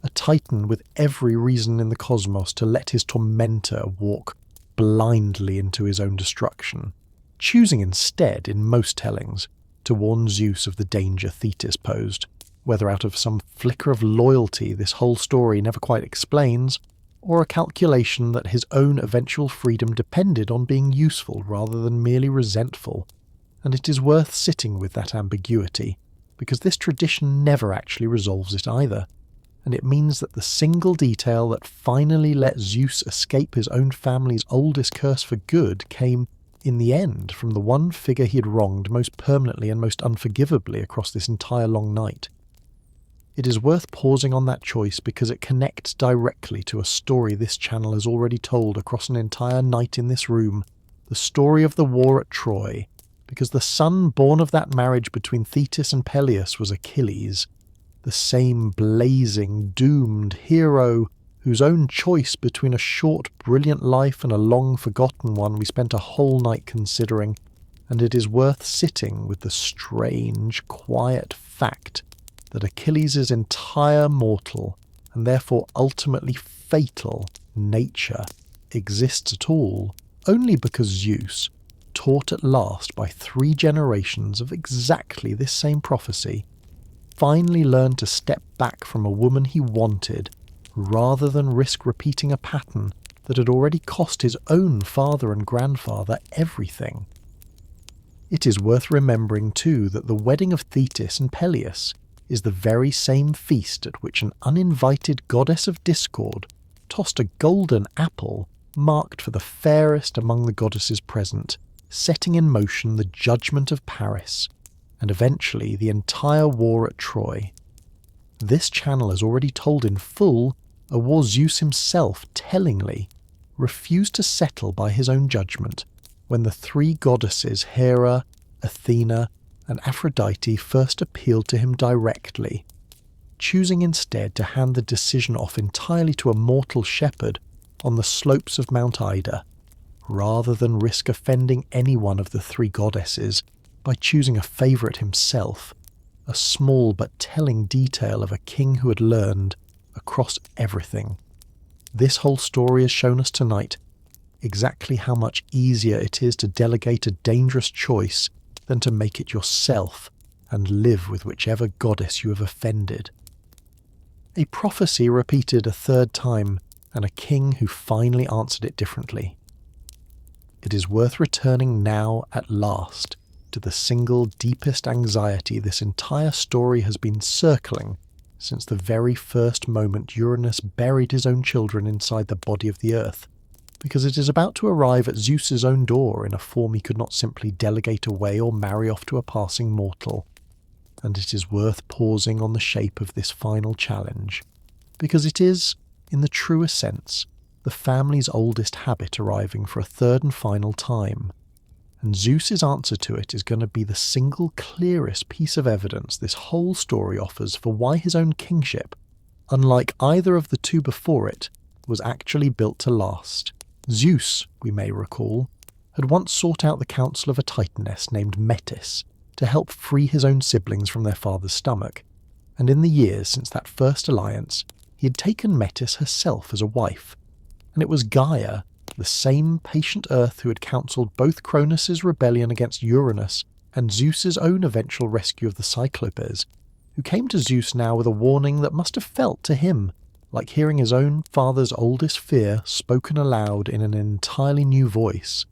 A Titan with every reason in the cosmos to let his tormentor walk blindly into his own destruction, choosing instead, in most tellings, to warn Zeus of the danger Thetis posed, whether out of some flicker of loyalty this whole story never quite explains, or a calculation that his own eventual freedom depended on being useful rather than merely resentful. And it is worth sitting with that ambiguity, because this tradition never actually resolves it either, and it means that the single detail that finally let Zeus escape his own family's oldest curse for good came, in the end, from the one figure he had wronged most permanently and most unforgivably across this entire long night. It is worth pausing on that choice because it connects directly to a story this channel has already told across an entire night in this room, the story of the war at Troy, because the son born of that marriage between Thetis and Peleus was Achilles, the same blazing, doomed hero whose own choice between a short, brilliant life and a long forgotten one we spent a whole night considering, and it is worth sitting with the strange, quiet fact that Achilles' entire mortal, and therefore ultimately fatal, nature exists at all only because Zeus, taught at last by 3 generations of exactly this same prophecy, finally learned to step back from a woman he wanted rather than risk repeating a pattern that had already cost his own father and grandfather everything. It is worth remembering too that the wedding of Thetis and Peleus is the very same feast at which an uninvited goddess of discord tossed a golden apple marked for the fairest among the goddesses present, setting in motion the judgment of Paris, and eventually the entire war at Troy. This channel has already told in full a war Zeus himself, tellingly, refused to settle by his own judgment when the 3 goddesses Hera, Athena, and Aphrodite first appealed to him directly, choosing instead to hand the decision off entirely to a mortal shepherd on the slopes of Mount Ida, rather than risk offending any one of the 3 goddesses by choosing a favourite himself, a small but telling detail of a king who had learned, across everything. This whole story has shown us tonight exactly how much easier it is to delegate a dangerous choice than to make it yourself and live with whichever goddess you have offended. A prophecy repeated a 3rd time, and a king who finally answered it differently. It is worth returning now, at last, to the single deepest anxiety this entire story has been circling since the very first moment Uranus buried his own children inside the body of the earth, because it is about to arrive at Zeus's own door in a form he could not simply delegate away or marry off to a passing mortal. And it is worth pausing on the shape of this final challenge, because it is, in the truest sense, the family's oldest habit arriving for a 3rd and final time, and Zeus's answer to it is going to be the single clearest piece of evidence this whole story offers for why his own kingship, unlike either of the 2 before it, was actually built to last. Zeus, we may recall, had once sought out the counsel of a Titaness named Metis to help free his own siblings from their father's stomach, and in the years since that first alliance, he had taken Metis herself as a wife, and it was Gaia, the same patient Earth who had counselled both Cronus' rebellion against Uranus and Zeus's own eventual rescue of the Cyclopes, who came to Zeus now with a warning that must have felt to him like hearing his own father's oldest fear spoken aloud in an entirely new voice,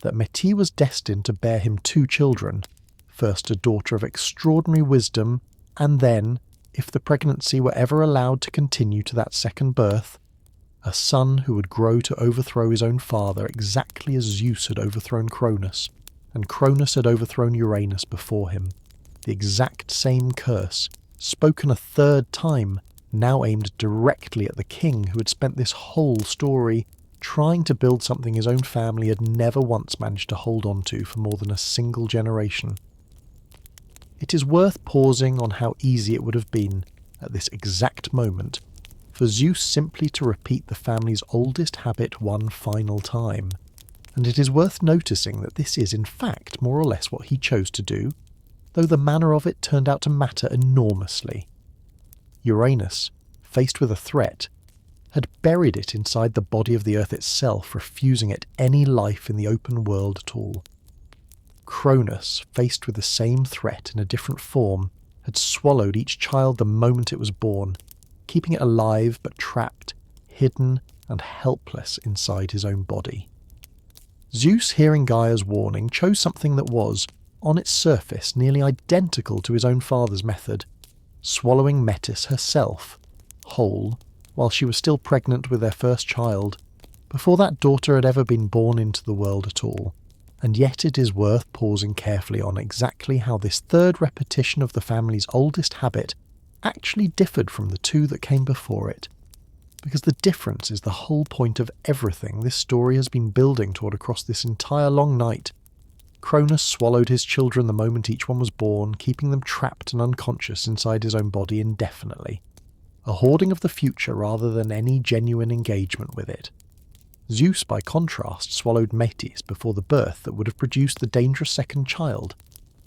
that Metis was destined to bear him 2 children, first a daughter of extraordinary wisdom, and then, if the pregnancy were ever allowed to continue to that second birth, a son who would grow to overthrow his own father exactly as Zeus had overthrown Cronus, and Cronus had overthrown Uranus before him. The exact same curse, spoken a 3rd time, now aimed directly at the king who had spent this whole story trying to build something his own family had never once managed to hold on to for more than a single generation. It is worth pausing on how easy it would have been, at this exact moment, for Zeus simply to repeat the family's oldest habit one final time. And it is worth noticing that this is in fact more or less what he chose to do, though the manner of it turned out to matter enormously. Uranus, faced with a threat, had buried it inside the body of the Earth itself, refusing it any life in the open world at all. Cronus, faced with the same threat in a different form, had swallowed each child the moment it was born, keeping it alive but trapped, hidden and helpless inside his own body. Zeus, hearing Gaia's warning, chose something that was, on its surface, nearly identical to his own father's method, swallowing Metis herself, whole, while she was still pregnant with their first child, before that daughter had ever been born into the world at all. And yet it is worth pausing carefully on exactly how this third repetition of the family's oldest habit actually differed from the two that came before it. Because the difference is the whole point of everything this story has been building toward across this entire long night. Cronus swallowed his children the moment each one was born, keeping them trapped and unconscious inside his own body indefinitely. A hoarding of the future rather than any genuine engagement with it. Zeus, by contrast, swallowed Metis before the birth that would have produced the dangerous second child,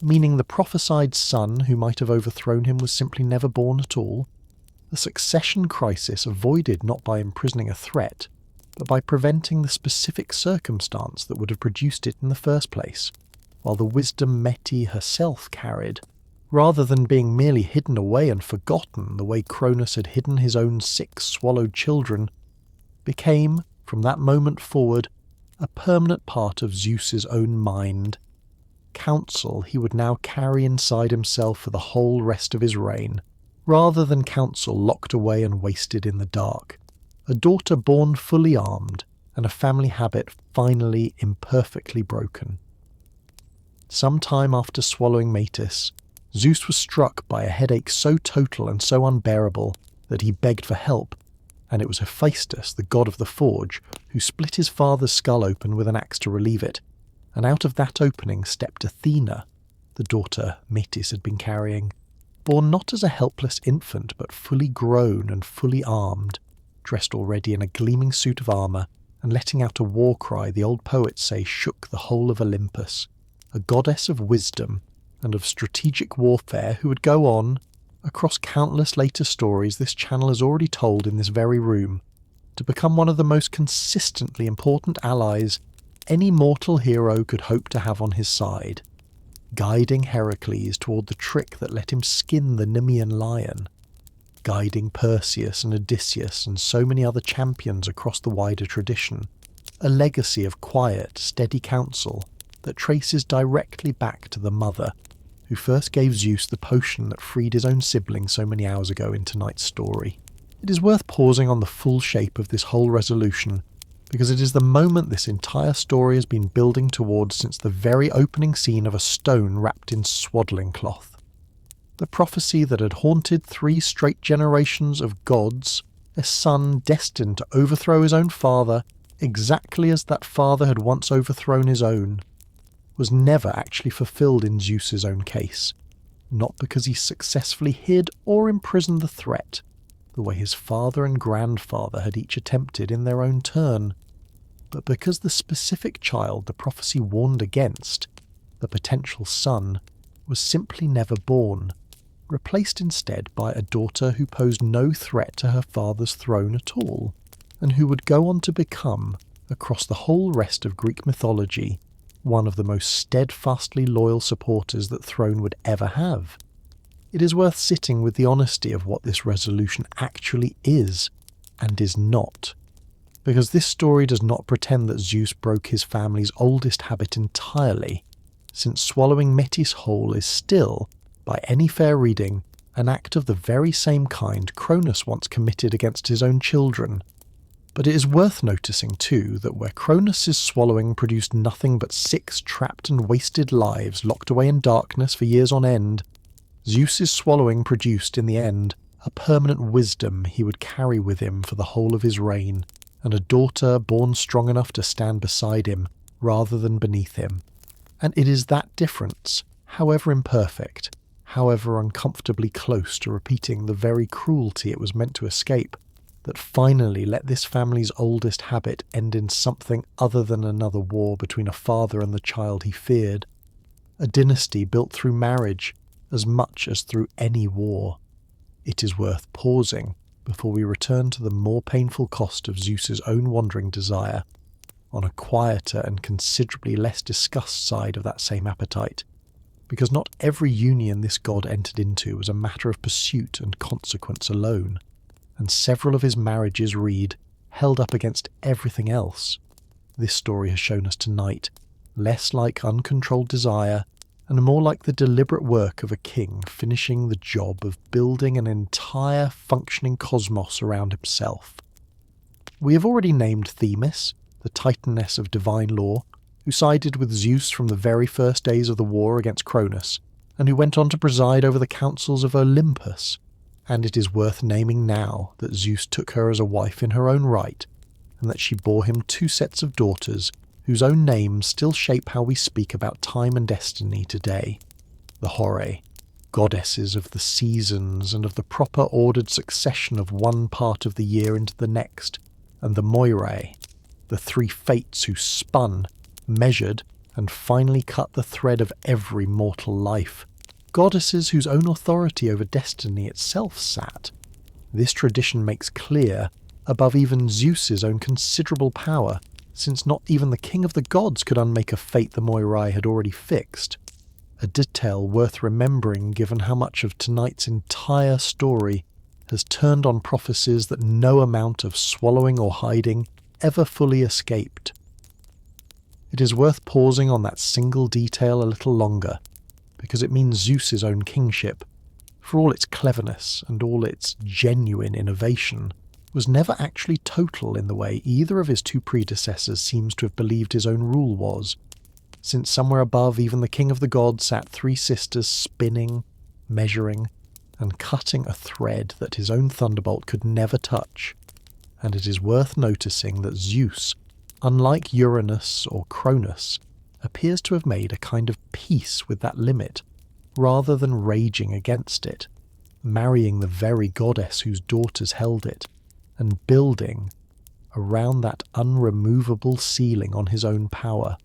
meaning the prophesied son who might have overthrown him was simply never born at all. The succession crisis avoided not by imprisoning a threat, but by preventing the specific circumstance that would have produced it in the first place, while the wisdom Metis herself carried, rather than being merely hidden away and forgotten the way Cronus had hidden his own 6 swallowed children, became, from that moment forward, a permanent part of Zeus's own mind. Counsel he would now carry inside himself for the whole rest of his reign, rather than counsel locked away and wasted in the dark. A daughter born fully armed, and a family habit finally imperfectly broken. Some time after swallowing Metis, Zeus was struck by a headache so total and so unbearable that he begged for help, and it was Hephaestus, the god of the forge, who split his father's skull open with an axe to relieve it, and out of that opening stepped Athena, the daughter Metis had been carrying, born not as a helpless infant but fully grown and fully armed, dressed already in a gleaming suit of armour, and letting out a war cry the old poets say shook the whole of Olympus, a goddess of wisdom and of strategic warfare who would go on, across countless later stories this channel has already told in this very room, to become one of the most consistently important allies any mortal hero could hope to have on his side, guiding Heracles toward the trick that let him skin the Nemean lion, guiding Perseus and Odysseus and so many other champions across the wider tradition, a legacy of quiet, steady counsel that traces directly back to the mother who first gave Zeus the potion that freed his own sibling so many hours ago in tonight's story. It is worth pausing on the full shape of this whole resolution, because it is the moment this entire story has been building towards since the very opening scene of a stone wrapped in swaddling cloth. The prophecy that had haunted 3 straight generations of gods, a son destined to overthrow his own father, exactly as that father had once overthrown his own, was never actually fulfilled in Zeus's own case, not because he successfully hid or imprisoned the threat, the way his father and grandfather had each attempted in their own turn, but because the specific child the prophecy warned against, the potential son, was simply never born, replaced instead by a daughter who posed no threat to her father's throne at all, and who would go on to become, across the whole rest of Greek mythology, one of the most steadfastly loyal supporters that throne would ever have. It is worth sitting with the honesty of what this resolution actually is, and is not. Because this story does not pretend that Zeus broke his family's oldest habit entirely, since swallowing Metis whole is still, by any fair reading, an act of the very same kind Cronus once committed against his own children. But it is worth noticing too that where Cronus' swallowing produced nothing but 6 trapped and wasted lives locked away in darkness for years on end, Zeus' swallowing produced in the end a permanent wisdom he would carry with him for the whole of his reign, and a daughter born strong enough to stand beside him rather than beneath him. And it is that difference, however imperfect, however uncomfortably close to repeating the very cruelty it was meant to escape, that finally let this family's oldest habit end in something other than another war between a father and the child he feared, a dynasty built through marriage as much as through any war. It is worth pausing before we return to the more painful cost of Zeus's own wandering desire, on a quieter and considerably less discussed side of that same appetite, because not every union this god entered into was a matter of pursuit and consequence alone, and several of his marriages read, held up against everything else. This story has shown us tonight, less like uncontrolled desire, and more like the deliberate work of a king finishing the job of building an entire functioning cosmos around himself. We have already named Themis, the Titaness of divine law, who sided with Zeus from the very first days of the war against Cronus, and who went on to preside over the councils of Olympus, and it is worth naming now that Zeus took her as a wife in her own right, and that she bore him 2 sets of daughters whose own names still shape how we speak about time and destiny today. The Horae, goddesses of the seasons and of the proper ordered succession of one part of the year into the next, and the Moirae, the 3 fates who spun, measured, and finally cut the thread of every mortal life, goddesses whose own authority over destiny itself sat. This tradition makes clear, above even Zeus's own considerable power, since not even the king of the gods could unmake a fate the Moirae had already fixed. A detail worth remembering given how much of tonight's entire story has turned on prophecies that no amount of swallowing or hiding ever fully escaped. It is worth pausing on that single detail a little longer, because it means Zeus's own kingship, for all its cleverness and all its genuine innovation, was never actually total in the way either of his 2 predecessors seems to have believed his own rule was, since somewhere above even the king of the gods sat 3 sisters spinning, measuring, and cutting a thread that his own thunderbolt could never touch. And it is worth noticing that Zeus, unlike Uranus or Cronus, appears to have made a kind of peace with that limit, rather than raging against it, marrying the very goddess whose daughters held it, and building, around that unremovable ceiling on his own power,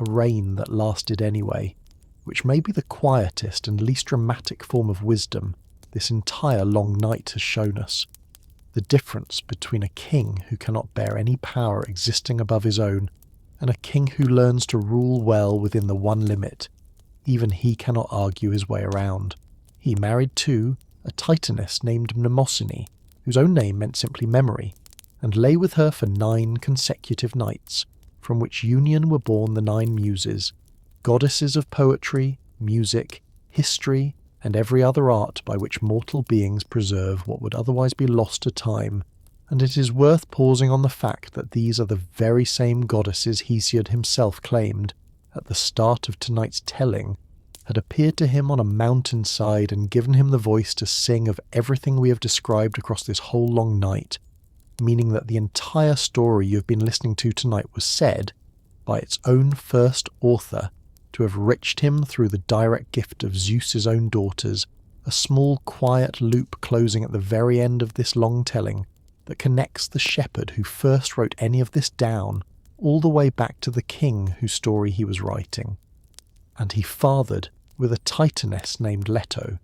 a reign that lasted anyway, which may be the quietest and least dramatic form of wisdom this entire long night has shown us. The difference between a king who cannot bear any power existing above his own, and a king who learns to rule well within the one limit. Even he cannot argue his way around. He married too a titaness named Mnemosyne, whose own name meant simply memory, and lay with her for 9 consecutive nights, from which union were born the 9 muses, goddesses of poetry, music, history, and every other art by which mortal beings preserve what would otherwise be lost to time. And it is worth pausing on the fact that these are the very same goddesses Hesiod himself claimed, at the start of tonight's telling, had appeared to him on a mountainside and given him the voice to sing of everything we have described across this whole long night, meaning that the entire story you have been listening to tonight was said, by its own first author, to have reached him through the direct gift of Zeus's own daughters, a small quiet loop closing at the very end of this long telling that connects the shepherd who first wrote any of this down all the way back to the king whose story he was writing. And he fathered, with a titaness named Leto,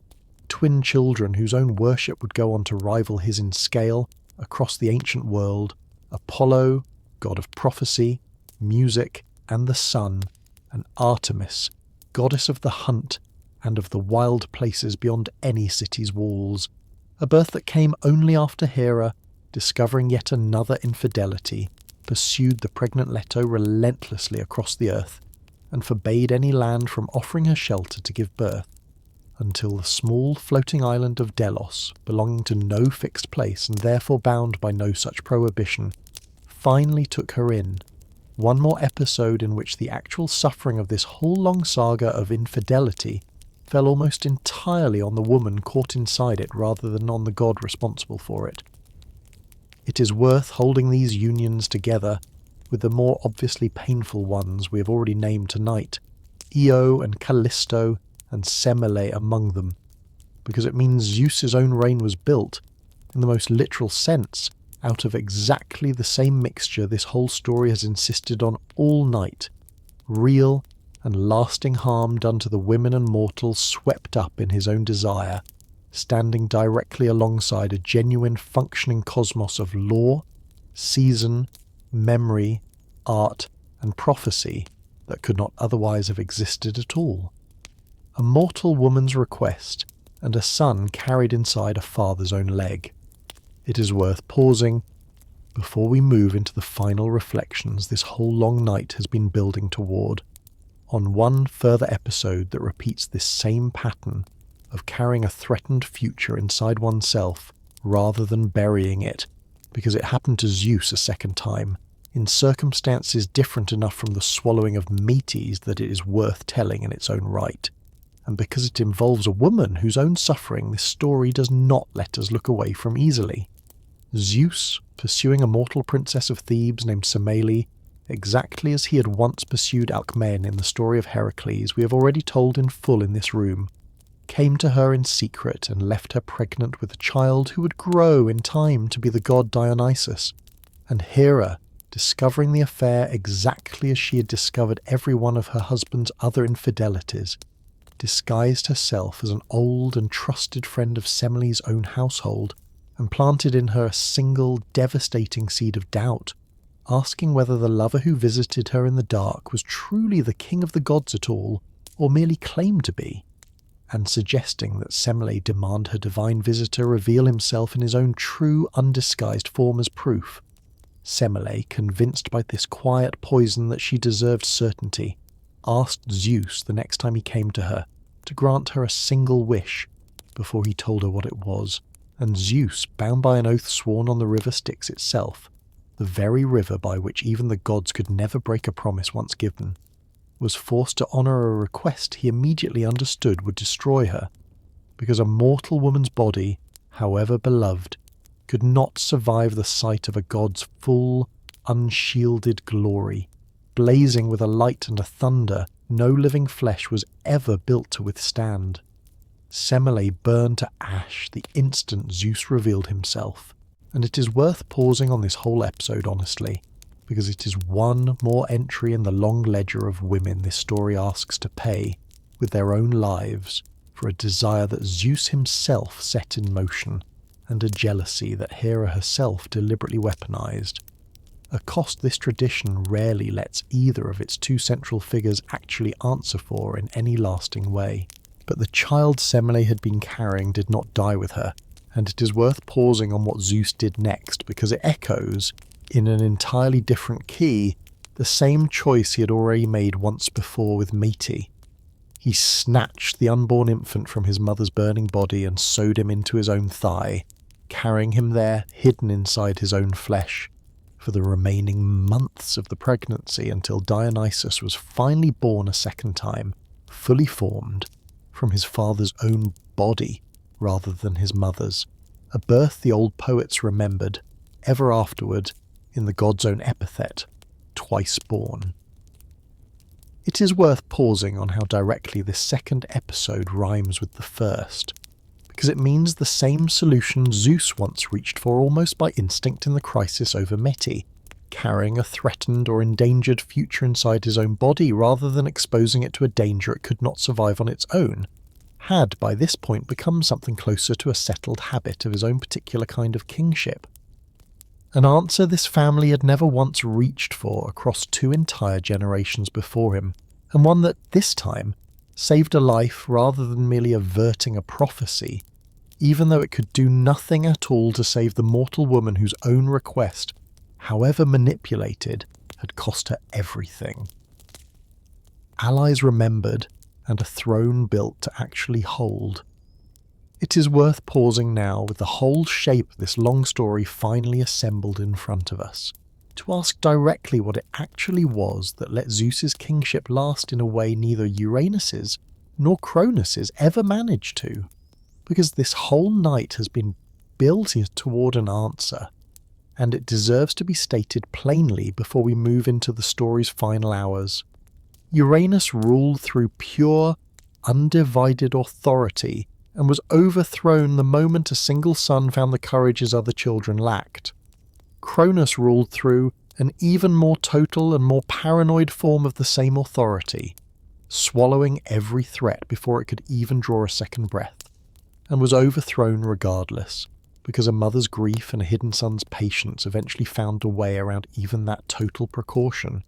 twin children whose own worship would go on to rival his in scale across the ancient world, Apollo, god of prophecy, music, and the sun, and Artemis, goddess of the hunt and of the wild places beyond any city's walls, a birth that came only after Hera, discovering yet another infidelity, pursued the pregnant Leto relentlessly across the earth, and forbade any land from offering her shelter to give birth, until the small floating island of Delos, belonging to no fixed place and therefore bound by no such prohibition, finally took her in. One more episode in which the actual suffering of this whole long saga of infidelity fell almost entirely on the woman caught inside it rather than on the god responsible for it. It is worth holding these unions together with the more obviously painful ones we have already named tonight, Io and Callisto, and Semele among them, because it means Zeus's own reign was built, in the most literal sense, out of exactly the same mixture this whole story has insisted on all night: real and lasting harm done to the women and mortals swept up in his own desire, standing directly alongside a genuine functioning cosmos of law, season, memory, art, and prophecy that could not otherwise have existed at all. A mortal woman's request, and a son carried inside a father's own leg. It is worth pausing before we move into the final reflections this whole long night has been building toward, on one further episode that repeats this same pattern of carrying a threatened future inside oneself rather than burying it, because it happened to Zeus a second time, in circumstances different enough from the swallowing of Metis that it is worth telling in its own right, and because it involves a woman whose own suffering this story does not let us look away from easily. Zeus, pursuing a mortal princess of Thebes named Semele, exactly as he had once pursued Alcmene in the story of Heracles we have already told in full in this room, came to her in secret and left her pregnant with a child who would grow in time to be the god Dionysus, and Hera, discovering the affair exactly as she had discovered every one of her husband's other infidelities, disguised herself as an old and trusted friend of Semele's own household, and planted in her a single devastating seed of doubt, asking whether the lover who visited her in the dark was truly the king of the gods at all, or merely claimed to be, and suggesting that Semele demand her divine visitor reveal himself in his own true, undisguised form as proof. Semele, convinced by this quiet poison that she deserved certainty, asked Zeus the next time he came to her to grant her a single wish before he told her what it was, and Zeus, bound by an oath sworn on the river Styx itself, the very river by which even the gods could never break a promise once given, was forced to honour a request he immediately understood would destroy her, because a mortal woman's body, however beloved, could not survive the sight of a god's full, unshielded glory, blazing with a light and a thunder no living flesh was ever built to withstand. Semele burned to ash the instant Zeus revealed himself, and it is worth pausing on this whole episode honestly, because it is one more entry in the long ledger of women this story asks to pay, with their own lives, for a desire that Zeus himself set in motion, and a jealousy that Hera herself deliberately weaponized. A cost this tradition rarely lets either of its two central figures actually answer for in any lasting way. But the child Semele had been carrying did not die with her, and it is worth pausing on what Zeus did next, because it echoes, in an entirely different key, the same choice he had already made once before with Meti. He snatched the unborn infant from his mother's burning body and sewed him into his own thigh, carrying him there, hidden inside his own flesh, for the remaining months of the pregnancy until Dionysus was finally born a second time, fully formed, from his father's own body rather than his mother's, a birth the old poets remembered, ever afterward, in the god's own epithet, twice born. It is worth pausing on how directly this second episode rhymes with the first, because it means the same solution Zeus once reached for almost by instinct in the crisis over Meti, carrying a threatened or endangered future inside his own body rather than exposing it to a danger it could not survive on its own, had by this point become something closer to a settled habit of his own particular kind of kingship. An answer this family had never once reached for across two entire generations before him, and one that, this time, saved a life rather than merely averting a prophecy, even though it could do nothing at all to save the mortal woman whose own request, however manipulated, had cost her everything. Allies remembered, and a throne built to actually hold. It is worth pausing now with the whole shape of this long story finally assembled in front of us, to ask directly what it actually was that let Zeus's kingship last in a way neither Uranus's nor Cronus's ever managed to, because this whole night has been building toward an answer, and it deserves to be stated plainly before we move into the story's final hours. Uranus ruled through pure, undivided authority and was overthrown the moment a single son found the courage his other children lacked. Cronus ruled through an even more total and more paranoid form of the same authority, swallowing every threat before it could even draw a second breath, and was overthrown regardless, because a mother's grief and a hidden son's patience eventually found a way around even that total precaution.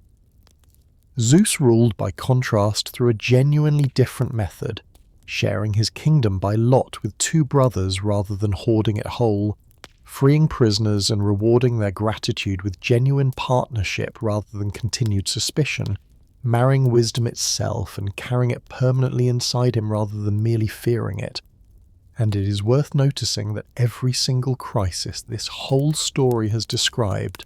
Zeus ruled by contrast through a genuinely different method, sharing his kingdom by lot with two brothers rather than hoarding it whole, freeing prisoners and rewarding their gratitude with genuine partnership rather than continued suspicion, marrying wisdom itself and carrying it permanently inside him rather than merely fearing it. And it is worth noticing that every single crisis this whole story has described,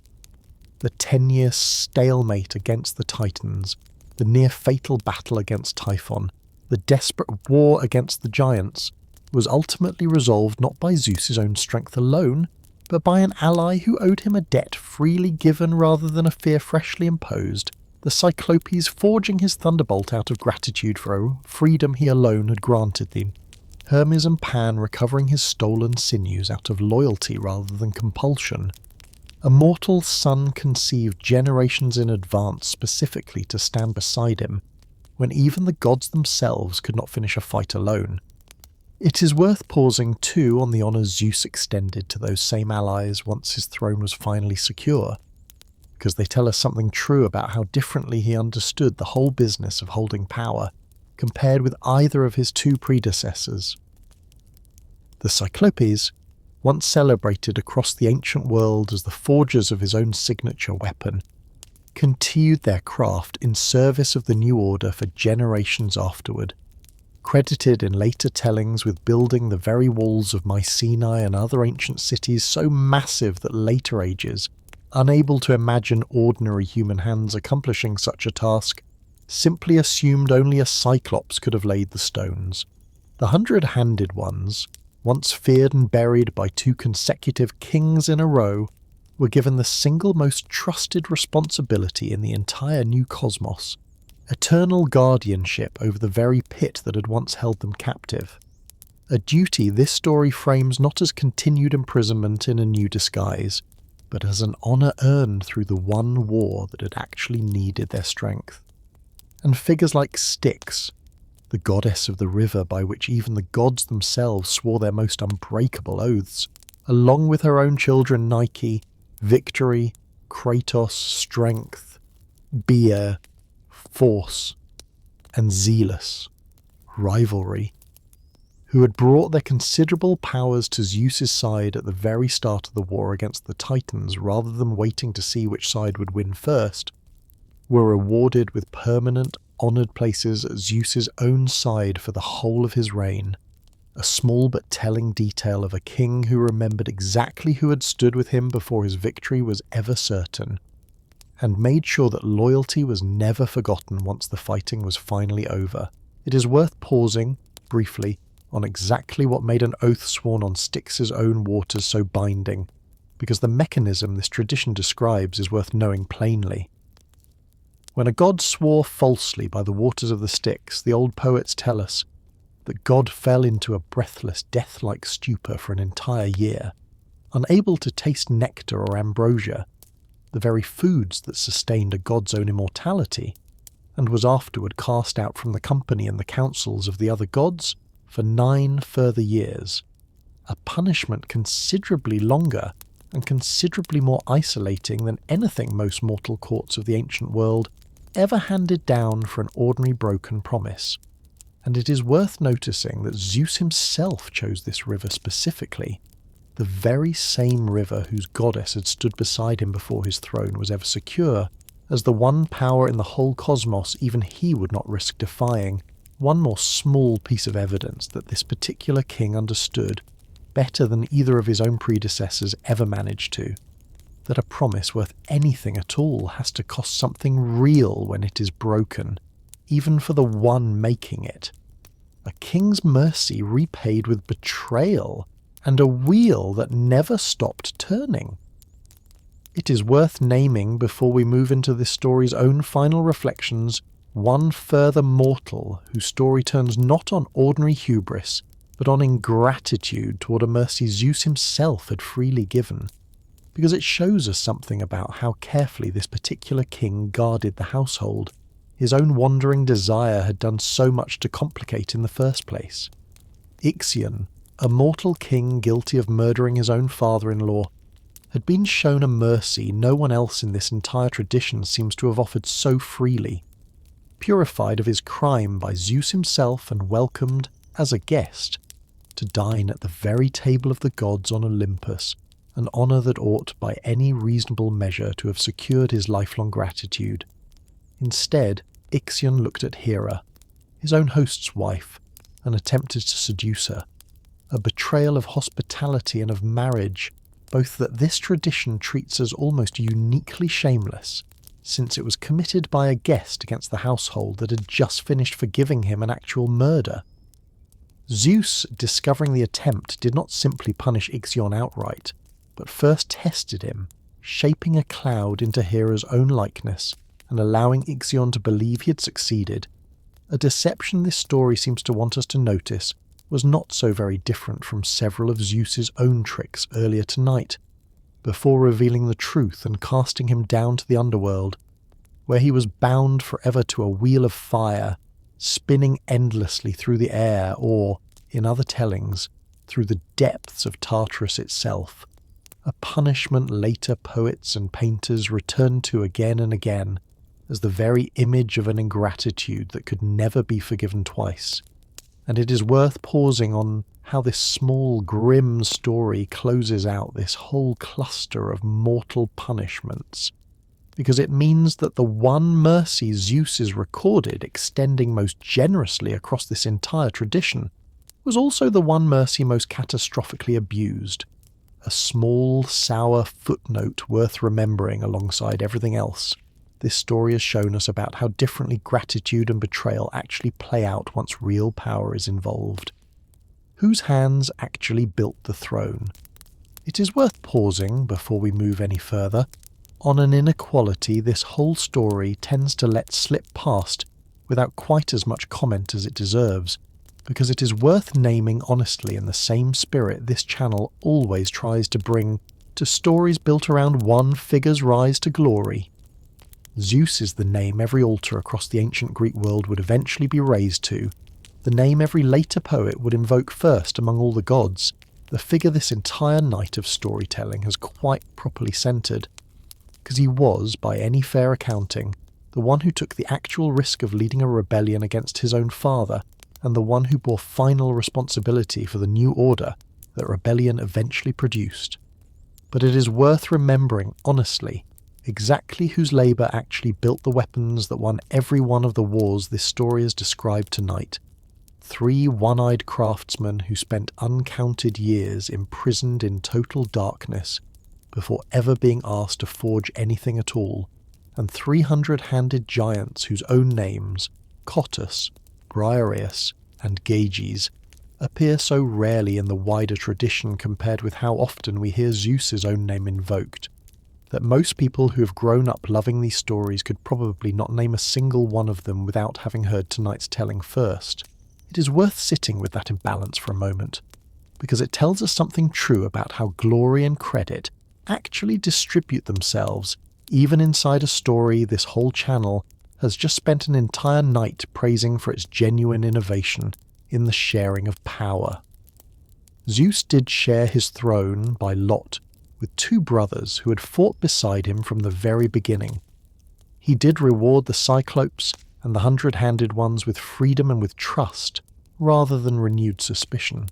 the 10-year stalemate against the Titans, the near-fatal battle against Typhon, the desperate war against the giants, was ultimately resolved not by Zeus's own strength alone, but by an ally who owed him a debt freely given rather than a fear freshly imposed, the Cyclopes forging his thunderbolt out of gratitude for a freedom he alone had granted them, Hermes and Pan recovering his stolen sinews out of loyalty rather than compulsion, a mortal son conceived generations in advance specifically to stand beside him, when even the gods themselves could not finish a fight alone. It is worth pausing too on the honour Zeus extended to those same allies once his throne was finally secure, because they tell us something true about how differently he understood the whole business of holding power, compared with either of his two predecessors. The Cyclopes, once celebrated across the ancient world as the forgers of his own signature weapon, continued their craft in service of the new order for generations afterward, credited in later tellings with building the very walls of Mycenae and other ancient cities so massive that later ages, unable to imagine ordinary human hands accomplishing such a task, simply assumed only a Cyclops could have laid the stones. The 100-handed ones, once feared and buried by two consecutive kings in a row, were given the single most trusted responsibility in the entire new cosmos, eternal guardianship over the very pit that had once held them captive. A duty this story frames not as continued imprisonment in a new disguise, but as an honour earned through the one war that had actually needed their strength. And figures like Styx, the goddess of the river by which even the gods themselves swore their most unbreakable oaths, along with her own children Nike, Victory, Kratos, Strength, Beer, Force, and Zealous, Rivalry, who had brought their considerable powers to Zeus's side at the very start of the war against the Titans rather than waiting to see which side would win first, were rewarded with permanent, honoured places at Zeus's own side for the whole of his reign, a small but telling detail of a king who remembered exactly who had stood with him before his victory was ever certain, and made sure that loyalty was never forgotten once the fighting was finally over. It is worth pausing, briefly, on exactly what made an oath sworn on Styx's own waters so binding, because the mechanism this tradition describes is worth knowing plainly. When a god swore falsely by the waters of the Styx, the old poets tell us that God fell into a breathless, death-like stupor for an entire year, unable to taste nectar or ambrosia, the very foods that sustained a god's own immortality, and was afterward cast out from the company and the councils of the other gods for 9 further years, a punishment considerably longer and considerably more isolating than anything most mortal courts of the ancient world ever handed down for an ordinary broken promise. And it is worth noticing that Zeus himself chose this river specifically, the very same river whose goddess had stood beside him before his throne was ever secure, as the one power in the whole cosmos even he would not risk defying. One more small piece of evidence that this particular king understood, better than either of his own predecessors ever managed to, that a promise worth anything at all has to cost something real when it is broken, even for the one making it. A king's mercy repaid with betrayal, and a wheel that never stopped turning. It is worth naming before we move into this story's own final reflections one further mortal whose story turns not on ordinary hubris, but on ingratitude toward a mercy Zeus himself had freely given, because it shows us something about how carefully this particular king guarded the household his own wandering desire had done so much to complicate in the first place. Ixion, a mortal king guilty of murdering his own father-in-law, had been shown a mercy no one else in this entire tradition seems to have offered so freely. Purified of his crime by Zeus himself and welcomed, as a guest, to dine at the very table of the gods on Olympus, an honour that ought by any reasonable measure to have secured his lifelong gratitude. Instead, Ixion looked at Hera, his own host's wife, and attempted to seduce her, a betrayal of hospitality and of marriage, both that this tradition treats as almost uniquely shameless, since it was committed by a guest against the household that had just finished forgiving him an actual murder. Zeus, discovering the attempt, did not simply punish Ixion outright, but first tested him, shaping a cloud into Hera's own likeness and allowing Ixion to believe he had succeeded, a deception this story seems to want us to notice was not so very different from several of Zeus's own tricks earlier tonight, before revealing the truth and casting him down to the underworld, where he was bound forever to a wheel of fire, spinning endlessly through the air or, in other tellings, through the depths of Tartarus itself, a punishment later poets and painters returned to again and again, as the very image of an ingratitude that could never be forgiven twice. And it is worth pausing on how this small, grim story closes out this whole cluster of mortal punishments, because it means that the one mercy Zeus is recorded extending most generously across this entire tradition was also the one mercy most catastrophically abused, a small, sour footnote worth remembering alongside everything else. This story has shown us about how differently gratitude and betrayal actually play out once real power is involved. Whose hands actually built the throne? It is worth pausing, before we move any further, on an inequality this whole story tends to let slip past without quite as much comment as it deserves, because it is worth naming honestly in the same spirit this channel always tries to bring to stories built around one figure's rise to glory. Zeus is the name every altar across the ancient Greek world would eventually be raised to, the name every later poet would invoke first among all the gods, the figure this entire night of storytelling has quite properly centred, because he was, by any fair accounting, the one who took the actual risk of leading a rebellion against his own father, and the one who bore final responsibility for the new order that rebellion eventually produced. But it is worth remembering, honestly, exactly whose labour actually built the weapons that won every one of the wars this story has described tonight. 3 one-eyed craftsmen who spent uncounted years imprisoned in total darkness before ever being asked to forge anything at all, and 300-handed giants whose own names, Cottus, Briareus, and Gyges, appear so rarely in the wider tradition compared with how often we hear Zeus's own name invoked, that most people who have grown up loving these stories could probably not name a single one of them without having heard tonight's telling first. It is worth sitting with that imbalance for a moment, because it tells us something true about how glory and credit actually distribute themselves, even inside a story this whole channel has just spent an entire night praising for its genuine innovation in the sharing of power. Zeus did share his throne by lot with 2 brothers who had fought beside him from the very beginning. He did reward the Cyclopes and the 100-handed ones with freedom and with trust, rather than renewed suspicion.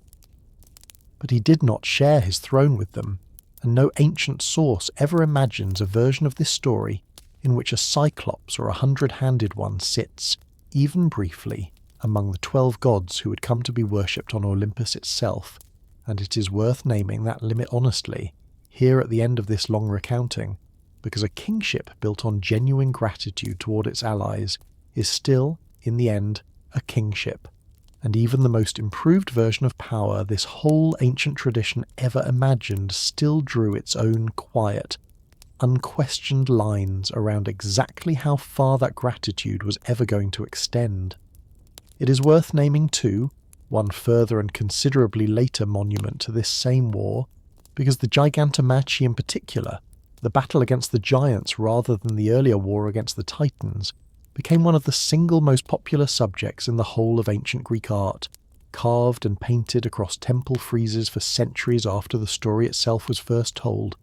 But he did not share his throne with them, and no ancient source ever imagines a version of this story in which a Cyclops or a 100-handed one sits, even briefly, among the 12 gods who had come to be worshipped on Olympus itself, and it is worth naming that limit honestly, here at the end of this long recounting, because a kingship built on genuine gratitude toward its allies is still, in the end, a kingship, and even the most improved version of power this whole ancient tradition ever imagined still drew its own quiet, unquestioned lines around exactly how far that gratitude was ever going to extend. It is worth naming too, one further and considerably later monument to this same war, because the Gigantomachy in particular, the battle against the giants rather than the earlier war against the Titans, became one of the single most popular subjects in the whole of ancient Greek art, carved and painted across temple friezes for centuries after the story itself was first told,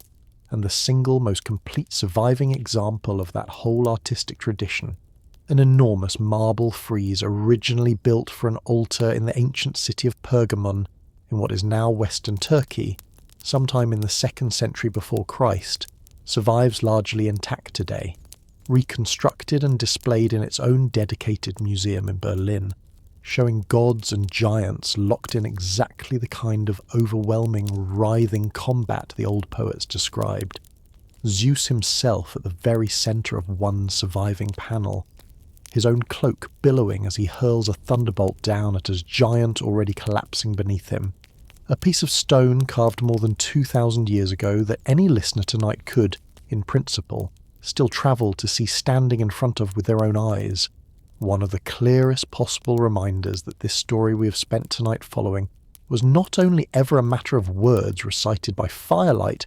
and the single most complete surviving example of that whole artistic tradition. An enormous marble frieze originally built for an altar in the ancient city of Pergamon in what is now western Turkey, sometime in the 2nd century before Christ, survives largely intact today, reconstructed and displayed in its own dedicated museum in Berlin, showing gods and giants locked in exactly the kind of overwhelming, writhing combat the old poets described. Zeus himself at the very centre of one surviving panel, his own cloak billowing as he hurls a thunderbolt down at a giant already collapsing beneath him. A piece of stone carved more than 2,000 years ago that any listener tonight could, in principle, still travel to see standing in front of with their own eyes. One of the clearest possible reminders that this story we have spent tonight following was not only ever a matter of words recited by firelight,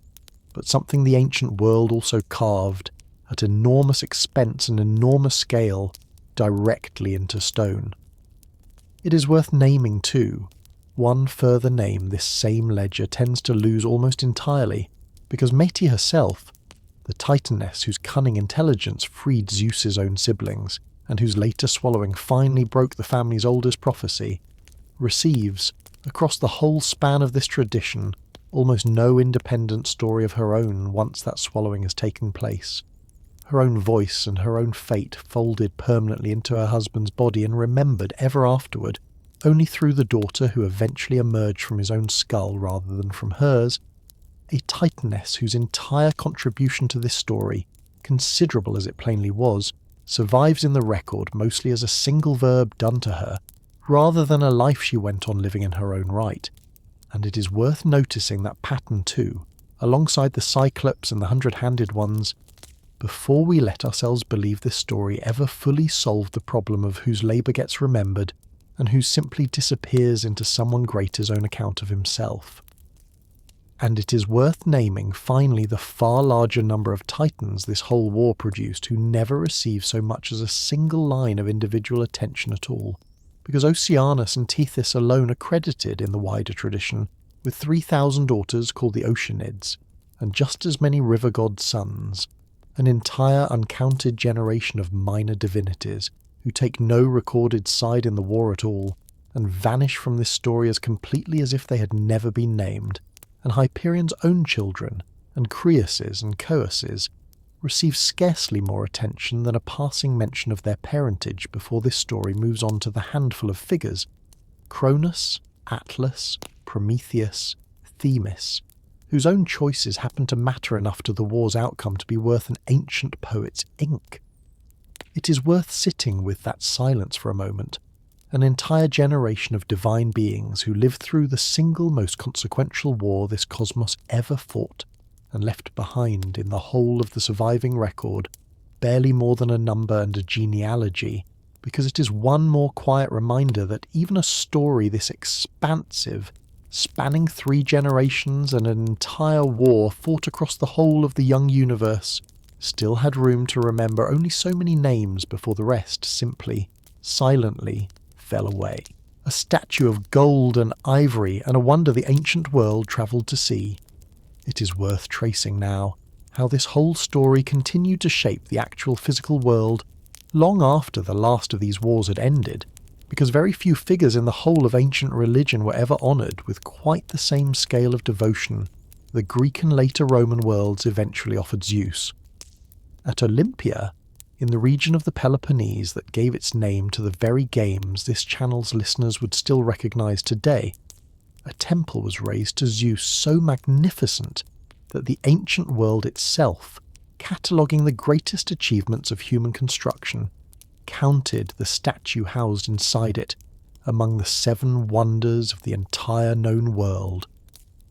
but something the ancient world also carved, at enormous expense and enormous scale, directly into stone. It is worth naming too, one further name this same ledger tends to lose almost entirely, because Métis herself, the Titaness whose cunning intelligence freed Zeus's own siblings, and whose later swallowing finally broke the family's oldest prophecy, receives, across the whole span of this tradition, almost no independent story of her own once that swallowing has taken place. Her own voice and her own fate folded permanently into her husband's body and remembered ever afterward, only through the daughter who eventually emerged from his own skull rather than from hers, a Titaness whose entire contribution to this story, considerable as it plainly was, survives in the record mostly as a single verb done to her, rather than a life she went on living in her own right. And it is worth noticing that pattern too, alongside the Cyclopes and the 100-handed ones, before we let ourselves believe this story ever fully solved the problem of whose labour gets remembered and who simply disappears into someone greater's own account of himself. And it is worth naming finally the far larger number of Titans this whole war produced who never received so much as a single line of individual attention at all, because Oceanus and Tethys alone are credited in the wider tradition, with 3,000 daughters called the Oceanids, and just as many river god sons, an entire uncounted generation of minor divinities who take no recorded side in the war at all, and vanish from this story as completely as if they had never been named, and Hyperion's own children, and Creus's and Cous's, receive scarcely more attention than a passing mention of their parentage before this story moves on to the handful of figures, Cronus, Atlas, Prometheus, Themis, whose own choices happen to matter enough to the war's outcome to be worth an ancient poet's ink. It is worth sitting with that silence for a moment, an entire generation of divine beings who lived through the single most consequential war this cosmos ever fought, and left behind in the whole of the surviving record barely more than a number and a genealogy, because it is one more quiet reminder that even a story this expansive, spanning 3 generations and an entire war fought across the whole of the young universe, still had room to remember only so many names before the rest simply, silently, fell away. A statue of gold and ivory, and a wonder the ancient world travelled to see. It is worth tracing now how this whole story continued to shape the actual physical world long after the last of these wars had ended, because very few figures in the whole of ancient religion were ever honoured with quite the same scale of devotion the Greek and later Roman worlds eventually offered Zeus. At Olympia, in the region of the Peloponnese that gave its name to the very games this channel's listeners would still recognise today, a temple was raised to Zeus so magnificent that the ancient world itself, cataloguing the greatest achievements of human construction, counted the statue housed inside it among the 7 wonders of the entire known world,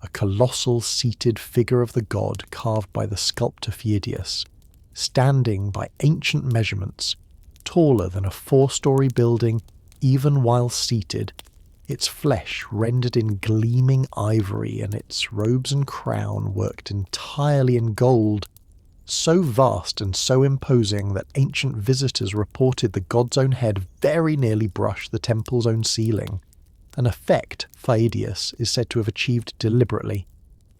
a colossal seated figure of the god carved by the sculptor Phidias, standing by ancient measurements, taller than a 4-story building even while seated, its flesh rendered in gleaming ivory and its robes and crown worked entirely in gold, so vast and so imposing that ancient visitors reported the god's own head very nearly brushed the temple's own ceiling, an effect Phidias is said to have achieved deliberately,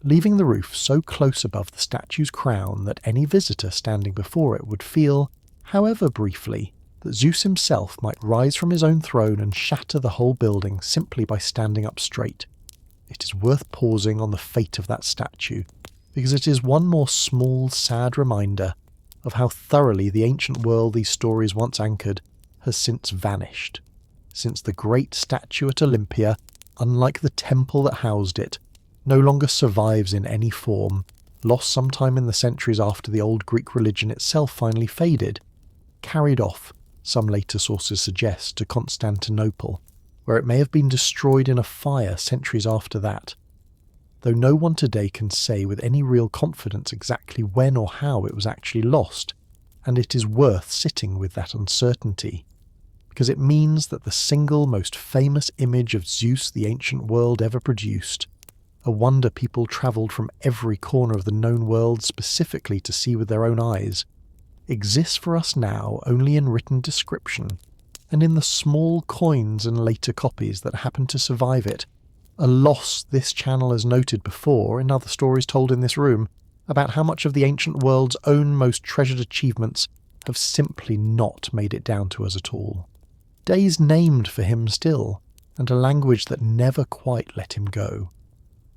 leaving the roof so close above the statue's crown that any visitor standing before it would feel, however briefly, that Zeus himself might rise from his own throne and shatter the whole building simply by standing up straight. It is worth pausing on the fate of that statue, because it is one more small, sad reminder of how thoroughly the ancient world these stories once anchored has since vanished, since the great statue at Olympia, unlike the temple that housed it, no longer survives in any form, lost sometime in the centuries after the old Greek religion itself finally faded, carried off, some later sources suggest, to Constantinople, where it may have been destroyed in a fire centuries after that, though no one today can say with any real confidence exactly when or how it was actually lost, and it is worth sitting with that uncertainty, because it means that the single most famous image of Zeus the ancient world ever produced, a wonder people travelled from every corner of the known world specifically to see with their own eyes, exists for us now only in written description, and in the small coins and later copies that happen to survive it, a loss this channel has noted before in other stories told in this room about how much of the ancient world's own most treasured achievements have simply not made it down to us at all. Days named for him still, and a language that never quite let him go.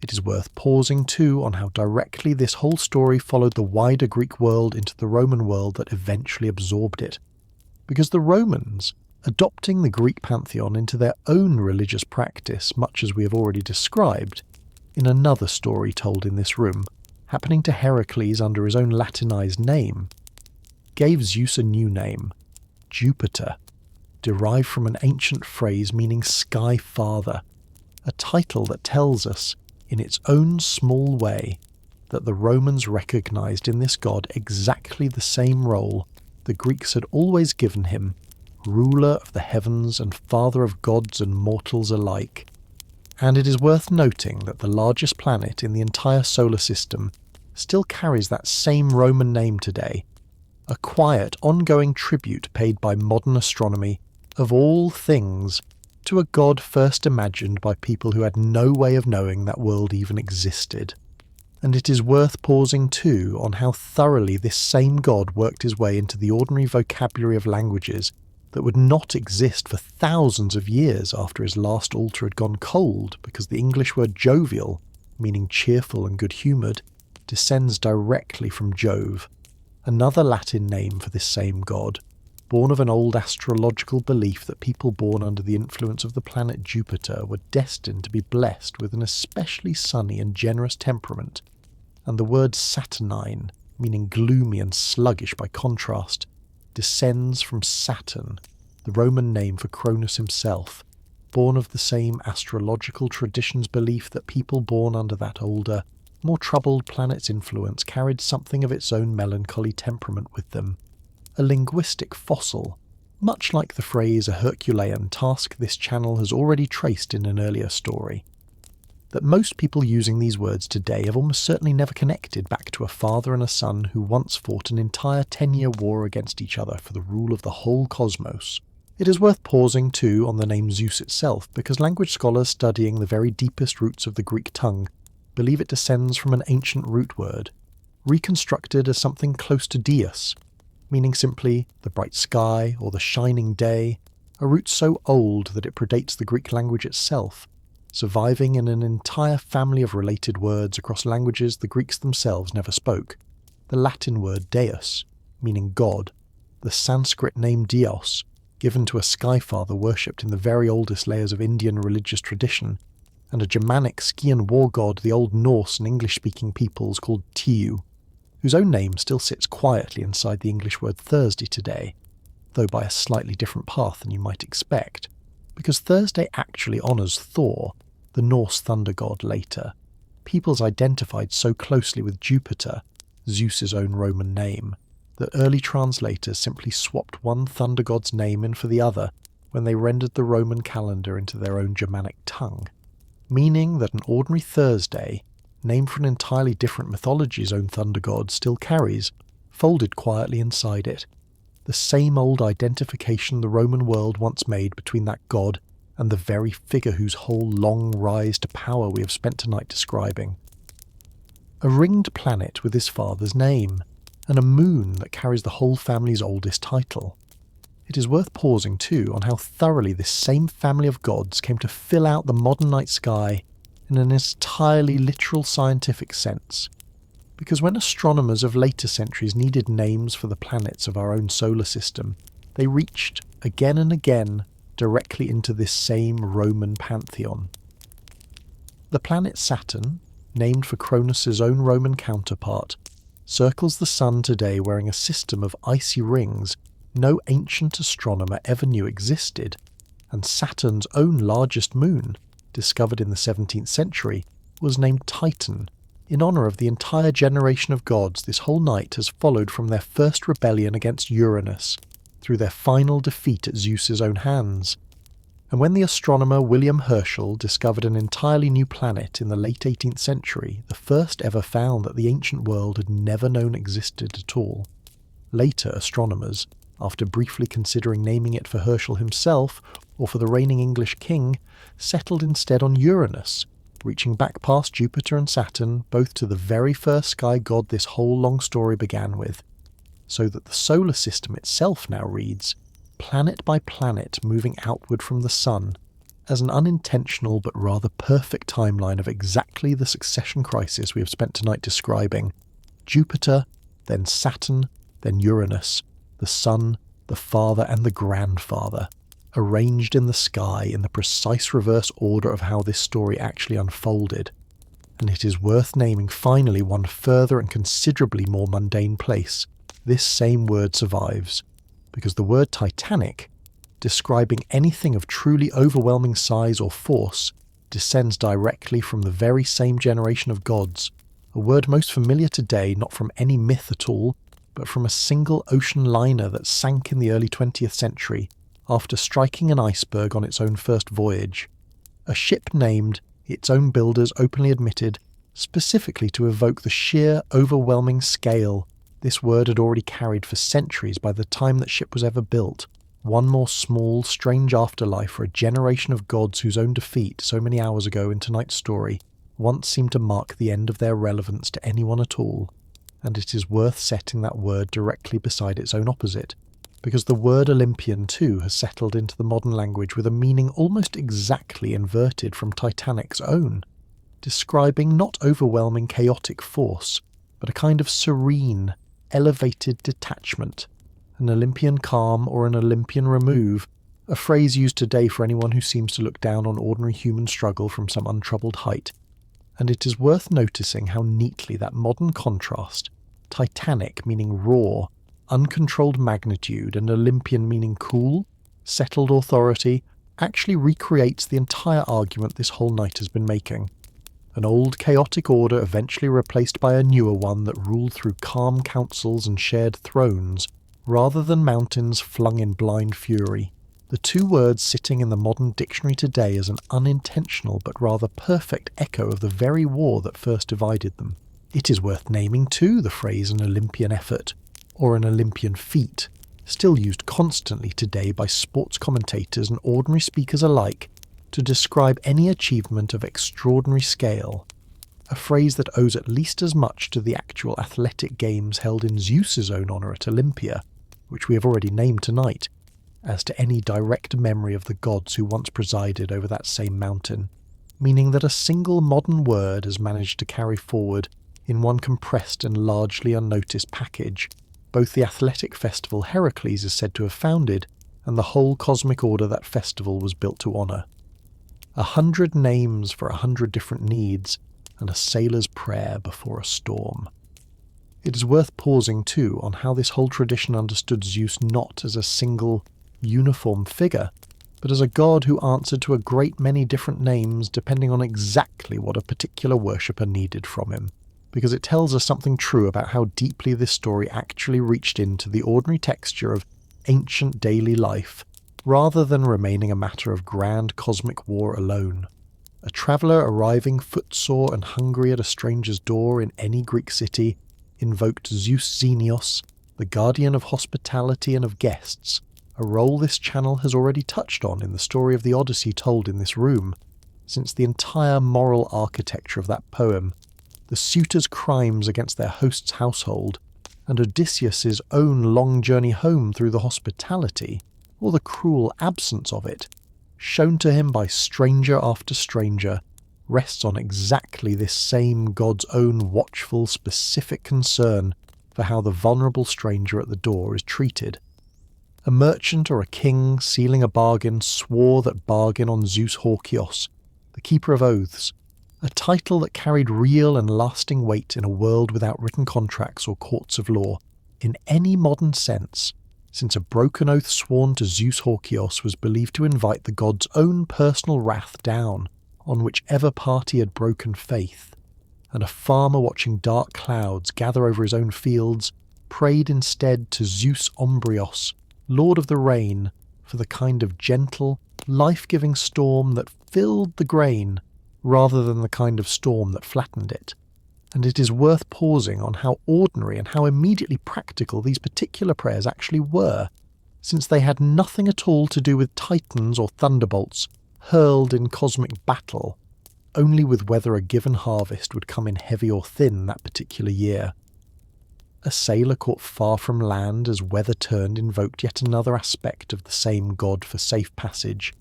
It is worth pausing too on how directly this whole story followed the wider Greek world into the Roman world that eventually absorbed it. Because the Romans, adopting the Greek pantheon into their own religious practice, much as we have already described, in another story told in this room, happening to Heracles under his own Latinized name, gave Zeus a new name, Jupiter, derived from an ancient phrase meaning Sky Father, a title that tells us, in its own small way, that the Romans recognized in this god exactly the same role the Greeks had always given him, ruler of the heavens and father of gods and mortals alike. And it is worth noting that the largest planet in the entire solar system still carries that same Roman name today, a quiet, ongoing tribute paid by modern astronomy, of all things, to a god first imagined by people who had no way of knowing that world even existed. And it is worth pausing too on how thoroughly this same god worked his way into the ordinary vocabulary of languages that would not exist for thousands of years after his last altar had gone cold, because the English word jovial, meaning cheerful and good-humoured, descends directly from Jove, another Latin name for this same god, born of an old astrological belief that people born under the influence of the planet Jupiter were destined to be blessed with an especially sunny and generous temperament, and the word saturnine, meaning gloomy and sluggish by contrast, descends from Saturn, the Roman name for Cronus himself, born of the same astrological tradition's belief that people born under that older, more troubled planet's influence carried something of its own melancholy temperament with them. A linguistic fossil, much like the phrase a Herculean task this channel has already traced in an earlier story. That most people using these words today have almost certainly never connected back to a father and a son who once fought an entire 10-year war against each other for the rule of the whole cosmos. It is worth pausing too on the name Zeus itself, because language scholars studying the very deepest roots of the Greek tongue believe it descends from an ancient root word, reconstructed as something close to Deus, meaning simply the bright sky or the shining day, a root so old that it predates the Greek language itself, surviving in an entire family of related words across languages the Greeks themselves never spoke. The Latin word deus, meaning god, the Sanskrit name Dios, given to a sky father worshipped in the very oldest layers of Indian religious tradition, and a Germanic ski and war god the Old Norse and English-speaking peoples called Tiu, whose own name still sits quietly inside the English word Thursday today, though by a slightly different path than you might expect, because Thursday actually honours Thor, the Norse thunder god later, peoples identified so closely with Jupiter, Zeus's own Roman name, that early translators simply swapped one thunder god's name in for the other when they rendered the Roman calendar into their own Germanic tongue, meaning that an ordinary Thursday, named for an entirely different mythology's own thunder god, still carries, folded quietly inside it, the same old identification the Roman world once made between that god and the very figure whose whole long rise to power we have spent tonight describing. A ringed planet with his father's name, and a moon that carries the whole family's oldest title. It is worth pausing too on how thoroughly this same family of gods came to fill out the modern night sky in an entirely literal scientific sense. Because when astronomers of later centuries needed names for the planets of our own solar system, they reached, again and again, directly into this same Roman pantheon. The planet Saturn, named for Cronus's own Roman counterpart, circles the sun today wearing a system of icy rings no ancient astronomer ever knew existed, and Saturn's own largest moon, discovered in the 17th century, was named Titan, in honour of the entire generation of gods this whole night has followed from their first rebellion against Uranus, through their final defeat at Zeus's own hands. And when the astronomer William Herschel discovered an entirely new planet in the late 18th century, the first ever found that the ancient world had never known existed at all. Later astronomers, after briefly considering naming it for Herschel himself or for the reigning English king, settled instead on Uranus, reaching back past Jupiter and Saturn both to the very first sky god this whole long story began with, so that the solar system itself now reads, planet by planet moving outward from the sun, as an unintentional but rather perfect timeline of exactly the succession crisis we have spent tonight describing. Jupiter, then Saturn, then Uranus, the Sun, the Father and the Grandfather, arranged in the sky in the precise reverse order of how this story actually unfolded. And it is worth naming finally one further and considerably more mundane place. This same word survives, because the word Titanic, describing anything of truly overwhelming size or force, descends directly from the very same generation of gods, a word most familiar today not from any myth at all, but from a single ocean liner that sank in the early 20th century after striking an iceberg on its own first voyage. A ship named, its own builders openly admitted, specifically to evoke the sheer, overwhelming scale this word had already carried for centuries by the time that ship was ever built. One more small, strange afterlife for a generation of gods whose own defeat so many hours ago in tonight's story once seemed to mark the end of their relevance to anyone at all. And it is worth setting that word directly beside its own opposite, because the word Olympian too has settled into the modern language with a meaning almost exactly inverted from Titanic's own, describing not overwhelming chaotic force, but a kind of serene, elevated detachment, an Olympian calm or an Olympian remove, a phrase used today for anyone who seems to look down on ordinary human struggle from some untroubled height. And it is worth noticing how neatly that modern contrast, Titanic meaning raw, uncontrolled magnitude, and Olympian meaning cool, settled authority, actually recreates the entire argument this whole night has been making. An old chaotic order eventually replaced by a newer one that ruled through calm councils and shared thrones, rather than mountains flung in blind fury. The two words sitting in the modern dictionary today as an unintentional but rather perfect echo of the very war that first divided them. It is worth naming too the phrase an Olympian effort, or an Olympian feat, still used constantly today by sports commentators and ordinary speakers alike to describe any achievement of extraordinary scale, a phrase that owes at least as much to the actual athletic games held in Zeus's own honour at Olympia, which we have already named tonight, as to any direct memory of the gods who once presided over that same mountain, meaning that a single modern word has managed to carry forward, in one compressed and largely unnoticed package, both the athletic festival Heracles is said to have founded and the whole cosmic order that festival was built to honour. 100 names for 100 different needs, and a sailor's prayer before a storm. It is worth pausing too on how this whole tradition understood Zeus not as a single, uniform figure, but as a god who answered to a great many different names depending on exactly what a particular worshipper needed from him, because it tells us something true about how deeply this story actually reached into the ordinary texture of ancient daily life, rather than remaining a matter of grand cosmic war alone. A traveller arriving footsore and hungry at a stranger's door in any Greek city invoked Zeus Xenios, the guardian of hospitality and of guests, a role this channel has already touched on in the story of the Odyssey told in this room, since the entire moral architecture of that poem, the suitors' crimes against their host's household, and Odysseus's own long journey home through the hospitality, or the cruel absence of it, shown to him by stranger after stranger, rests on exactly this same god's own watchful, specific concern for how the vulnerable stranger at the door is treated. A merchant or a king sealing a bargain swore that bargain on Zeus Horkios, the keeper of oaths, a title that carried real and lasting weight in a world without written contracts or courts of law, in any modern sense, since a broken oath sworn to Zeus Horkios was believed to invite the god's own personal wrath down on whichever party had broken faith, and a farmer watching dark clouds gather over his own fields prayed instead to Zeus Ombrios, lord of the rain, for the kind of gentle, life-giving storm that filled the grain, rather than the kind of storm that flattened it. And it is worth pausing on how ordinary and how immediately practical these particular prayers actually were, since they had nothing at all to do with titans or thunderbolts hurled in cosmic battle, only with whether a given harvest would come in heavy or thin that particular year. A sailor caught far from land as weather turned invoked yet another aspect of the same god for safe passage,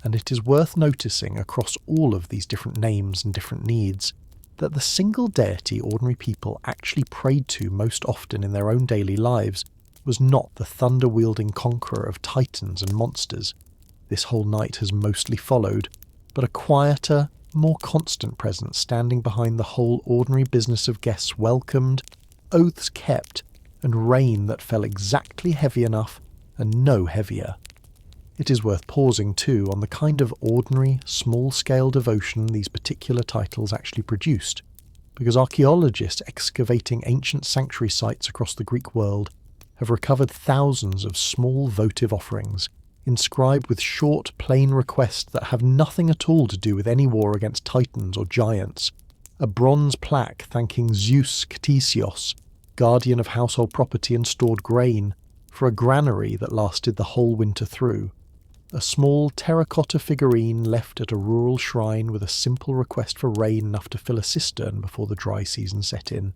and it is worth noticing across all of these different names and different needs that the single deity ordinary people actually prayed to most often in their own daily lives was not the thunder-wielding conqueror of titans and monsters this whole night has mostly followed, but a quieter, more constant presence standing behind the whole ordinary business of guests welcomed, oaths kept, and rain that fell exactly heavy enough and no heavier. It is worth pausing too on the kind of ordinary, small-scale devotion these particular titles actually produced, because archaeologists excavating ancient sanctuary sites across the Greek world have recovered thousands of small votive offerings, inscribed with short, plain requests that have nothing at all to do with any war against titans or giants, a bronze plaque thanking Zeus Ktesios, guardian of household property and stored grain, for a granary that lasted the whole winter through, a small terracotta figurine left at a rural shrine with a simple request for rain enough to fill a cistern before the dry season set in,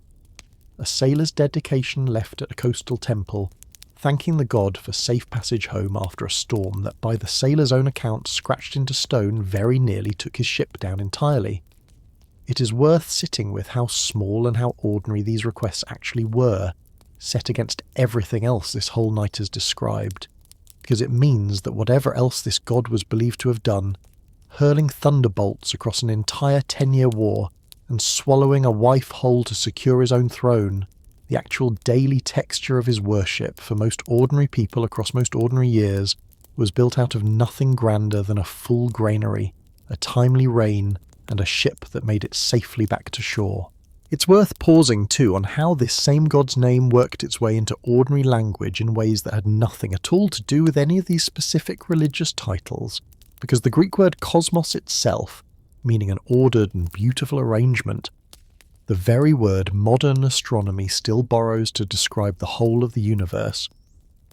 a sailor's dedication left at a coastal temple, thanking the god for safe passage home after a storm that by the sailor's own account scratched into stone very nearly took his ship down entirely. It is worth sitting with how small and how ordinary these requests actually were, set against everything else this whole night has described, because it means that whatever else this god was believed to have done, hurling thunderbolts across an entire 10-year war and swallowing a wife whole to secure his own throne, the actual daily texture of his worship for most ordinary people across most ordinary years was built out of nothing grander than a full granary, a timely rain, and a ship that made it safely back to shore. It's worth pausing too on how this same god's name worked its way into ordinary language in ways that had nothing at all to do with any of these specific religious titles, because the Greek word cosmos itself, meaning an ordered and beautiful arrangement, the very word modern astronomy still borrows to describe the whole of the universe,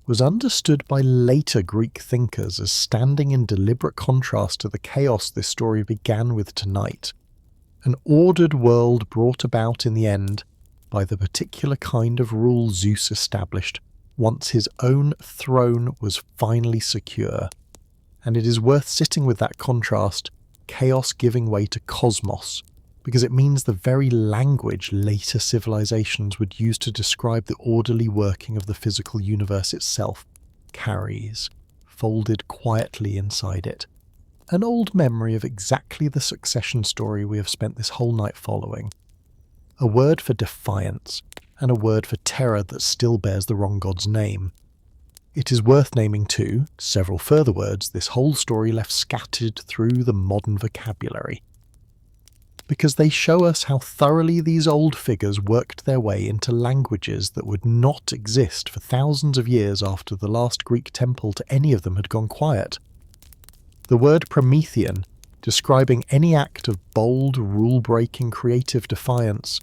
was understood by later Greek thinkers as standing in deliberate contrast to the chaos this story began with tonight. An ordered world brought about in the end by the particular kind of rule Zeus established once his own throne was finally secure. And it is worth sitting with that contrast, chaos giving way to cosmos, because it means the very language later civilizations would use to describe the orderly working of the physical universe itself carries, folded quietly inside it. An old memory of exactly the succession story we have spent this whole night following. A word for defiance, and a word for terror that still bears the wrong god's name. It is worth naming too several further words this whole story left scattered through the modern vocabulary, because they show us how thoroughly these old figures worked their way into languages that would not exist for thousands of years after the last Greek temple to any of them had gone quiet. The word Promethean, describing any act of bold, rule-breaking creative defiance,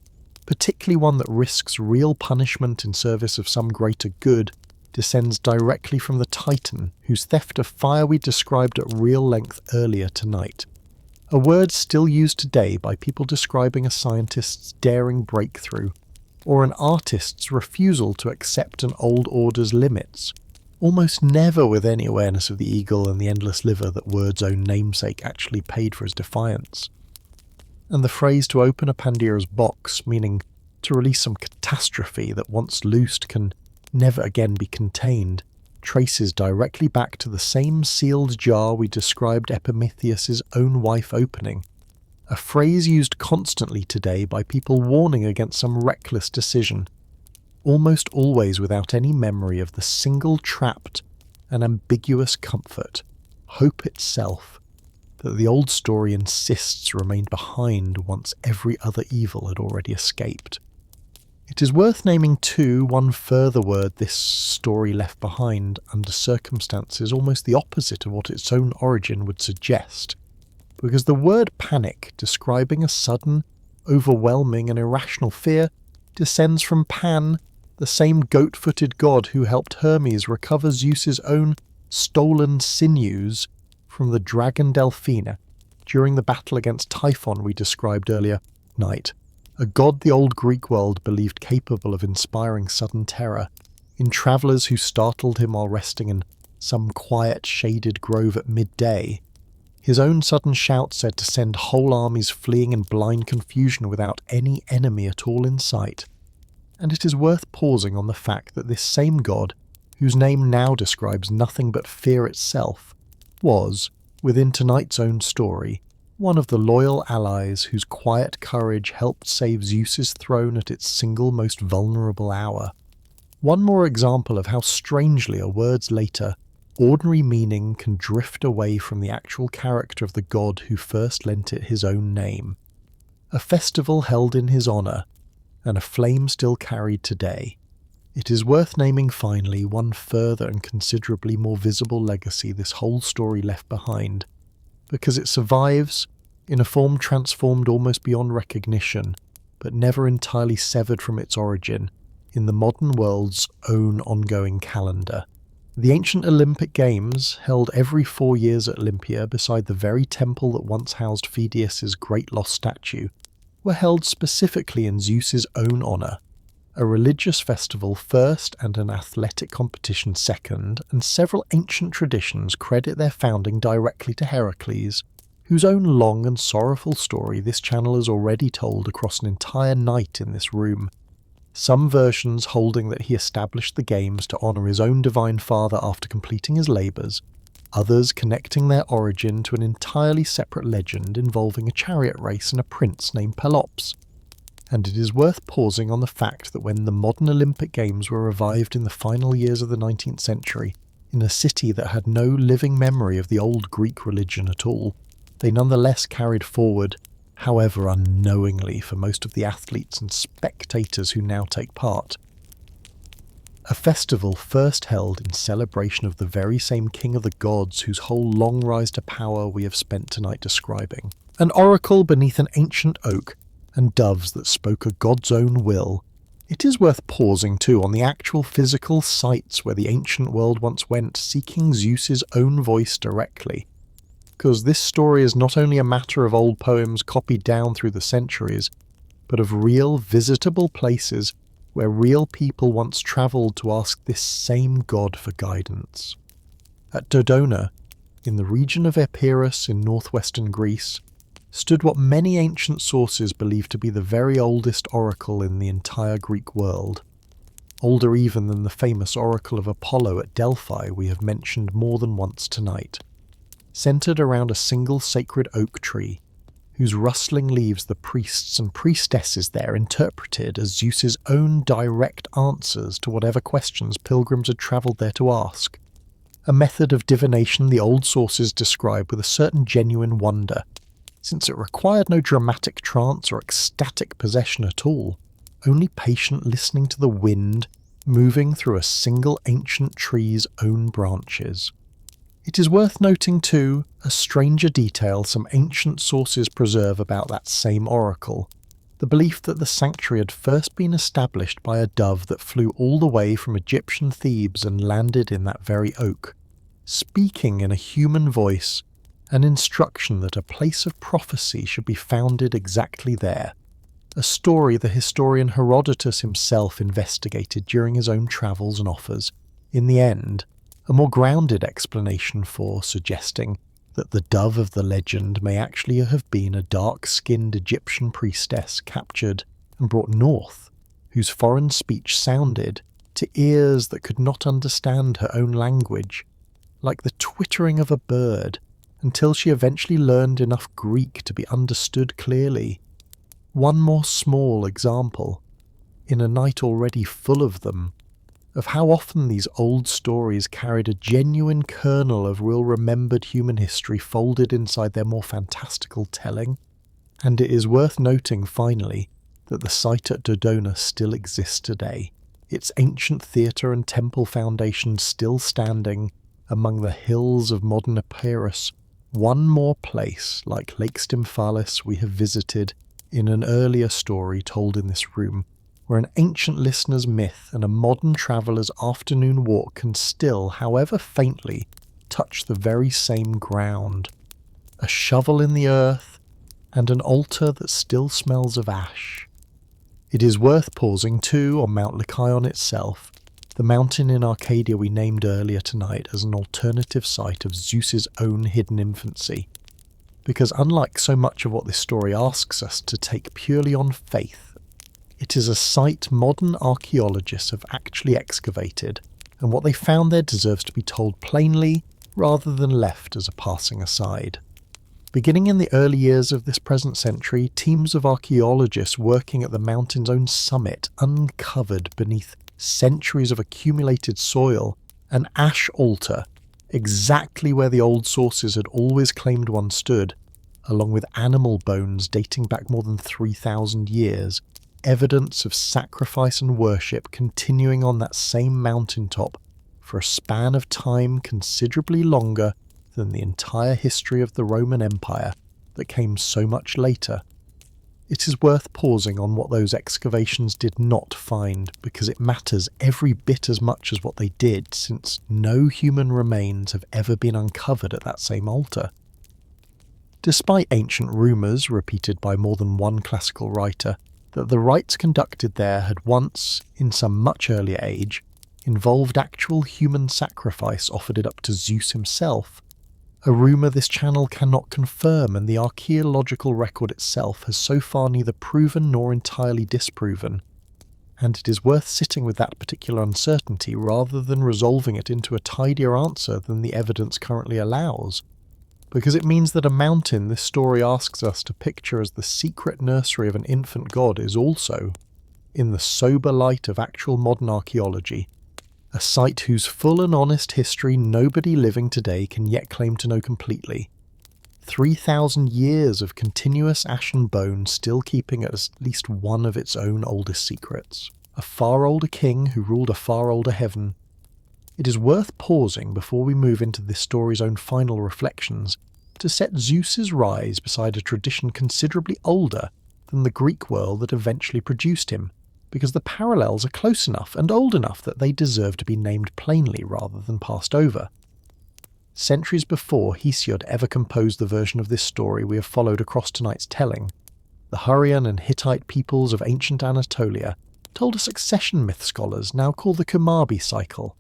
particularly one that risks real punishment in service of some greater good, descends directly from the Titan, whose theft of fire we described at real length earlier tonight. A word still used today by people describing a scientist's daring breakthrough, or an artist's refusal to accept an old order's limits, almost never with any awareness of the eagle and the endless liver that word's own namesake actually paid for his defiance. And the phrase to open a Pandora's box, meaning to release some catastrophe that once loosed can never again be contained, traces directly back to the same sealed jar we described Epimetheus's own wife opening, a phrase used constantly today by people warning against some reckless decision, almost always without any memory of the single trapped and ambiguous comfort, hope itself, that the old story insists remained behind once every other evil had already escaped. It is worth naming too one further word this story left behind under circumstances almost the opposite of what its own origin would suggest, because the word panic, describing a sudden, overwhelming and irrational fear, descends from Pan, the same goat-footed god who helped Hermes recover Zeus's own stolen sinews from the dragon Delphina during the battle against Typhon we described earlier night. A god the old Greek world believed capable of inspiring sudden terror in travellers who startled him while resting in some quiet, shaded grove at midday. His own sudden shout said to send whole armies fleeing in blind confusion without any enemy at all in sight. And it is worth pausing on the fact that this same god, whose name now describes nothing but fear itself, was, within tonight's own story, one of the loyal allies whose quiet courage helped save Zeus's throne at its single most vulnerable hour. One more example of how strangely a word's later, ordinary meaning can drift away from the actual character of the god who first lent it his own name. A festival held in his honour, and a flame still carried today. It is worth naming finally one further and considerably more visible legacy this whole story left behind, because it survives, in a form transformed almost beyond recognition, but never entirely severed from its origin, in the modern world's own ongoing calendar. The ancient Olympic Games, held every 4 years at Olympia beside the very temple that once housed Phidias's great lost statue, were held specifically in Zeus's own honour, a religious festival first and an athletic competition second, and several ancient traditions credit their founding directly to Heracles, whose own long and sorrowful story this channel has already told across an entire night in this room. Some versions holding that he established the games to honour his own divine father after completing his labours, others connecting their origin to an entirely separate legend involving a chariot race and a prince named Pelops. And it is worth pausing on the fact that when the modern Olympic Games were revived in the final years of the 19th century, in a city that had no living memory of the old Greek religion at all, they nonetheless carried forward, however unknowingly for most of the athletes and spectators who now take part, a festival first held in celebration of the very same king of the gods whose whole long rise to power we have spent tonight describing. An oracle beneath an ancient oak, and doves that spoke a god's own will. It is worth pausing too on the actual physical sites where the ancient world once went, seeking Zeus's own voice directly. Because this story is not only a matter of old poems copied down through the centuries, but of real, visitable places where real people once travelled to ask this same god for guidance. At Dodona, in the region of Epirus in northwestern Greece, stood what many ancient sources believe to be the very oldest oracle in the entire Greek world, older even than the famous oracle of Apollo at Delphi we have mentioned more than once tonight, centred around a single sacred oak tree, whose rustling leaves the priests and priestesses there interpreted as Zeus's own direct answers to whatever questions pilgrims had travelled there to ask. A method of divination the old sources describe with a certain genuine wonder, since it required no dramatic trance or ecstatic possession at all, only patient listening to the wind moving through a single ancient tree's own branches. It is worth noting too, a stranger detail some ancient sources preserve about that same oracle, the belief that the sanctuary had first been established by a dove that flew all the way from Egyptian Thebes and landed in that very oak, speaking in a human voice, an instruction that a place of prophecy should be founded exactly there, a story the historian Herodotus himself investigated during his own travels and offers, in the end, a more grounded explanation for suggesting that the dove of the legend may actually have been a dark-skinned Egyptian priestess captured and brought north, whose foreign speech sounded, to ears that could not understand her own language, like the twittering of a bird, until she eventually learned enough Greek to be understood clearly. One more small example, in a night already full of them, of how often these old stories carried a genuine kernel of real remembered human history folded inside their more fantastical telling. And it is worth noting, finally, that the site at Dodona still exists today, its ancient theatre and temple foundations still standing among the hills of modern Epirus, one more place like Lake Stymphalis we have visited in an earlier story told in this room, where an ancient listener's myth and a modern traveller's afternoon walk can still, however faintly, touch the very same ground. A shovel in the earth, and an altar that still smells of ash. It is worth pausing too on Mount Lycaon itself, the mountain in Arcadia we named earlier tonight as an alternative site of Zeus's own hidden infancy, because unlike so much of what this story asks us to take purely on faith, it is a site modern archaeologists have actually excavated, and what they found there deserves to be told plainly rather than left as a passing aside. Beginning in the early years of this present century, teams of archaeologists working at the mountain's own summit uncovered beneath centuries of accumulated soil an ash altar, exactly where the old sources had always claimed one stood, along with animal bones dating back more than 3,000 years, evidence of sacrifice and worship continuing on that same mountaintop for a span of time considerably longer than the entire history of the Roman Empire that came so much later. It is worth pausing on what those excavations did not find, because it matters every bit as much as what they did, since no human remains have ever been uncovered at that same altar. Despite ancient rumours, repeated by more than one classical writer, that the rites conducted there had once, in some much earlier age, involved actual human sacrifice offered it up to Zeus himself, a rumour this channel cannot confirm, and the archaeological record itself has so far neither proven nor entirely disproven, and it is worth sitting with that particular uncertainty rather than resolving it into a tidier answer than the evidence currently allows, because it means that a mountain this story asks us to picture as the secret nursery of an infant god is also, in the sober light of actual modern archaeology, a site whose full and honest history nobody living today can yet claim to know completely. 3,000 years of continuous ash and bone still keeping at least one of its own oldest secrets. A far older king who ruled a far older heaven. It is worth pausing before we move into this story's own final reflections to set Zeus's rise beside a tradition considerably older than the Greek world that eventually produced him, because the parallels are close enough and old enough that they deserve to be named plainly rather than passed over. Centuries before Hesiod ever composed the version of this story we have followed across tonight's telling, the Hurrian and Hittite peoples of ancient Anatolia told a succession myth scholars now call the Kumarbi cycle,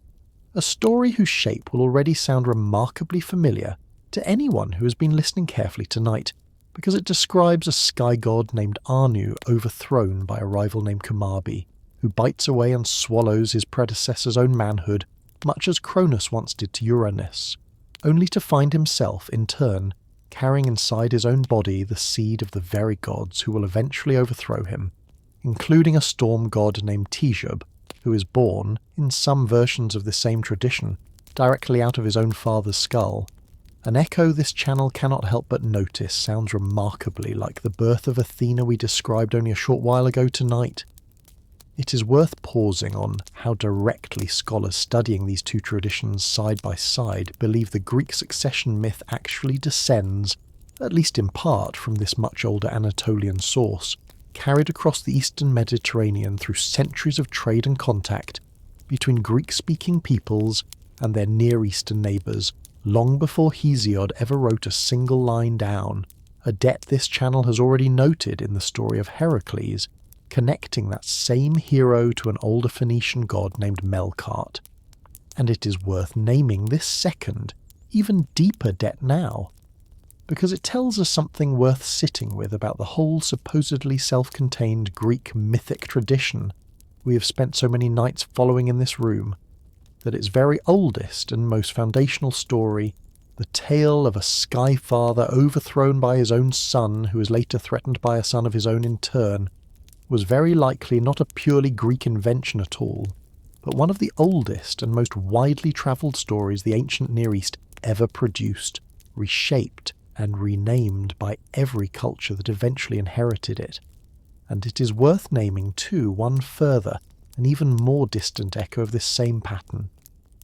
a story whose shape will already sound remarkably familiar to anyone who has been listening carefully tonight, because it describes a sky god named Anu overthrown by a rival named Kumarbi, who bites away and swallows his predecessor's own manhood, much as Cronus once did to Uranus, only to find himself, in turn, carrying inside his own body the seed of the very gods who will eventually overthrow him, including a storm god named Tejub, who is born, in some versions of the same tradition, directly out of his own father's skull. An echo this channel cannot help but notice sounds remarkably like the birth of Athena we described only a short while ago tonight. It is worth pausing on how directly scholars studying these two traditions side by side believe the Greek succession myth actually descends, at least in part, from this much older Anatolian source, carried across the eastern Mediterranean through centuries of trade and contact between Greek-speaking peoples and their Near Eastern neighbours, long before Hesiod ever wrote a single line down, a debt this channel has already noted in the story of Heracles, connecting that same hero to an older Phoenician god named Melkart. And it is worth naming this second, even deeper debt now, because it tells us something worth sitting with about the whole supposedly self-contained Greek mythic tradition we have spent so many nights following in this room, that its very oldest and most foundational story, the tale of a sky father overthrown by his own son who is later threatened by a son of his own in turn, was very likely not a purely Greek invention at all, but one of the oldest and most widely travelled stories the ancient Near East ever produced, reshaped and renamed by every culture that eventually inherited it. And it is worth naming too one further, an even more distant echo of this same pattern,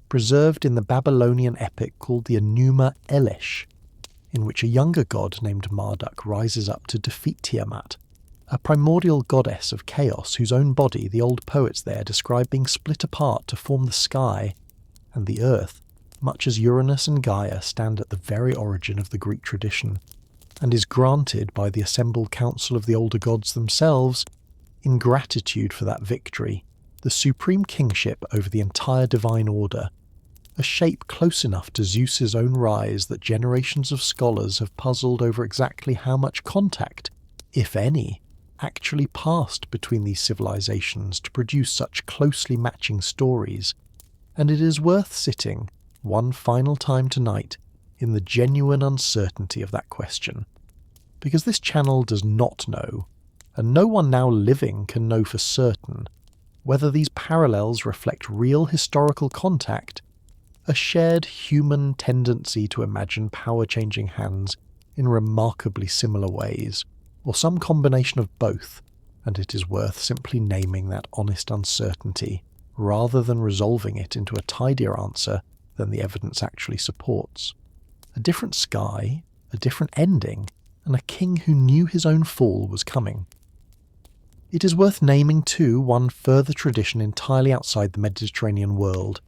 preserved in the Babylonian epic called the Enuma Elish, in which a younger god named Marduk rises up to defeat Tiamat, a primordial goddess of chaos whose own body the old poets there describe being split apart to form the sky and the earth, much as Uranus and Gaia stand at the very origin of the Greek tradition, and is granted by the assembled council of the older gods themselves, in gratitude for that victory, the supreme kingship over the entire divine order, a shape close enough to Zeus's own rise that generations of scholars have puzzled over exactly how much contact, if any, actually passed between these civilizations to produce such closely matching stories, and it is worth sitting, one final time tonight, in the genuine uncertainty of that question. Because this channel does not know, and no one now living can know for certain, whether these parallels reflect real historical contact, a shared human tendency to imagine power changing hands in remarkably similar ways, or some combination of both, and it is worth simply naming that honest uncertainty, rather than resolving it into a tidier answer than the evidence actually supports. A different sky, a different ending, and a king who knew his own fall was coming. It is worth naming too one further tradition entirely outside the Mediterranean world,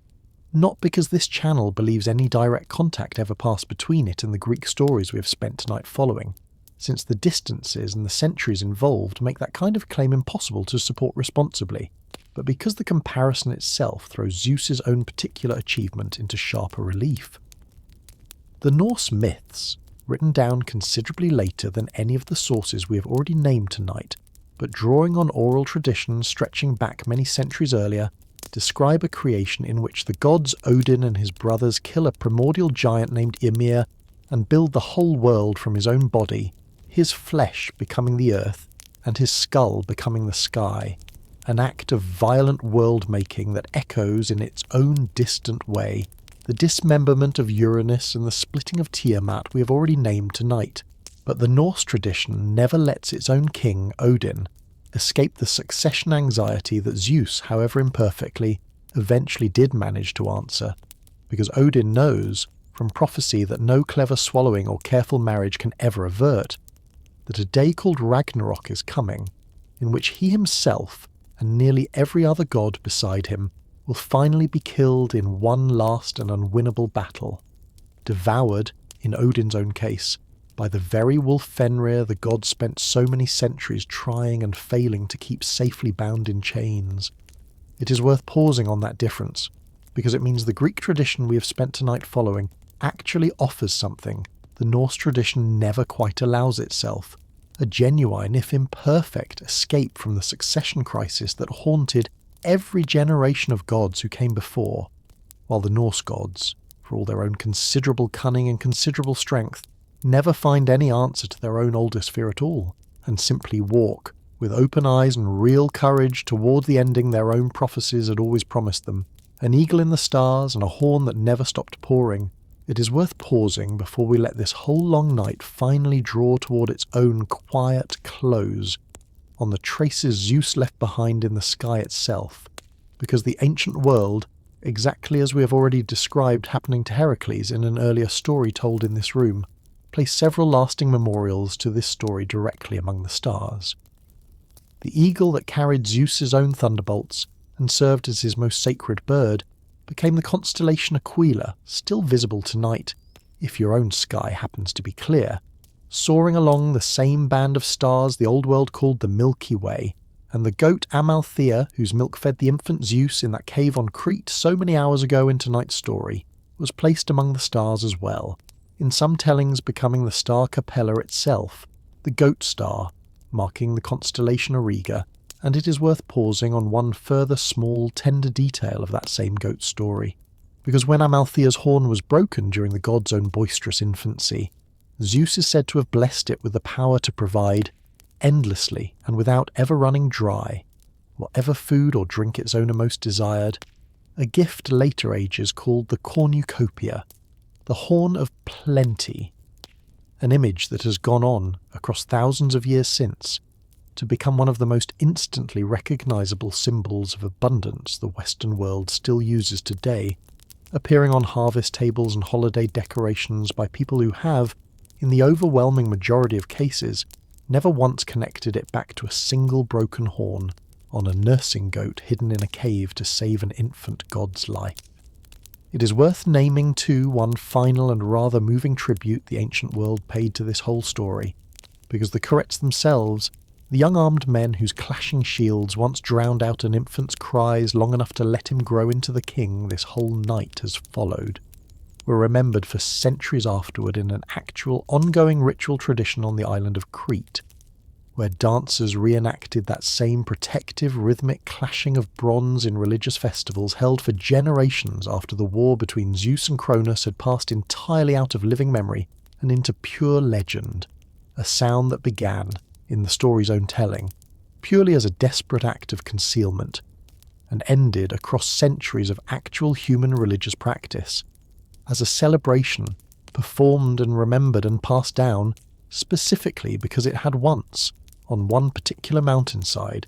not because this channel believes any direct contact ever passed between it and the Greek stories we have spent tonight following, since the distances and the centuries involved make that kind of claim impossible to support responsibly, but because the comparison itself throws Zeus's own particular achievement into sharper relief. The Norse myths, written down considerably later than any of the sources we have already named tonight, but drawing on oral traditions stretching back many centuries earlier, describe a creation in which the gods Odin and his brothers kill a primordial giant named Ymir and build the whole world from his own body, his flesh becoming the earth, and his skull becoming the sky, an act of violent world-making that echoes in its own distant way the dismemberment of Uranus and the splitting of Tiamat we have already named tonight. But the Norse tradition never lets its own king, Odin, escape the succession anxiety that Zeus, however imperfectly, eventually did manage to answer, because Odin knows, from prophecy that no clever swallowing or careful marriage can ever avert, that a day called Ragnarok is coming, in which he himself, and nearly every other god beside him, will finally be killed in one last and unwinnable battle, devoured, in Odin's own case, by the very wolf Fenrir the gods spent so many centuries trying and failing to keep safely bound in chains. It is worth pausing on that difference, because it means the Greek tradition we have spent tonight following actually offers something the Norse tradition never quite allows itself, a genuine, if imperfect, escape from the succession crisis that haunted every generation of gods who came before, while the Norse gods, for all their own considerable cunning and considerable strength, never find any answer to their own oldest fear at all, and simply walk, with open eyes and real courage, toward the ending their own prophecies had always promised them, an eagle in the stars and a horn that never stopped pouring. It is worth pausing before we let this whole long night finally draw toward its own quiet close on the traces Zeus left behind in the sky itself, because the ancient world, exactly as we have already described happening to Heracles in an earlier story told in this room, place several lasting memorials to this story directly among the stars. The eagle that carried Zeus's own thunderbolts and served as his most sacred bird became the constellation Aquila, still visible tonight, if your own sky happens to be clear, soaring along the same band of stars the old world called the Milky Way, and the goat Amalthea, whose milk fed the infant Zeus in that cave on Crete so many hours ago in tonight's story, was placed among the stars as well, in some tellings becoming the star Capella itself, the goat star, marking the constellation Auriga, and it is worth pausing on one further small, tender detail of that same goat story, because when Amalthea's horn was broken during the god's own boisterous infancy, Zeus is said to have blessed it with the power to provide, endlessly and without ever running dry, whatever food or drink its owner most desired, a gift later ages called the cornucopia, the horn of plenty, an image that has gone on across thousands of years since to become one of the most instantly recognizable symbols of abundance the Western world still uses today, appearing on harvest tables and holiday decorations by people who have, in the overwhelming majority of cases, never once connected it back to a single broken horn on a nursing goat hidden in a cave to save an infant god's life. It is worth naming, too, one final and rather moving tribute the ancient world paid to this whole story, because the Curetes themselves, the young armed men whose clashing shields once drowned out an infant's cries long enough to let him grow into the king this whole night has followed, were remembered for centuries afterward in an actual ongoing ritual tradition on the island of Crete, where dancers reenacted that same protective rhythmic clashing of bronze in religious festivals held for generations after the war between Zeus and Cronus had passed entirely out of living memory and into pure legend, a sound that began, in the story's own telling, purely as a desperate act of concealment, and ended across centuries of actual human religious practice, as a celebration performed and remembered and passed down specifically because it had once, on one particular mountainside,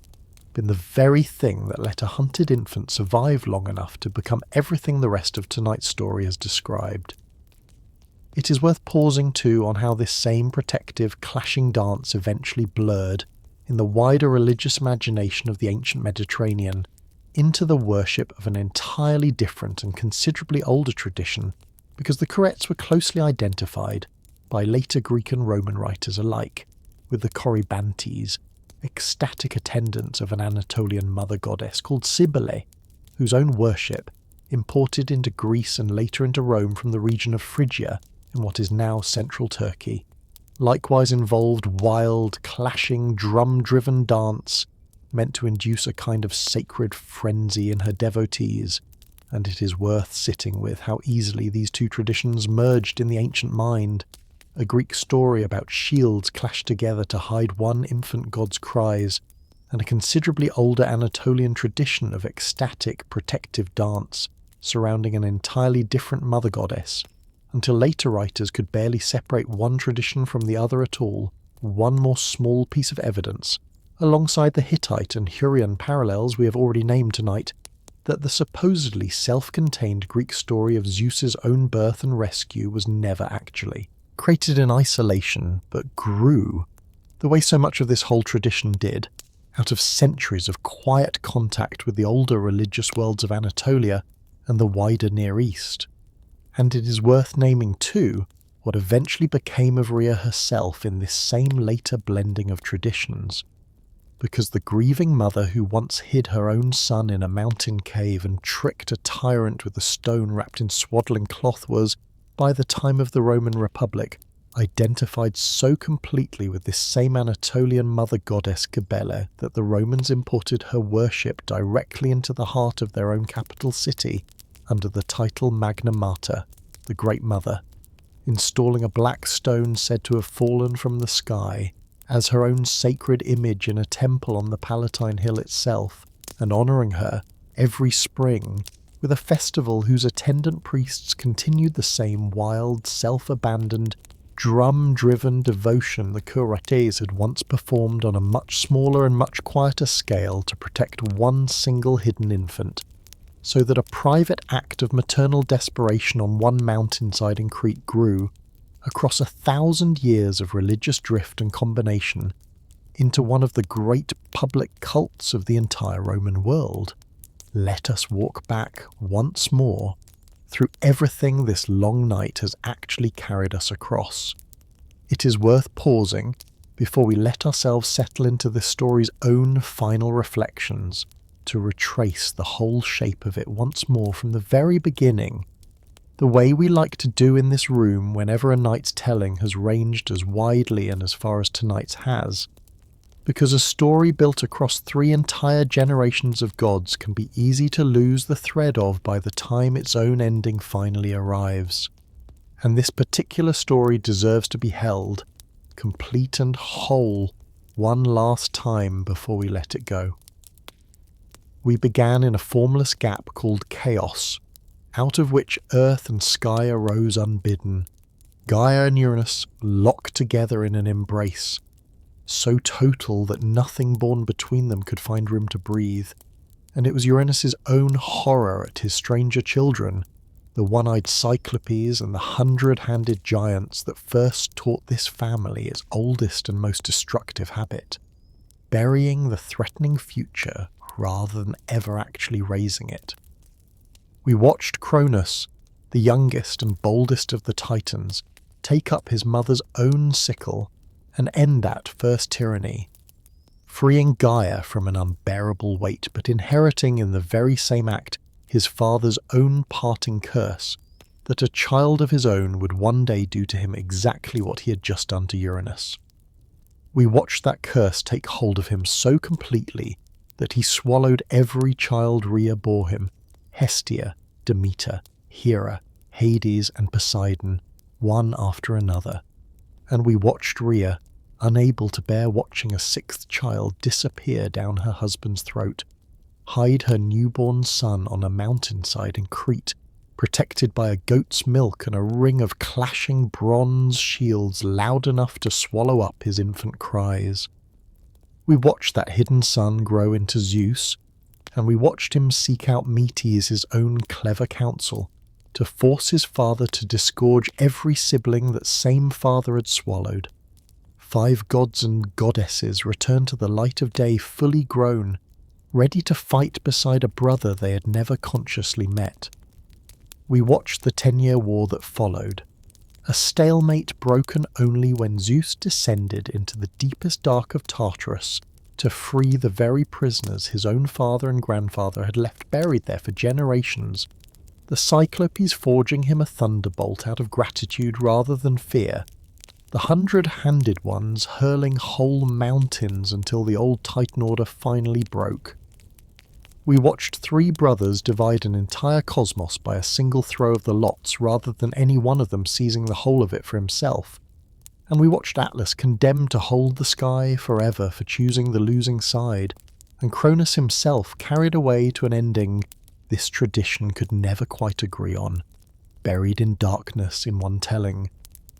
been the very thing that let a hunted infant survive long enough to become everything the rest of tonight's story has described. It is worth pausing too on how this same protective, clashing dance eventually blurred, in the wider religious imagination of the ancient Mediterranean, into the worship of an entirely different and considerably older tradition, because the Curetes were closely identified, by later Greek and Roman writers alike, with the Corybantes, ecstatic attendants of an Anatolian mother goddess called Cybele, whose own worship, imported into Greece and later into Rome from the region of Phrygia in what is now central Turkey, likewise involved wild, clashing, drum-driven dance meant to induce a kind of sacred frenzy in her devotees, and it is worth sitting with how easily these two traditions merged in the ancient mind. A Greek story about shields clashed together to hide one infant god's cries, and a considerably older Anatolian tradition of ecstatic, protective dance surrounding an entirely different mother goddess, until later writers could barely separate one tradition from the other at all, one more small piece of evidence, alongside the Hittite and Hurrian parallels we have already named tonight, that the supposedly self-contained Greek story of Zeus's own birth and rescue was never actually created in isolation, but grew, the way so much of this whole tradition did, out of centuries of quiet contact with the older religious worlds of Anatolia and the wider Near East. And it is worth naming too what eventually became of Rhea herself in this same later blending of traditions, because the grieving mother who once hid her own son in a mountain cave and tricked a tyrant with a stone wrapped in swaddling cloth was, by the time of the Roman Republic, identified so completely with this same Anatolian mother goddess Cybele that the Romans imported her worship directly into the heart of their own capital city under the title Magna Mater, the Great Mother, installing a black stone said to have fallen from the sky as her own sacred image in a temple on the Palatine Hill itself, and honouring her every spring with a festival whose attendant priests continued the same wild, self-abandoned, drum-driven devotion the Curetes had once performed on a much smaller and much quieter scale to protect one single hidden infant, so that a private act of maternal desperation on one mountainside in Crete grew, across 1,000 years of religious drift and combination, into one of the great public cults of the entire Roman world. Let us walk back once more through everything this long night has actually carried us across. It is worth pausing before we let ourselves settle into this story's own final reflections, to retrace the whole shape of it once more from the very beginning, the way we like to do in this room whenever a night's telling has ranged as widely and as far as tonight's has, because a story built across 3 entire generations of gods can be easy to lose the thread of by the time its own ending finally arrives. And this particular story deserves to be held, complete and whole, one last time before we let it go. We began in a formless gap called chaos, out of which earth and sky arose unbidden, Gaia and Uranus locked together in an embrace, so total that nothing born between them could find room to breathe, and it was Uranus's own horror at his stranger children, the one-eyed Cyclopes and the 100-handed giants, that first taught this family its oldest and most destructive habit, burying the threatening future rather than ever actually raising it. We watched Cronus, the youngest and boldest of the Titans, take up his mother's own sickle and end that first tyranny, freeing Gaia from an unbearable weight, but inheriting in the very same act his father's own parting curse, that a child of his own would one day do to him exactly what he had just done to Uranus. We watched that curse take hold of him so completely that he swallowed every child Rhea bore him, Hestia, Demeter, Hera, Hades and Poseidon, one after another. And we watched Rhea, unable to bear watching a 6th child disappear down her husband's throat, hide her newborn son on a mountainside in Crete, protected by a goat's milk and a ring of clashing bronze shields loud enough to swallow up his infant cries. We watched that hidden son grow into Zeus, and we watched him seek out Metis, his own clever counsel, to force his father to disgorge every sibling that same father had swallowed. 5 gods and goddesses returned to the light of day fully grown, ready to fight beside a brother they had never consciously met. We watched the 10-year war that followed, a stalemate broken only when Zeus descended into the deepest dark of Tartarus to free the very prisoners his own father and grandfather had left buried there for generations, the Cyclopes forging him a thunderbolt out of gratitude rather than fear, the 100-handed ones hurling whole mountains until the old Titan order finally broke. We watched 3 brothers divide an entire cosmos by a single throw of the lots rather than any one of them seizing the whole of it for himself, and we watched Atlas condemned to hold the sky forever for choosing the losing side, and Cronus himself carried away to an ending this tradition could never quite agree on, buried in darkness in one telling,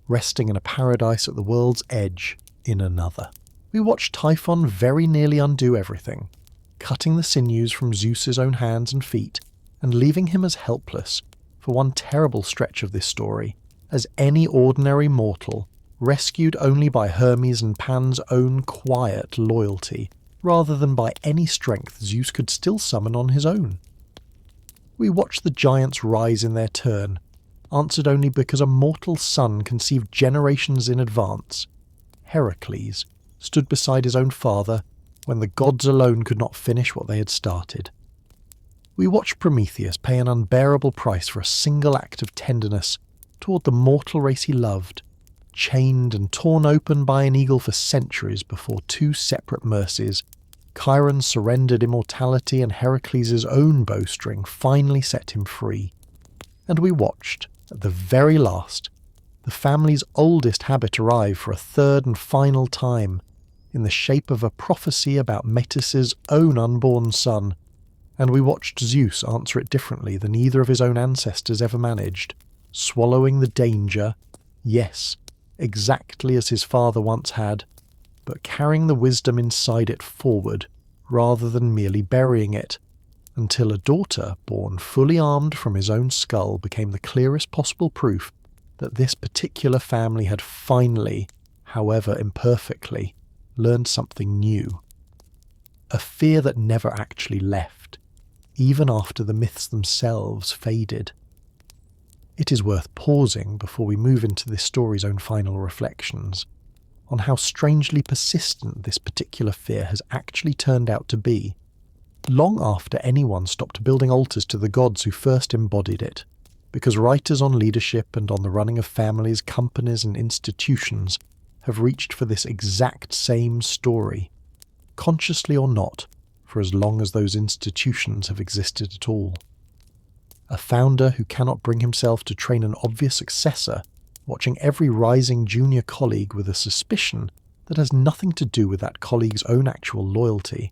resting in a paradise at the world's edge in another. We watched Typhon very nearly undo everything, cutting the sinews from Zeus's own hands and feet, and leaving him as helpless, for one terrible stretch of this story, as any ordinary mortal, rescued only by Hermes and Pan's own quiet loyalty, rather than by any strength Zeus could still summon on his own. We watched the giants rise in their turn, answered only because a mortal son conceived generations in advance. Heracles stood beside his own father when the gods alone could not finish what they had started. We watched Prometheus pay an unbearable price for a single act of tenderness toward the mortal race he loved, chained and torn open by an eagle for centuries before 2 separate mercies. Chiron's surrendered immortality and Heracles' own bowstring finally set him free. And we watched, at the very last, the family's oldest habit arrived for a third and final time, in the shape of a prophecy about Metis's own unborn son, and we watched Zeus answer it differently than either of his own ancestors ever managed, swallowing the danger, yes, exactly as his father once had, but carrying the wisdom inside it forward, rather than merely burying it, until a daughter born fully armed from his own skull became the clearest possible proof that this particular family had finally, however imperfectly, learned something new. A fear that never actually left, even after the myths themselves faded. It is worth pausing before we move into this story's own final reflections on how strangely persistent this particular fear has actually turned out to be, long after anyone stopped building altars to the gods who first embodied it, because writers on leadership and on the running of families, companies and institutions have reached for this exact same story, consciously or not, for as long as those institutions have existed at all. A founder who cannot bring himself to train an obvious successor, watching every rising junior colleague with a suspicion that has nothing to do with that colleague's own actual loyalty,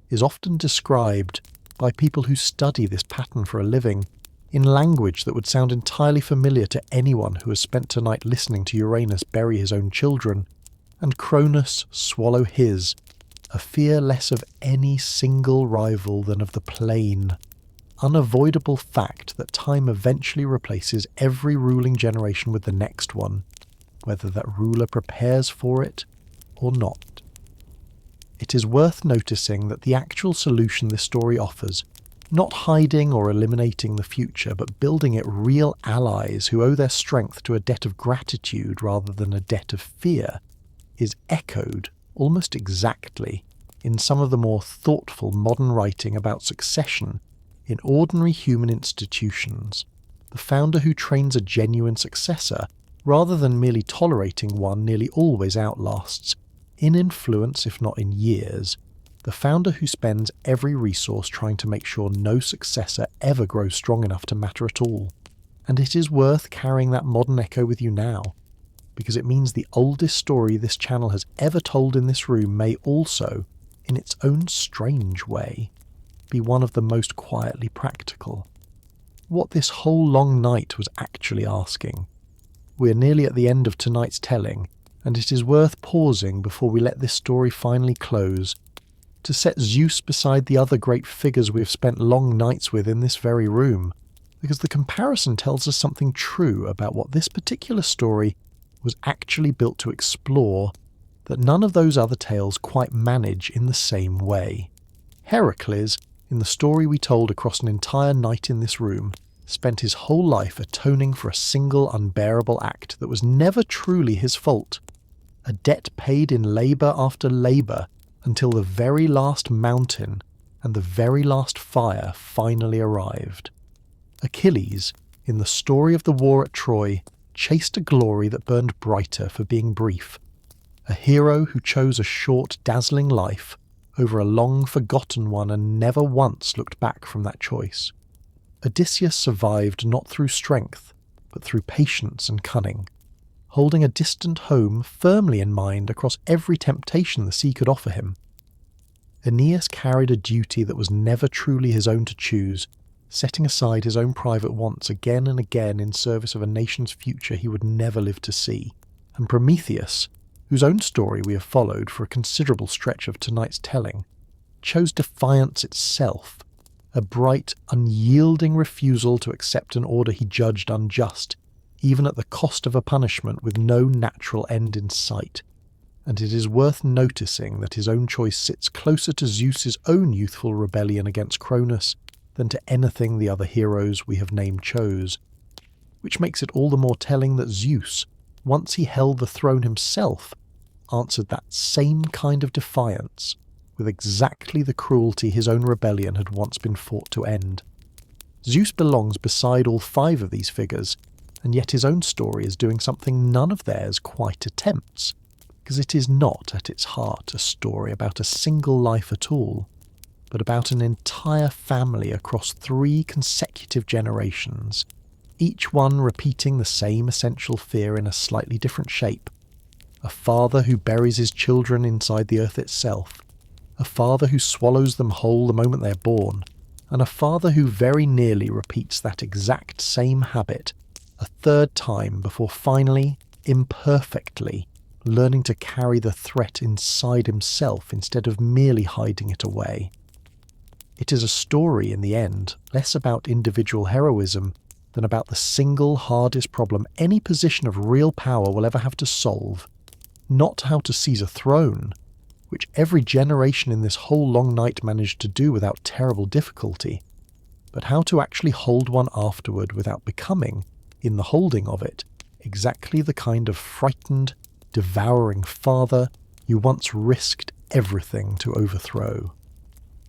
is often described by people who study this pattern for a living in language that would sound entirely familiar to anyone who has spent a night listening to Uranus bury his own children, and Cronus swallow his, a fear less of any single rival than of the plain, unavoidable fact that time eventually replaces every ruling generation with the next one, whether that ruler prepares for it or not. It is worth noticing that the actual solution this story offers, not hiding or eliminating the future, but building it real allies who owe their strength to a debt of gratitude rather than a debt of fear, is echoed almost exactly in some of the more thoughtful modern writing about succession in ordinary human institutions. The founder who trains a genuine successor, rather than merely tolerating one, nearly always outlasts, in influence if not in years, the founder who spends every resource trying to make sure no successor ever grows strong enough to matter at all. And it is worth carrying that modern echo with you now, because it means the oldest story this channel has ever told in this room may also, in its own strange way, be one of the most quietly practical. What this whole long night was actually asking. We are nearly at the end of tonight's telling, and it is worth pausing before we let this story finally close, to set Zeus beside the other great figures we have spent long nights with in this very room, because the comparison tells us something true about what this particular story was actually built to explore that none of those other tales quite manage in the same way. Heracles, in the story we told across an entire night in this room, spent his whole life atoning for a single unbearable act that was never truly his fault, a debt paid in labour after labour until the very last mountain and the very last fire finally arrived. Achilles, in the story of the war at Troy, chased a glory that burned brighter for being brief, a hero who chose a short, dazzling life over a long-forgotten one and never once looked back from that choice. Odysseus survived not through strength, but through patience and cunning, holding a distant home firmly in mind across every temptation the sea could offer him. Aeneas carried a duty that was never truly his own to choose, setting aside his own private wants again and again in service of a nation's future he would never live to see. And Prometheus, whose own story we have followed for a considerable stretch of tonight's telling, chose defiance itself, a bright, unyielding refusal to accept an order he judged unjust, even at the cost of a punishment with no natural end in sight. And it is worth noticing that his own choice sits closer to Zeus's own youthful rebellion against Cronus than to anything the other heroes we have named chose, which makes it all the more telling that Zeus, once he held the throne himself, answered that same kind of defiance with exactly the cruelty his own rebellion had once been fought to end. Zeus belongs beside all five of these figures, and yet his own story is doing something none of theirs quite attempts, because it is not at its heart a story about a single life at all, but about an entire family across 3 consecutive generations, each one repeating the same essential fear in a slightly different shape. A father who buries his children inside the earth itself, a father who swallows them whole the moment they're born, and a father who very nearly repeats that exact same habit a third time before finally, imperfectly, learning to carry the threat inside himself instead of merely hiding it away. It is a story, in the end, less about individual heroism than about the single hardest problem any position of real power will ever have to solve. Not how to seize a throne, which every generation in this whole long night managed to do without terrible difficulty, but how to actually hold one afterward without becoming, in the holding of it, exactly the kind of frightened, devouring father you once risked everything to overthrow.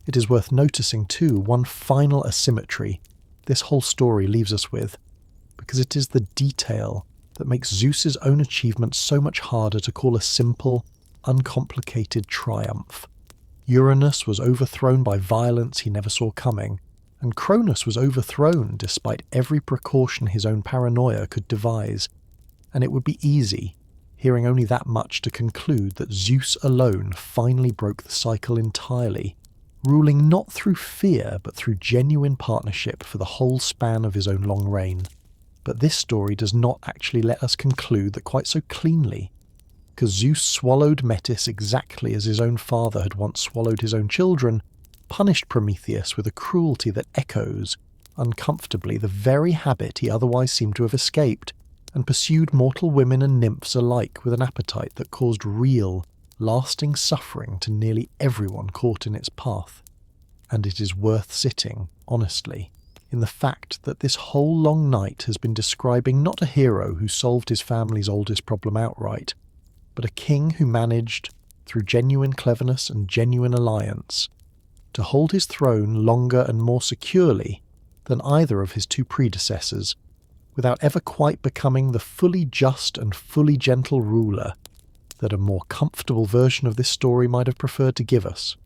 It is worth noticing, too, one final asymmetry this whole story leaves us with, because it is the detail that makes Zeus's own achievement so much harder to call a simple, uncomplicated triumph. Uranus was overthrown by violence he never saw coming, and Cronus was overthrown despite every precaution his own paranoia could devise, and it would be easy, hearing only that much, to conclude that Zeus alone finally broke the cycle entirely, ruling not through fear but through genuine partnership for the whole span of his own long reign. But this story does not actually let us conclude that quite so cleanly, because Zeus swallowed Metis exactly as his own father had once swallowed his own children, punished Prometheus with a cruelty that echoes, uncomfortably, the very habit he otherwise seemed to have escaped, and pursued mortal women and nymphs alike with an appetite that caused real, lasting suffering to nearly everyone caught in its path. And it is worth sitting, honestly, in the fact that this whole long night has been describing not a hero who solved his family's oldest problem outright, but a king who managed, through genuine cleverness and genuine alliance, to hold his throne longer and more securely than either of his two predecessors, without ever quite becoming the fully just and fully gentle ruler that a more comfortable version of this story might have preferred to give us.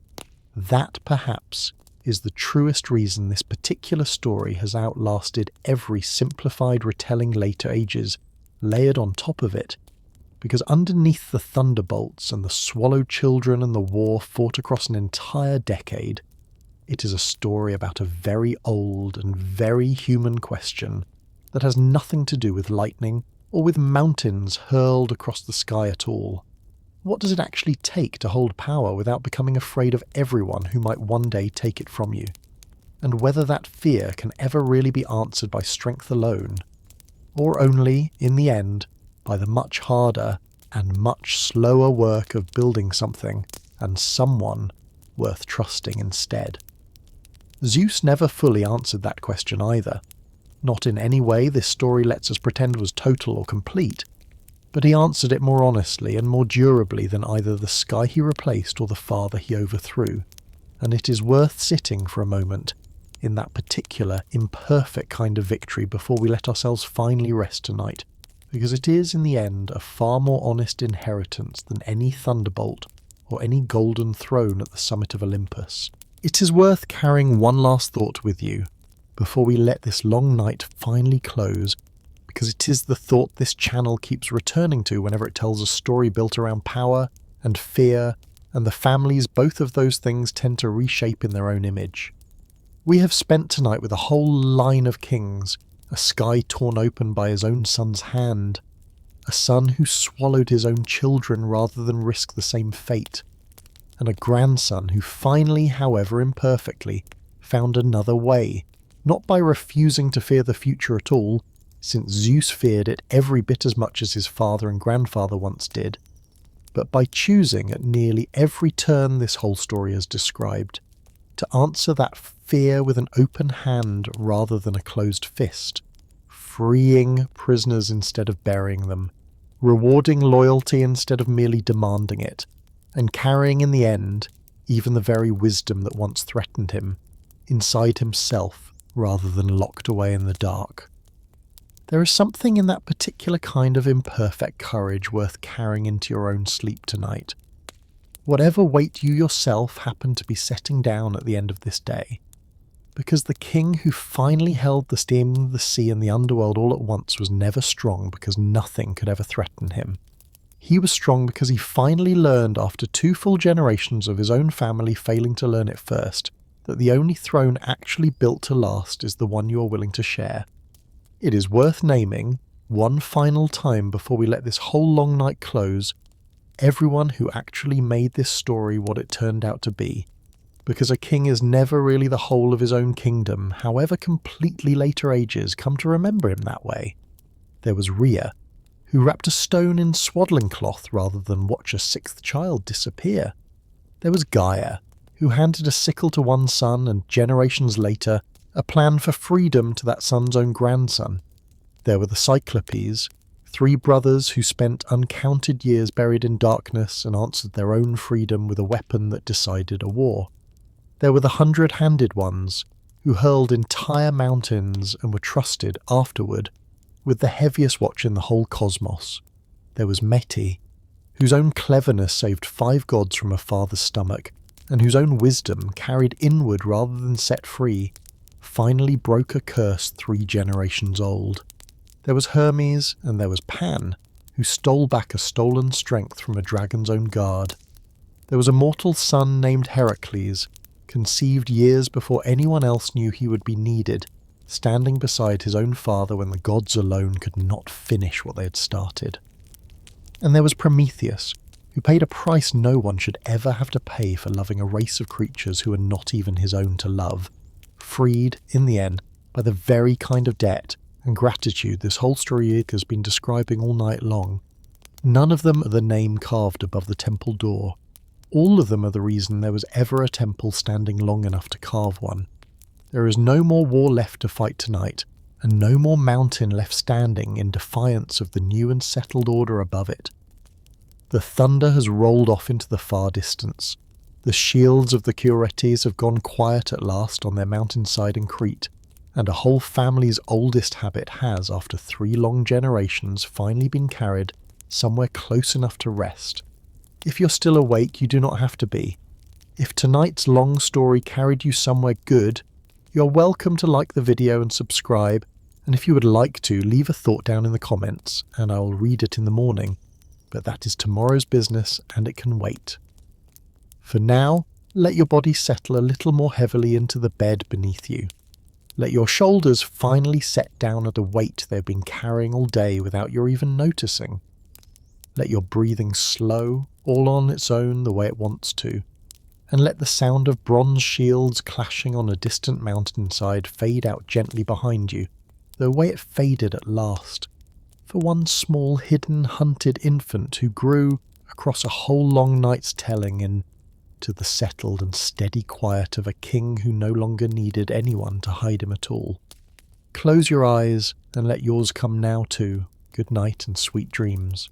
That, perhaps, is the truest reason this particular story has outlasted every simplified retelling later ages layered on top of it, because underneath the thunderbolts and the swallowed children and the war fought across an entire decade, it is a story about a very old and very human question that has nothing to do with lightning or with mountains hurled across the sky at all. What does it actually take to hold power without becoming afraid of everyone who might one day take it from you? And whether that fear can ever really be answered by strength alone, or only, in the end, by the much harder and much slower work of building something and someone worth trusting instead. Zeus never fully answered that question either. Not in any way this story lets us pretend was total or complete, but he answered it more honestly and more durably than either the sky he replaced or the father he overthrew, and it is worth sitting for a moment in that particular imperfect kind of victory before we let ourselves finally rest tonight, because it is in the end a far more honest inheritance than any thunderbolt or any golden throne at the summit of Olympus. It is worth carrying one last thought with you before we let this long night finally close, because it is the thought this channel keeps returning to whenever it tells a story built around power and fear and the families both of those things tend to reshape in their own image. We have spent tonight with a whole line of kings, a sky torn open by his own son's hand, a son who swallowed his own children rather than risk the same fate, and a grandson who finally, however imperfectly, found another way, not by refusing to fear the future at all, since Zeus feared it every bit as much as his father and grandfather once did, but by choosing at nearly every turn this whole story has described, to answer that fear with an open hand rather than a closed fist, freeing prisoners instead of burying them, rewarding loyalty instead of merely demanding it, and carrying in the end even the very wisdom that once threatened him, inside himself rather than locked away in the dark. There is something in that particular kind of imperfect courage worth carrying into your own sleep tonight. Whatever weight you yourself happen to be setting down at the end of this day, Because the king who finally held the steam of the sea and the underworld all at once was never strong because nothing could ever threaten him. He was strong because he finally learned, after 2 full generations of his own family failing to learn it first, that the only throne actually built to last is the one you are willing to share. It is worth naming, one final time before we let this whole long night close, everyone who actually made this story what it turned out to be. Because a king is never really the whole of his own kingdom, however completely later ages come to remember him that way. There was Rhea, who wrapped a stone in swaddling cloth rather than watch a 6th child disappear. There was Gaia, who handed a sickle to one son and, generations later, a plan for freedom to that son's own grandson. There were the Cyclopes, 3 brothers who spent uncounted years buried in darkness and answered their own freedom with a weapon that decided a war. There were the 100-handed ones, who hurled entire mountains and were trusted, afterward, with the heaviest watch in the whole cosmos. There was Meti, whose own cleverness saved 5 gods from her father's stomach, and whose own wisdom, carried inward rather than set free, finally broke a curse 3 generations old. There was Hermes, and there was Pan, who stole back a stolen strength from a dragon's own guard. There was a mortal son named Heracles, conceived years before anyone else knew he would be needed, standing beside his own father when the gods alone could not finish what they had started. And there was Prometheus, who paid a price no one should ever have to pay for loving a race of creatures who were not even his own to love, freed, in the end, by the very kind of debt and gratitude this whole story has been describing all night long. None of them are the name carved above the temple door. All of them are the reason there was ever a temple standing long enough to carve one. There is no more war left to fight tonight, and no more mountain left standing in defiance of the new and settled order above it. The thunder has rolled off into the far distance. The shields of the Curetes have gone quiet at last on their mountainside in Crete, and a whole family's oldest habit has, after 3 long generations, finally been carried somewhere close enough to rest. If you're still awake, you do not have to be. If tonight's long story carried you somewhere good, you're welcome to like the video and subscribe, and if you would like to, leave a thought down in the comments, and I will read it in the morning. But that is tomorrow's business, and it can wait. For now, let your body settle a little more heavily into the bed beneath you. Let your shoulders finally set down at a weight they've been carrying all day without your even noticing. Let your breathing slow, all on its own the way it wants to, and let the sound of bronze shields clashing on a distant mountainside fade out gently behind you, the way it faded at last, for one small hidden hunted infant who grew, across a whole long night's telling, into the settled and steady quiet of a king who no longer needed anyone to hide him at all. Close your eyes and let yours come now too. Good night and sweet dreams.